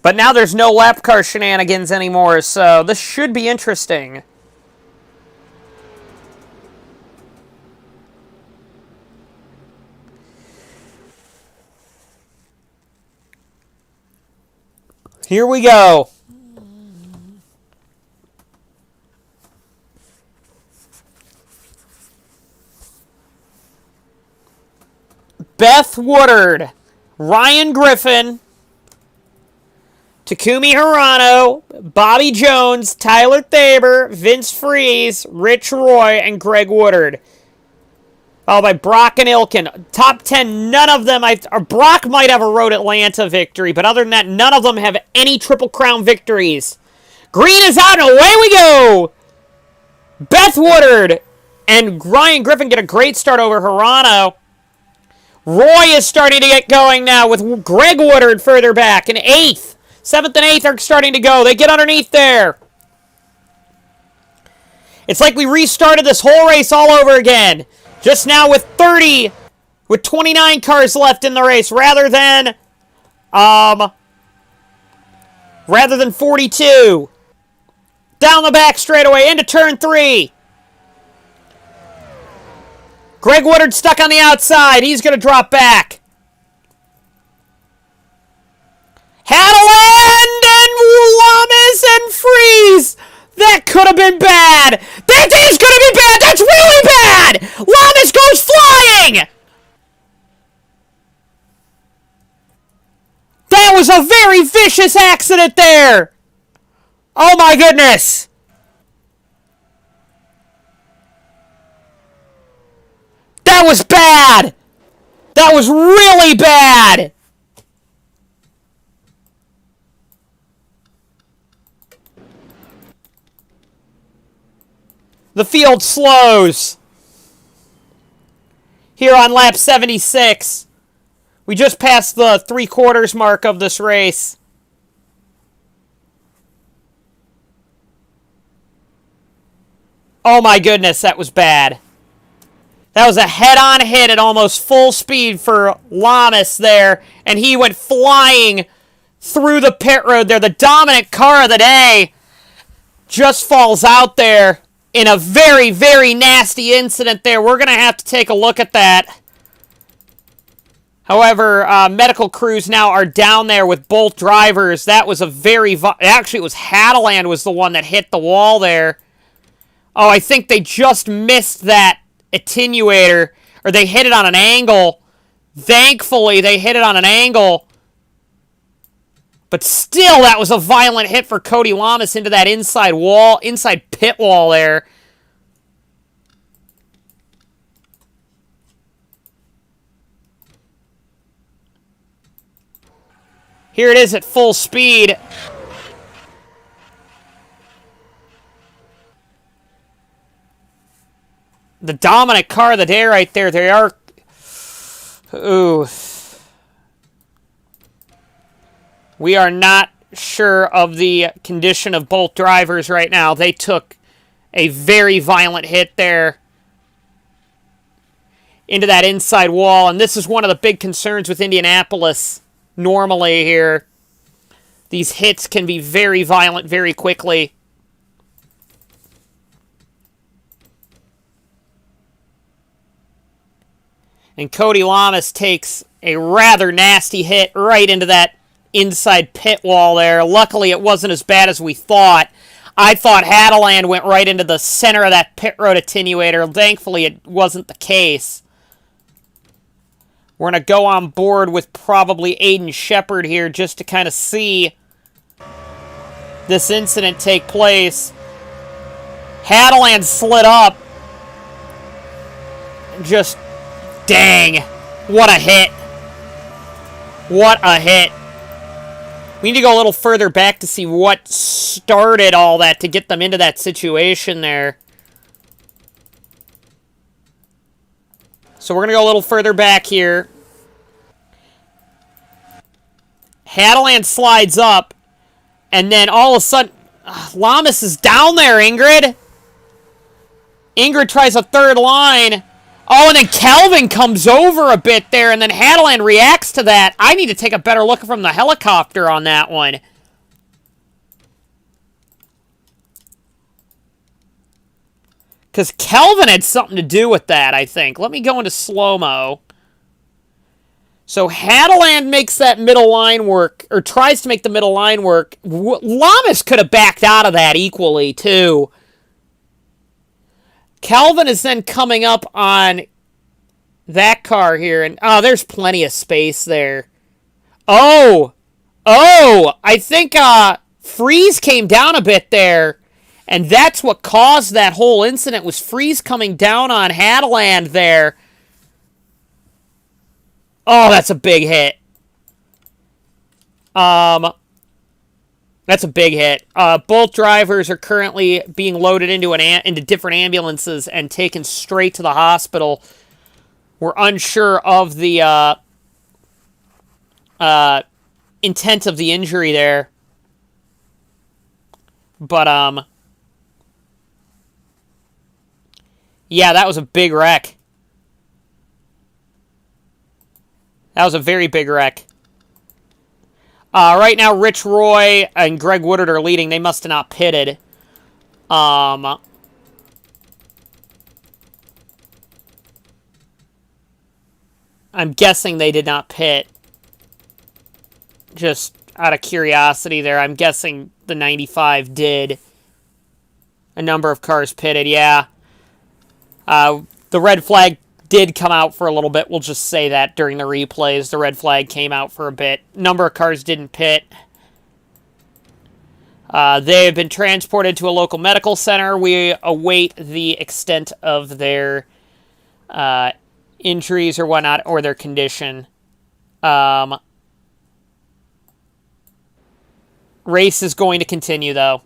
But now there's no lap car shenanigans anymore, so this should be interesting. Here we go. Beth Woodard, Ryan Griffin, Takumi Hirano, Bobby Jones, Tyler Thaber, Vince Freeze, Rich Roy, and Greg Woodard. Followed by Brock and Ilkin. Top 10, none of them... Brock might have a Road Atlanta victory, but other than that, none of them have any Triple Crown victories. Green is out, and away we go! Beth Woodard and Ryan Griffin get a great start over Hirano. Roy is starting to get going now with Greg Woodard further back in 8th. 7th and 8th are starting to go. They get underneath there. It's like we restarted this whole race all over again. Just now with 29 cars left in the race rather than 42. Down the back straightaway into turn 3. Greg Woodard stuck on the outside. He's going to drop back. Hadeland and Lamas and Freeze. That could have been bad. That is going to be bad. That's really bad. Lamas goes flying. That was a very vicious accident there. Oh my goodness! That was bad! That was really bad! The field slows. Here on lap 76. We just passed the 3/4 mark of this race. Oh my goodness, that was bad. That was a head-on hit at almost full speed for Lamas there, and he went flying through the pit road there. The dominant car of the day just falls out there in a very, very nasty incident there. We're going to have to take a look at that. However, medical crews now are down there with both drivers. That was a very... Actually, it was Hadeland was the one that hit the wall there. Oh, I think they just missed that attenuator, or they hit it on an angle. Thankfully, they hit it on an angle. But still, that was a violent hit for Cody Lamas into that inside wall, inside pit wall there. Here it is at full speed. The dominant car of the day right there. They are... Ooh. We are not sure of the condition of both drivers right now. They took a very violent hit there into that inside wall. And this is one of the big concerns with Indianapolis normally here. These hits can be very violent very quickly. And Cody Lamas takes a rather nasty hit right into that inside pit wall there. Luckily, it wasn't as bad as we thought. I thought Hadeland went right into the center of that pit road attenuator. Thankfully, it wasn't the case. We're going to go on board with probably Aiden Shepard here just to kind of see this incident take place. Hadeland slid up. Just... Dang. What a hit. What a hit. We need to go a little further back to see what started all that to get them into that situation there. So we're going to go a little further back here. Hadeland slides up. And then all of a sudden... Lamas is down there, Ingrid. Ingrid tries a third line. Oh, and then Kelvin comes over a bit there, and then Hadeland reacts to that. I need to take a better look from the helicopter on that one. Because Kelvin had something to do with that, I think. Let me go into slow-mo. So Hadeland makes that middle line work, or tries to make the middle line work. Lamas could have backed out of that equally, too. Kelvin is then coming up on that car here, and oh, there's plenty of space there. Oh, I think Freeze came down a bit there, and that's what caused that whole incident, was Freeze coming down on Hadeland there. Oh, that's a big hit. That's a big hit. Both drivers are currently being loaded into different ambulances and taken straight to the hospital. We're unsure of the intent of the injury there. But, yeah, that was a big wreck. That was a very big wreck. Right now, Rich Roy and Greg Woodard are leading. They must have not pitted. I'm guessing they did not pit. Just out of curiosity there, I'm guessing the 95 did. A number of cars pitted, yeah. The red flag did come out for a little bit. We'll just say that during the replays. The red flag came out for a bit. Number of cars didn't pit. They have been transported to a local medical center. We await the extent of their injuries or whatnot, or their condition. Race is going to continue, though.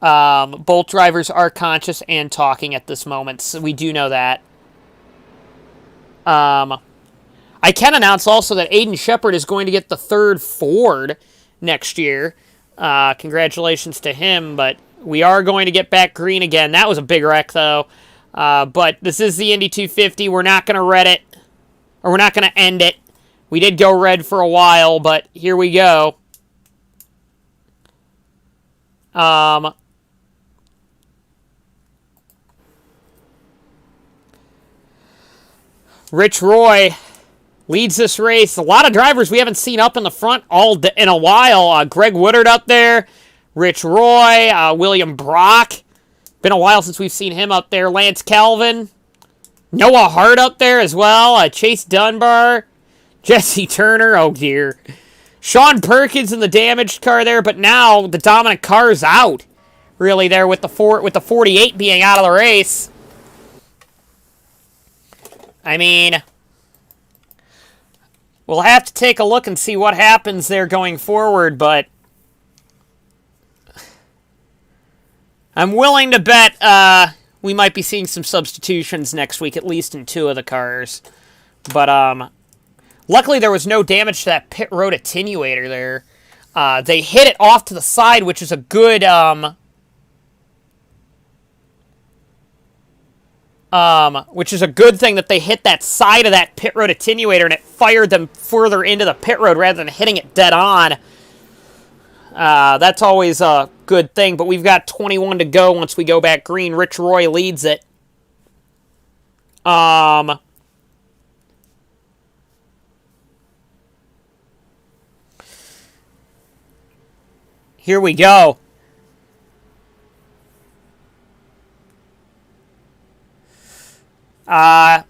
Both drivers are conscious and talking at this moment, so we do know that. I can announce also that Aiden Shepard is going to get the third Ford next year. Congratulations to him, but we are going to get back green again. That was a big wreck, though. But this is the Indy 250. We're not going to red it, or we're not going to end it. We did go red for a while, but here we go. Rich Roy leads this race. A lot of drivers we haven't seen up in the front in a while. Greg Woodard up there. Rich Roy. William Brock. Been a while since we've seen him up there. Lance Calvin. Noah Hart up there as well. Chase Dunbar. Jesse Turner. Oh, dear. Sean Perkins in the damaged car there. But now the dominant car's out. Really there with the 48 being out of the race. I mean, we'll have to take a look and see what happens there going forward, but I'm willing to bet we might be seeing some substitutions next week, at least in 2 of the cars. But luckily there was no damage to that pit road attenuator there. They hit it off to the side, which is a good thing that they hit that side of that pit road attenuator and it fired them further into the pit road rather than hitting it dead on. That's always a good thing, but we've got 21 to go once we go back green. Rich Roy leads it. Here we go. Down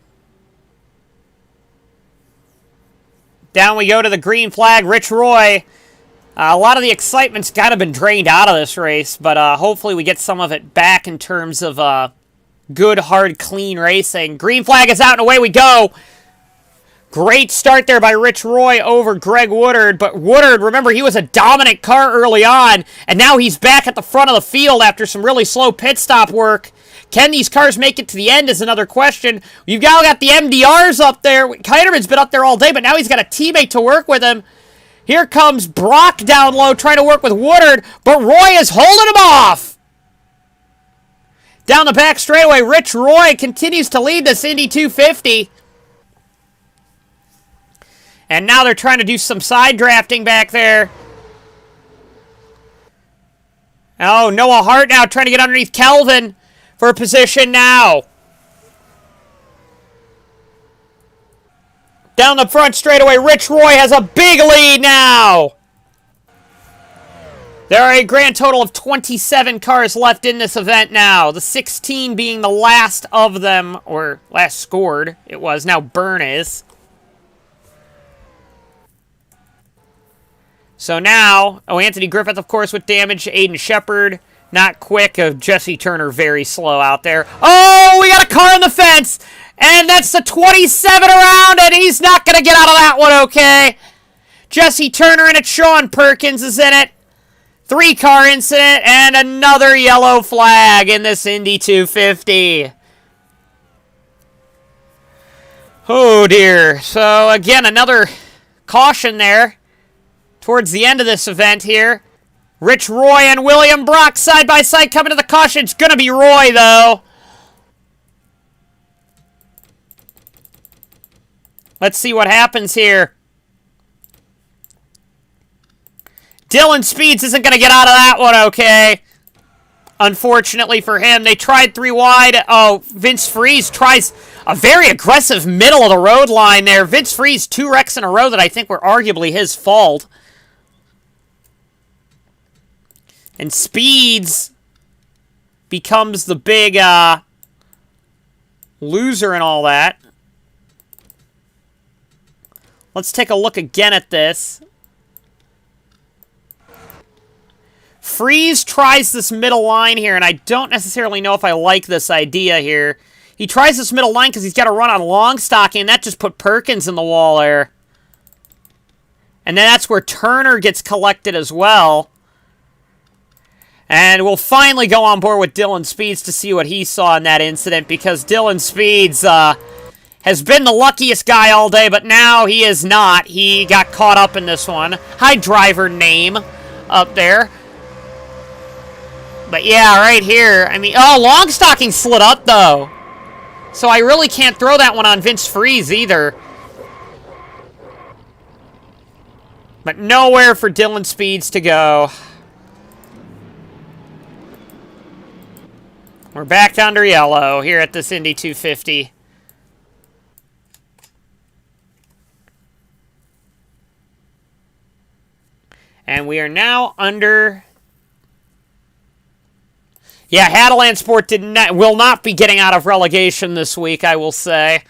we go to the green flag. Rich Roy. A lot of the excitement's kind of been drained out of this race, but hopefully we get some of it back in terms of good, hard, clean racing. Green flag is out and away we go. Great start there by Rich Roy over Greg Woodard, but Woodard, remember, he was a dominant car early on, and now he's back at the front of the field after some really slow pit stop work. Can these cars make it to the end is another question. You've now got the MDRs up there. Kiterman's been up there all day, but now he's got a teammate to work with him. Here comes Brock down low trying to work with Woodard, but Roy is holding him off. Down the back straightaway, Rich Roy continues to lead this Indy 250. And now they're trying to do some side drafting back there. Oh, Noah Hart now trying to get underneath Kelvin for a position now. Down the front straightaway, Rich Roy has a big lead now. There are a grand total of 27 cars left in this event now. The 16 being the last of them, or last scored. It was. Now Byrne is. So now, Anthony Griffith, of course, with damage. Aiden Shepard, not quick. Jesse Turner, very slow out there. Oh, we got a car on the fence. And that's the 27 around, and he's not going to get out of that one, okay? Jesse Turner, and it's Sean Perkins is in it. 3-car incident, and another yellow flag in this Indy 250. Oh, dear. So, again, another caution there towards the end of this event here. Rich Roy and William Brock side by side coming to the caution. It's going to be Roy, though. Let's see what happens here. Dylan Speeds isn't going to get out of that one, okay? Unfortunately for him, they tried 3 wide. Oh, Vince Freeze tries a very aggressive middle of the road line there. Vince Freeze, 2 wrecks in a row that I think were arguably his fault. And Speeds becomes the big loser in all that. Let's take a look again at this. Freeze tries this middle line here, and I don't necessarily know if I like this idea here. He tries this middle line because he's got to run on long stocking, and that just put Perkins in the wall there. And then that's where Turner gets collected as well. And we'll finally go on board with Dylan Speeds to see what he saw in that incident, because Dylan Speeds has been the luckiest guy all day, but now he is not. He got caught up in this one. Hi, driver name up there. But yeah, right here. I mean, oh, long stocking slid up, though. So I really can't throw that one on Vince Freeze either. But nowhere for Dylan Speeds to go. We're back under yellow here at this Indy 250. And we are now under... Yeah, Hadeland Sport will not be getting out of relegation this week, I will say.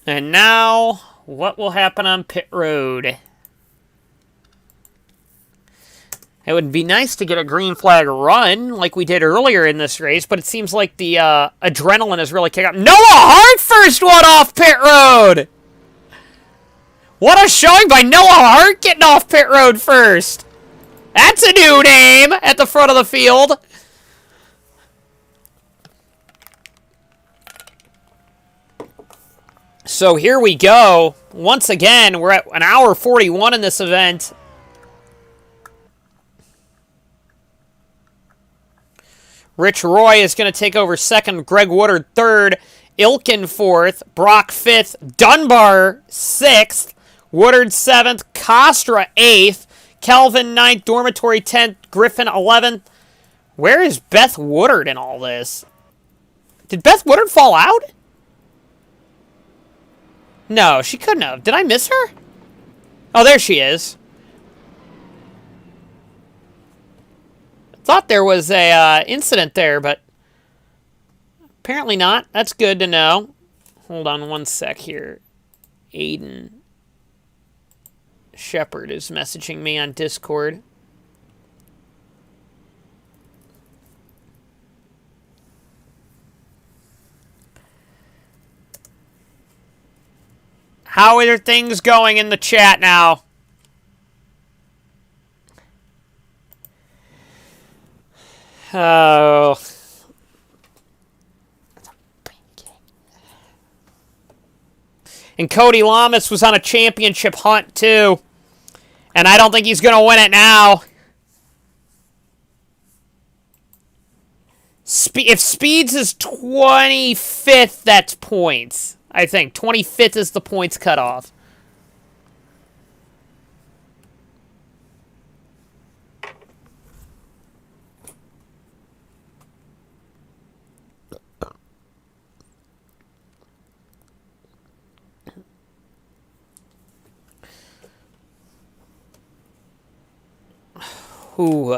And now, what will happen on pit road? It would be nice to get a green flag run like we did earlier in this race, but it seems like the adrenaline is really kicking up. Noah Hart first one off pit road! What a showing by Noah Hart getting off pit road first! That's a new name at the front of the field. So here we go. Once again, we're at an hour 41 in this event. Rich Roy is going to take over second, Greg Woodard third, Ilkin fourth, Brock fifth, Dunbar sixth, Woodard seventh, Costra eighth, Kelvin ninth, Dormitory 10th, Griffin 11th. Where is Beth Woodard in all this? Did Beth Woodard fall out? No, she couldn't have. Did I miss her? Oh, there she is. Thought there was a incident there, but apparently not. That's good to know. Hold on one sec here. Aiden Shepard is messaging me on Discord. How are things going in the chat now? Oh. And Cody Lamas was on a championship hunt, too. And I don't think he's going to win it now. If Speeds is 25th, that's points. I think 25th is the points cutoff. Ooh.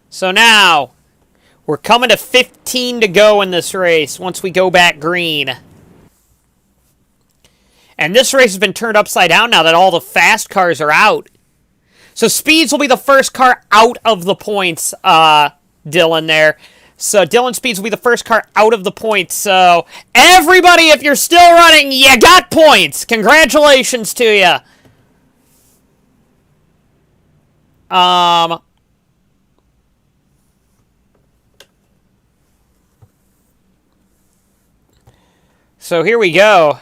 So now, we're coming to 15 to go in this race once we go back green. And this race has been turned upside down now that all the fast cars are out. So Speeds will be the first car out of the points, Dylan there. So Dylan Speeds will be the first car out of the points. So everybody, if you're still running, you got points. Congratulations to you. So here we go.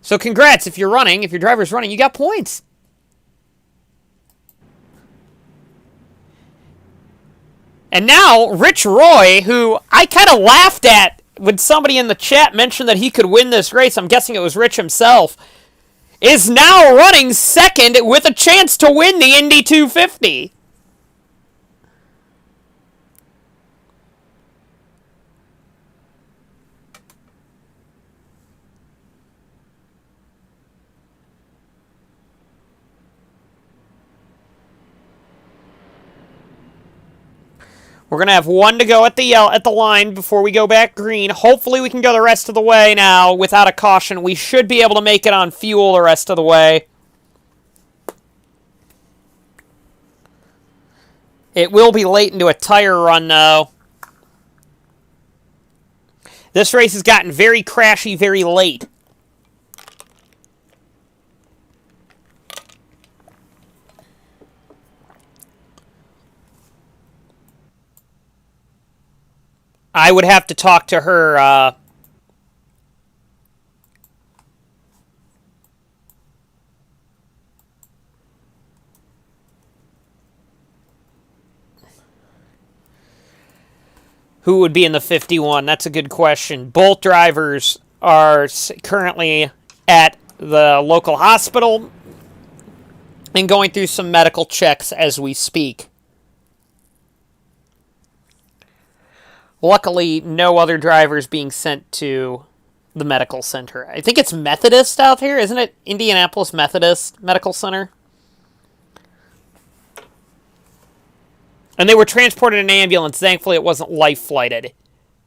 So congrats, if you're running, if your driver's running, you got points. And now, Rich Roy, who I kind of laughed at when somebody in the chat mentioned that he could win this race, I'm guessing it was Rich himself, is now running second with a chance to win the Indy 250. We're going to have one to go at the line before we go back green. Hopefully we can go the rest of the way now without a caution. We should be able to make it on fuel the rest of the way. It will be late into a tire run, though. This race has gotten very crashy very late. I would have to talk to her, who would be in the 51? That's a good question. Both drivers are currently at the local hospital and going through some medical checks as we speak. Luckily, no other drivers being sent to the medical center. I think it's Methodist out here, isn't it? Indianapolis Methodist Medical Center. And they were transported in an ambulance. Thankfully, it wasn't life-flighted.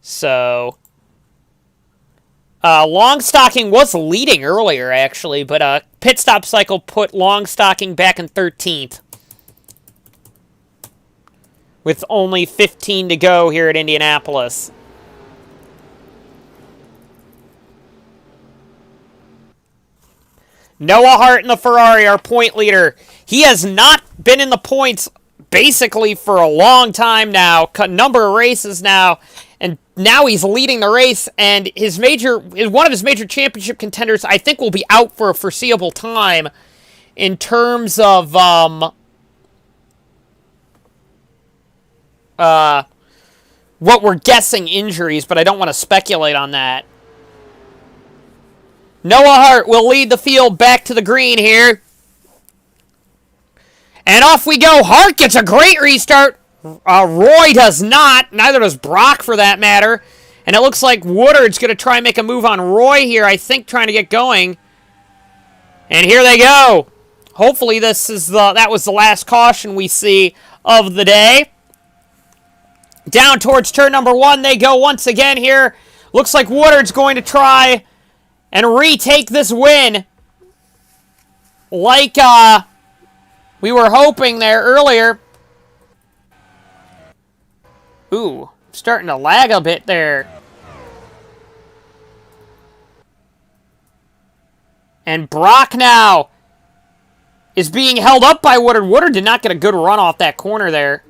So, Longstocking was leading earlier, actually, but pit stop cycle put Longstocking back in 13th. With only 15 to go here at Indianapolis. Noah Hart in the Ferrari, our point leader. He has not been in the points basically for a long time now, a number of races now, and now he's leading the race, and one of his major championship contenders, I think, will be out for a foreseeable time in terms of what we're guessing injuries, but I don't want to speculate on that. Noah Hart will lead the field back to the green here. And off we go. Hart gets a great restart. Roy does not. Neither does Brock, for that matter. And it looks like Woodard's going to try and make a move on Roy here, I think, trying to get going. And here they go. Hopefully that was the last caution we see of the day. Down towards turn number 1 they go once again here. Looks like Woodard's going to try and retake this win. Like we were hoping there earlier. Ooh, starting to lag a bit there. And Brock now is being held up by Woodard. Woodard did not get a good run off that corner there.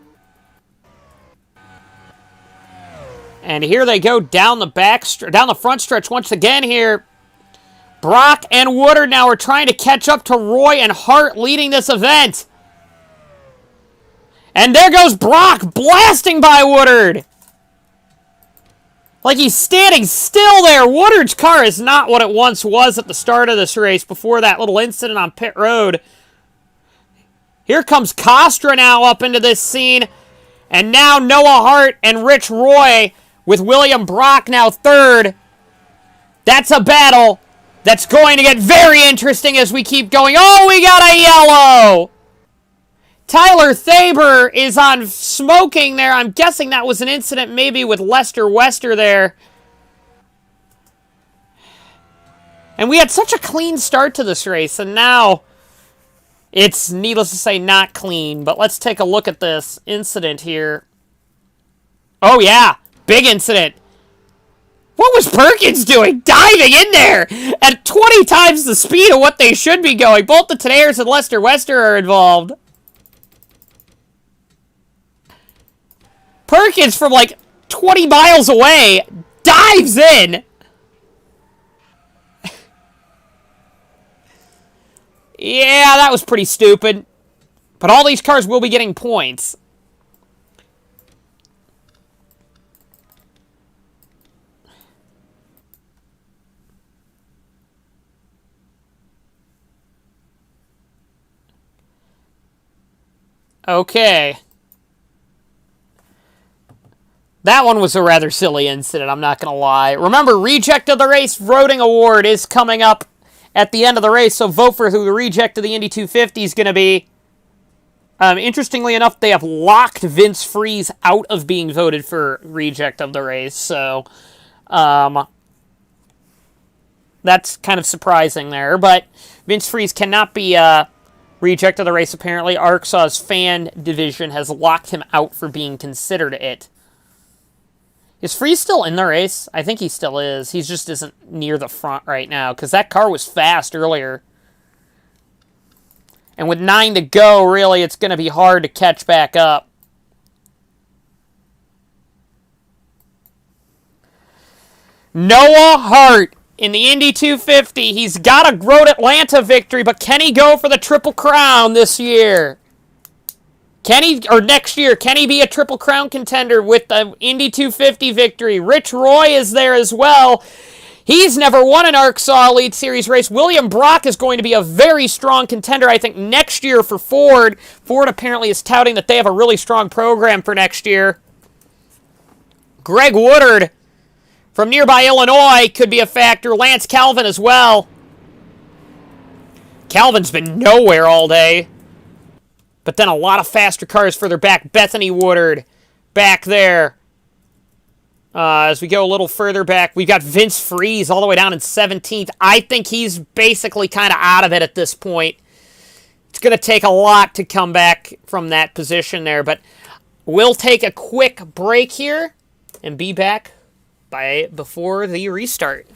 And here they go down the front stretch once again here. Brock and Woodard now are trying to catch up to Roy and Hart leading this event. And there goes Brock blasting by Woodard. Like he's standing still there. Woodard's car is not what it once was at the start of this race before that little incident on pit road. Here comes Costra now up into this scene. And now Noah Hart and Rich Roy with William Brock now third. That's a battle that's going to get very interesting as we keep going. Oh, we got a yellow! Tyler Thaber is on smoking there. I'm guessing that was an incident maybe with Lester Wester there. And we had such a clean start to this race, and now it's, needless to say, not clean. But let's take a look at this incident here. Oh, yeah. Big incident. What was Perkins doing? Diving in there at 20 times the speed of what they should be going. Both the Tenayers and Lester Wester are involved. Perkins from like 20 miles away dives in. Yeah, that was pretty stupid. But all these cars will be getting points. Okay. That one was a rather silly incident, I'm not going to lie. Remember, Reject of the Race voting award is coming up at the end of the race, so vote for who the Reject of the Indy 250 is going to be. Interestingly enough, they have locked Vince Freeze out of being voted for Reject of the Race, so that's kind of surprising there. But Vince Freeze cannot be reject of the race. Apparently, ARCSOA's fan division has locked him out for being considered it. Is Freeze still in the race? I think he still is. He just isn't near the front right now, because that car was fast earlier. And with 9 to go, really, it's going to be hard to catch back up. Noah Hart in the Indy 250. He's got a Road Atlanta victory, but can he go for the Triple Crown this year? Next year, can he be a Triple Crown contender with the Indy 250 victory? Rich Roy is there as well. He's never won an ARCSOA Elite Series race. William Brock is going to be a very strong contender, I think, next year for Ford. Ford apparently is touting that they have a really strong program for next year. Greg Woodard from nearby Illinois could be a factor. Lance Calvin as well. Calvin's been nowhere all day. But then a lot of faster cars further back. Bethany Woodard back there. As we go a little further back, we've got Vince Freeze all the way down in 17th. I think he's basically kind of out of it at this point. It's going to take a lot to come back from that position there. But we'll take a quick break here and be back before the restart.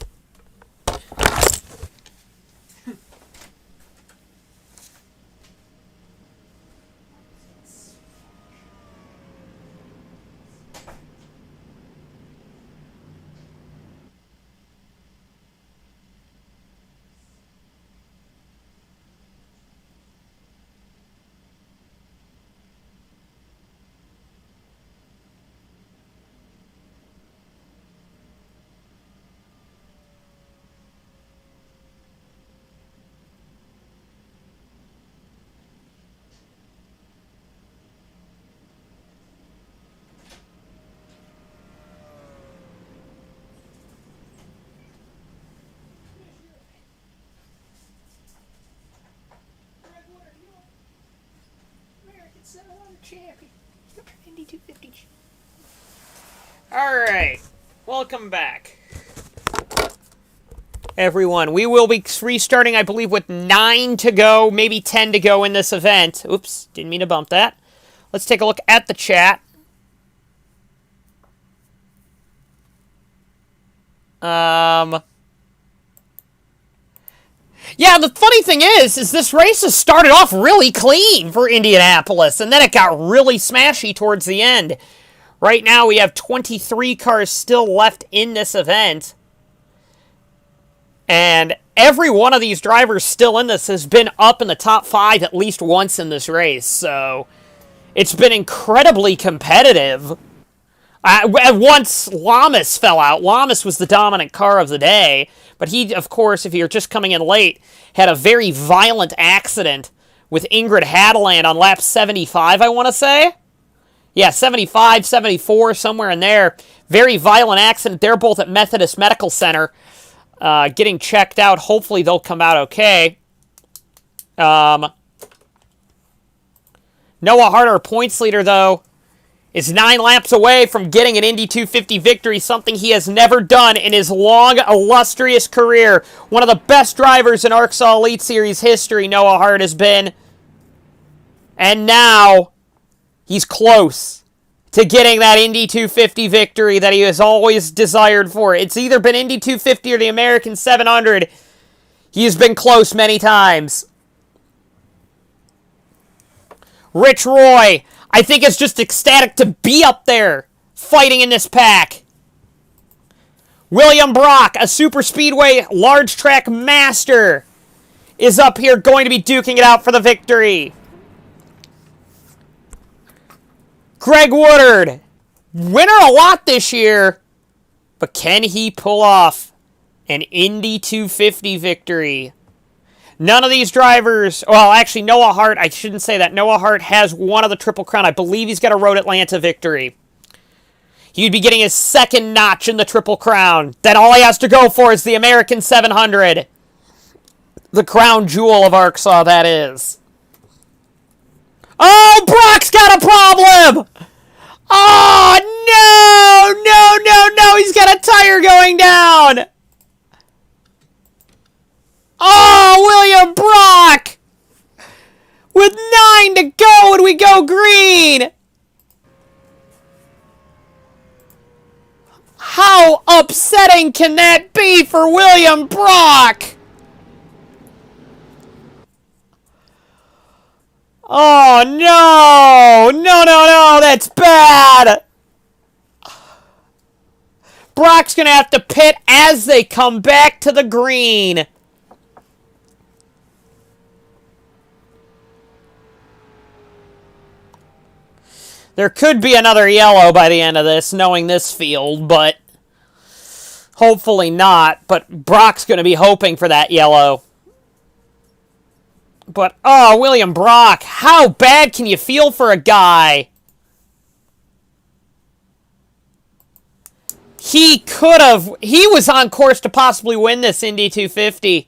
Alright, welcome back, everyone. We will be restarting, I believe, with 9 to go, maybe 10 to go in this event. Oops, didn't mean to bump that. Let's take a look at the chat. Yeah, the funny thing is this race has started off really clean for Indianapolis, and then it got really smashy towards the end. Right now, we have 23 cars still left in this event. And every one of these drivers still in this has been up in the top 5 at least once in this race. So, it's been incredibly competitive. Once Lamas fell out, Lamas was the dominant car of the day. But he, of course, if you're just coming in late, had a very violent accident with Ingrid Hadeland on lap 75, I want to say. Yeah, 75, 74, somewhere in there. Very violent accident. They're both at Methodist Medical Center getting checked out. Hopefully they'll come out okay. Noah Hart, our points leader, though, is 9 laps away from getting an Indy 250 victory, something he has never done in his long, illustrious career. One of the best drivers in ARCSOA Elite Series history, Noah Hart has been. And now he's close to getting that Indy 250 victory that he has always desired for. It's either been Indy 250 or the American 700. He has been close many times. Rich Roy, I think, is just ecstatic to be up there fighting in this pack. William Brock, a super speedway large track master, is up here going to be duking it out for the victory. Greg Woodard, winner a lot this year, but can he pull off an Indy 250 victory? None of these drivers, well, actually, Noah Hart, I shouldn't say that. Noah Hart has one of the Triple Crown. I believe he's got a Road Atlanta victory. He'd be getting his second notch in the Triple Crown. Then all he has to go for is the American 700. The crown jewel of ARCSOA, that is. Oh, Brock's got a problem! Oh, no, he's got a tire going down! Oh, William Brock! go green! How upsetting can that be for William Brock? Oh, no! No, no, no, that's bad! Brock's going to have to pit as they come back to the green. There could be another yellow by the end of this, knowing this field, but hopefully not. But Brock's going to be hoping for that yellow. But, oh, William Brock, how bad can you feel for a guy? He was on course to possibly win this Indy 250.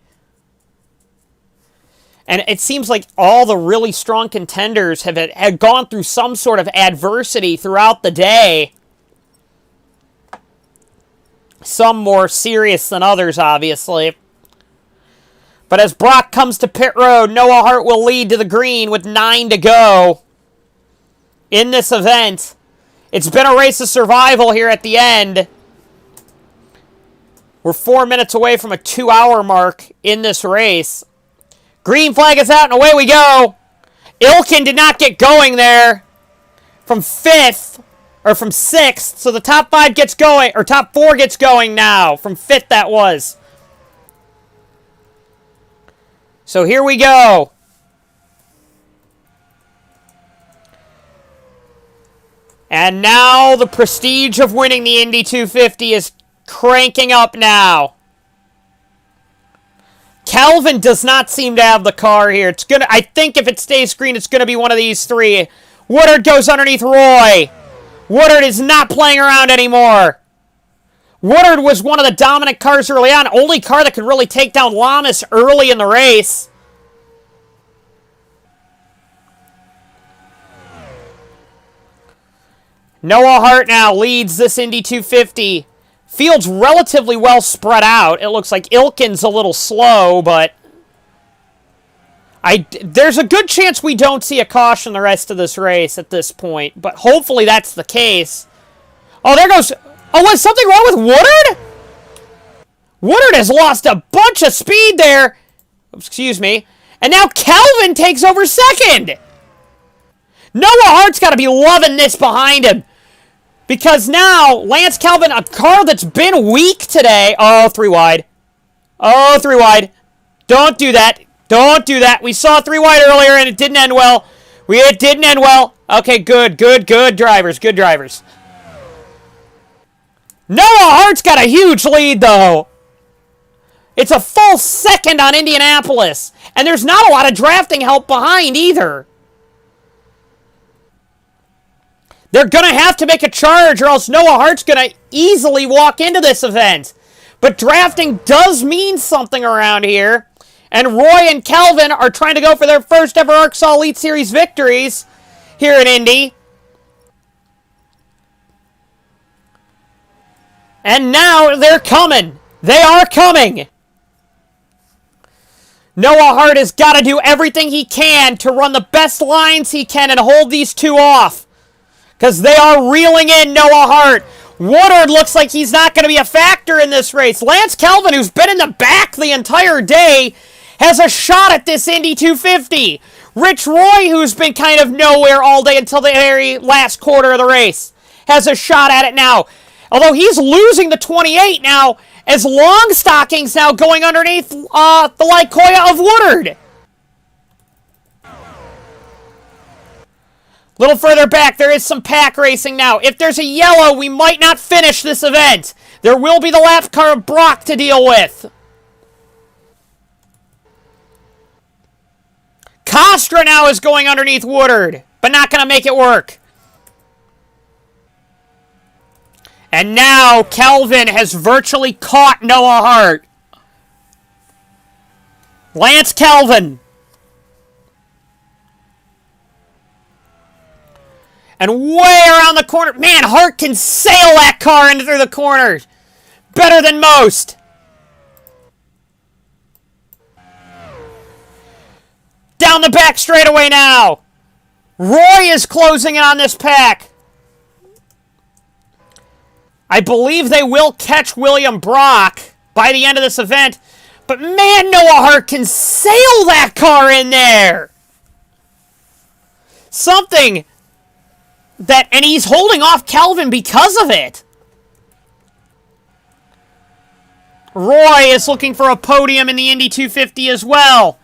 And it seems like all the really strong contenders had gone through some sort of adversity throughout the day. Some more serious than others, obviously. But as Brock comes to pit road, Noah Hart will lead to the green with 9 to go in this event. It's been a race of survival here at the end. We're 4 minutes away from a 2-hour mark in this race. Green flag is out, and away we go. Ilkin did not get going there from 5th, or from 6th, so the top 5 gets going, or top 4 gets going now. From 5th, that was. So here we go. And now the prestige of winning the Indy 250 is cranking up now. Calvin does not seem to have the car here. I think if it stays green, it's gonna be one of these three. Woodard goes underneath Roy. Woodard is not playing around anymore. Woodard was one of the dominant cars early on. Only car that could really take down Lamas early in the race. Noah Hart now leads this Indy 250. Field's relatively well spread out. It looks like Ilkin's a little slow, but there's a good chance we don't see a caution the rest of this race at this point, but hopefully that's the case. Oh, there goes... Oh, was something wrong with Woodard? Woodard has lost a bunch of speed there. Excuse me. And now Calvin takes over second. Noah Hart's got to be loving this behind him. Because now, Lance Calvin, a car that's been weak today. Oh, 3 wide. Oh, 3 wide. Don't do that. Don't do that. We saw 3 wide earlier and it didn't end well. It didn't end well. Okay, good drivers. Good drivers. Noah Hart's got a huge lead, though. It's a full second on Indianapolis. And there's not a lot of drafting help behind either. They're going to have to make a charge or else Noah Hart's going to easily walk into this event. But drafting does mean something around here. And Roy and Calvin are trying to go for their first ever ARCSOA Elite Series victories here in Indy. And now they're coming. They are coming. Noah Hart has got to do everything he can to run the best lines he can and hold these two off. Because they are reeling in Noah Hart. Woodard looks like he's not going to be a factor in this race. Lance Calvin, who's been in the back the entire day, has a shot at this Indy 250. Rich Roy, who's been kind of nowhere all day until the very last quarter of the race, has a shot at it now. Although he's losing the 28 now, as Longstocking's now going underneath the Lycoya of Woodard. A little further back, there is some pack racing now. If there's a yellow, we might not finish this event. There will be the lap car of Brock to deal with. Costra now is going underneath Woodard, but not going to make it work. And now Calvin has virtually caught Noah Hart. Lance Calvin. And way around the corner. Man, Hart can sail that car into through the corners. Better than most. Down the back straightaway now. Roy is closing in on this pack. I believe they will catch William Brock by the end of this event. But man, Noah Hart can sail that car in there. Something that, and he's holding off Calvin because of it. Roy is looking for a podium in the Indy 250 as well.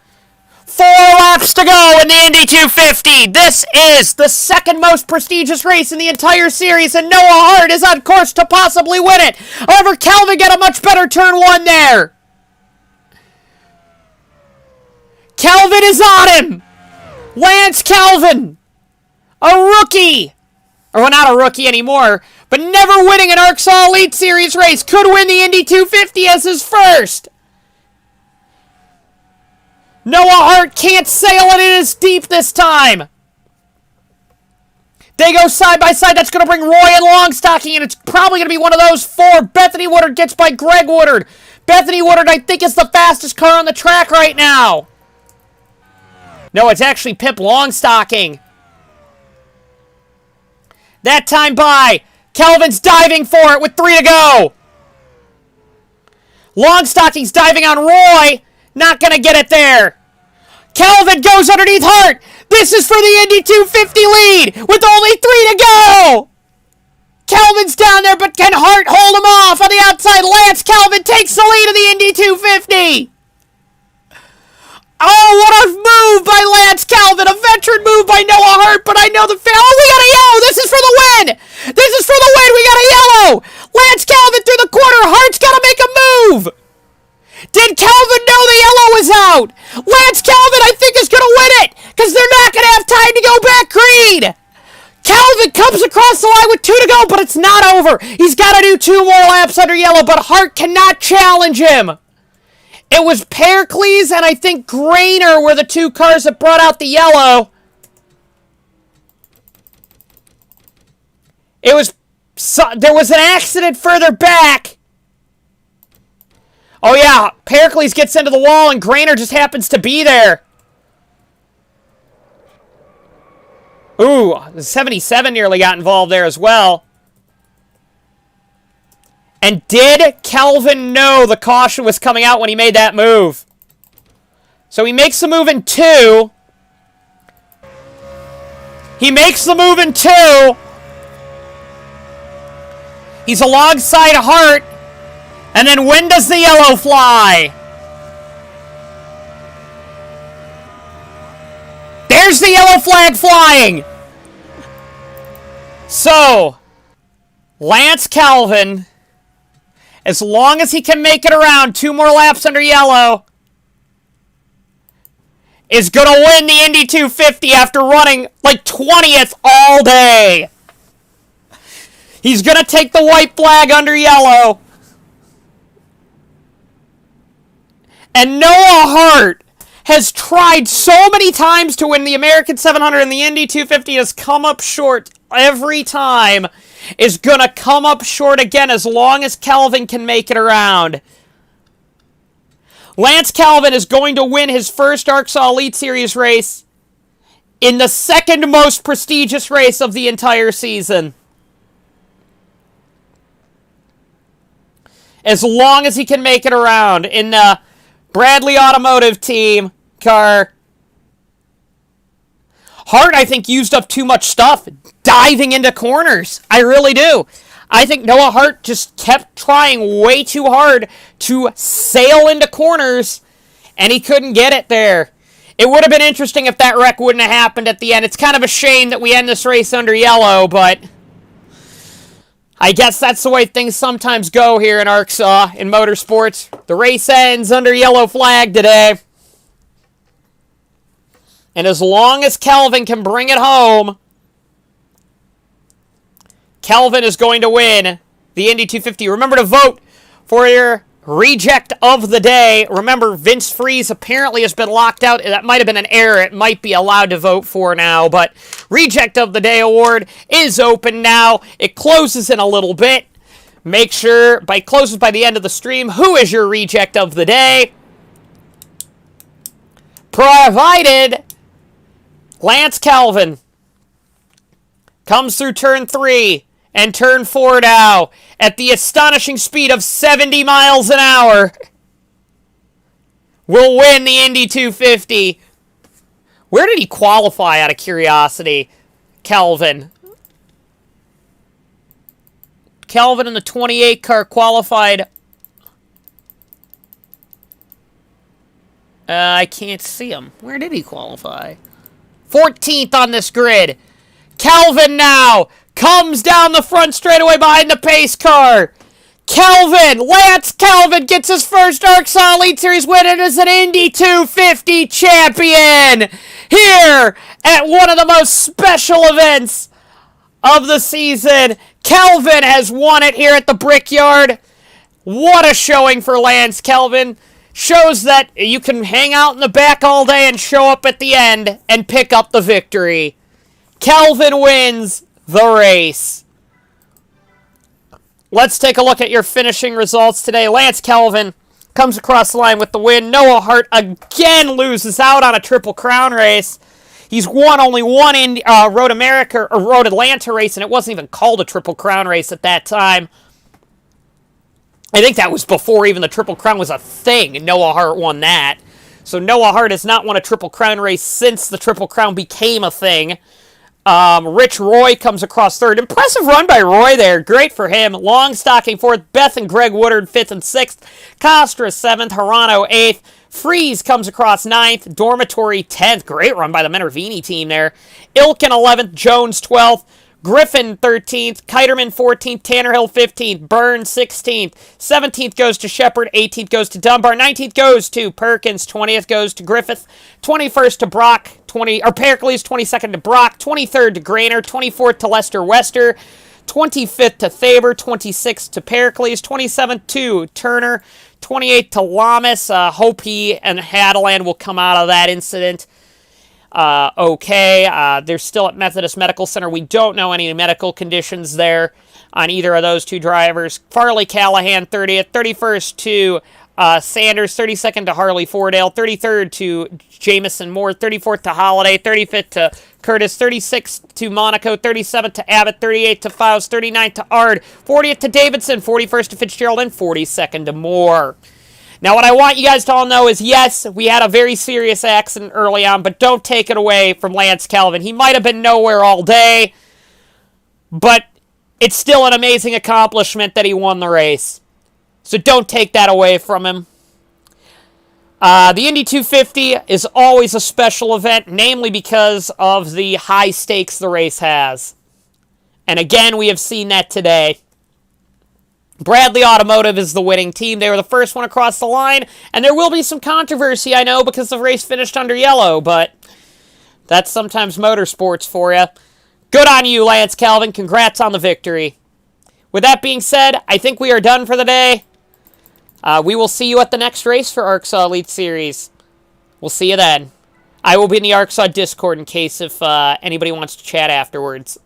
4 laps to go in the Indy 250. This is the second most prestigious race in the entire series, and Noah Hart is on course to possibly win it. However, Calvin got a much better turn one there. Calvin is on him. Lance Calvin, a rookie. Or well, not a rookie anymore, but never winning an ARCSOA Elite Series race, could win the Indy 250 as his first. Noah Hart can't sail it, it is deep this time. They go side by side. That's going to bring Roy and Longstocking, and it's probably going to be one of those 4. Bethany Woodard gets by Greg Woodard. Bethany Woodard, I think, is the fastest car on the track right now. No, it's actually Pip Longstocking. That time by. Calvin's diving for it with 3 to go. Longstocking's diving on Roy. Not going to get it there. Calvin goes underneath Hart. This is for the Indy 250 lead with only 3 to go. Calvin's down there, but can Hart hold him off on the outside? Lance Calvin takes the lead of the Indy 250. Oh, what a move by Lance Calvin. A veteran move by Noah Hart, but I know the fan. Oh, we got a yellow. This is for the win. This is for the win. We got a yellow. Lance Calvin through the corner. Hart's got to make a move. Did Calvin know the yellow was out? Lance Calvin, I think, is going to win it because they're not going to have time to go back green. Calvin comes across the line with 2 to go, but it's not over. He's got to do 2 more laps under yellow, but Hart cannot challenge him. It was Pericles and I think Grainer were the 2 cars that brought out the yellow. There was an accident further back. Oh yeah, Pericles gets into the wall and Grainer just happens to be there. Ooh, the 77 nearly got involved there as well. And did Calvin know the caution was coming out when he made that move? So he makes the move in 2. He makes the move in 2. He's alongside Hart. And then when does the yellow fly? There's the yellow flag flying. So, Lance Calvin, as long as he can make it around 2 more laps under yellow, is going to win the Indy 250 after running like 20th all day. He's going to take the white flag under yellow. And Noah Hart has tried so many times to win the American 700, and the Indy 250 has come up short every time. Is going to come up short again as long as Calvin can make it around. Lance Calvin is going to win his first ARCSOA Elite Series race in the second most prestigious race of the entire season. As long as he can make it around in the Bradley Automotive Team car. Hart, I think, used up too much stuff diving into corners. I really do. I think Noah Hart just kept trying way too hard to sail into corners, and he couldn't get it there. It would have been interesting if that wreck wouldn't have happened at the end. It's kind of a shame that we end this race under yellow, but I guess that's the way things sometimes go here in ARCSOA, in motorsports. The race ends under yellow flag today. And as long as Calvin can bring it home, Calvin is going to win the Indy 250. Remember to vote for your reject of the day. Remember, Vince Freeze apparently has been locked out. That might have been an error. It might be allowed to vote for now. But Reject of the Day award is open now. It closes in a little bit. Make sure, closes by the end of the stream, who is your reject of the day? Provided Lance Calvin. Comes through turn 3 and turn 4 now at the astonishing speed of 70 miles an hour. Will win the Indy 250. Where did he qualify, out of curiosity? Kelvin. Kelvin in the 28 car qualified. I can't see him. Where did he qualify? 14th on this grid. Kelvin now comes down the front straightaway behind the pace car. Kelvin, Lance Kelvin gets his first ARCSOA Elite Series win and is an Indy 250 champion here at one of the most special events of the season. Kelvin has won it here at the Brickyard. What a showing for Lance Kelvin. Shows that you can hang out in the back all day and show up at the end and pick up the victory. Kelvin wins the race. Let's take a look at your finishing results today. Lance Kelvin comes across the line with the win. Noah Hart again loses out on a Triple Crown race. He's won only one in Road America or Road Atlanta race, and it wasn't even called a Triple Crown race at that time. I think that was before even the Triple Crown was a thing. Noah Hart won that. So Noah Hart has not won a Triple Crown race since the Triple Crown became a thing. Rich Roy comes across third. Impressive run by Roy there. Great for him. Long stocking fourth. Beth and Greg Woodard fifth and sixth. Costra seventh. Harano eighth. Freeze comes across ninth. Dormitory 10th. Great run by the Minervini team there. Ilkin 11th. Jones 12th. Griffin 13th, Kiterman 14th, Tannerhill 15th, Burns 16th, 17th goes to Shepard, 18th goes to Dunbar, 19th goes to Perkins, 20th goes to Griffith, 21st to Brock, Pericles, 22nd to Brock, 23rd to Grainer, 24th to Lester Wester, 25th to Thaber, 26th to Pericles, 27th to Turner, 28th to Lamas. Hope he and Hadeland will come out of that incident okay. They're still at Methodist Medical Center. We don't know any medical conditions there on either of those two drivers. Farley Callahan, 30th. 31st to Sanders. 32nd to Harley Fordale. 33rd to Jamison Moore. 34th to Holiday. 35th to Curtis. 36th to Monaco. 37th to Abbott. 38th to Faust. 39th to Ard. 40th to Davidson. 41st to Fitzgerald. And 42nd to Moore. Now, what I want you guys to all know is, yes, we had a very serious accident early on, but don't take it away from Lance Kelvin. He might have been nowhere all day, but it's still an amazing accomplishment that he won the race. So don't take that away from him. The Indy 250 is always a special event, namely because of the high stakes the race has. And again, we have seen that today. Bradley Automotive is the winning team. They were the first one across the line, and there will be some controversy, I know, because the race finished under yellow, but that's sometimes motorsports for you. Good on you, Lance Kelvin. Congrats on the victory. With that being said, I think we are done for the day. We will see you at the next race for ARCSOA Elite Series. We'll see you then. I will be in the ARCSOA Discord in case if anybody wants to chat afterwards.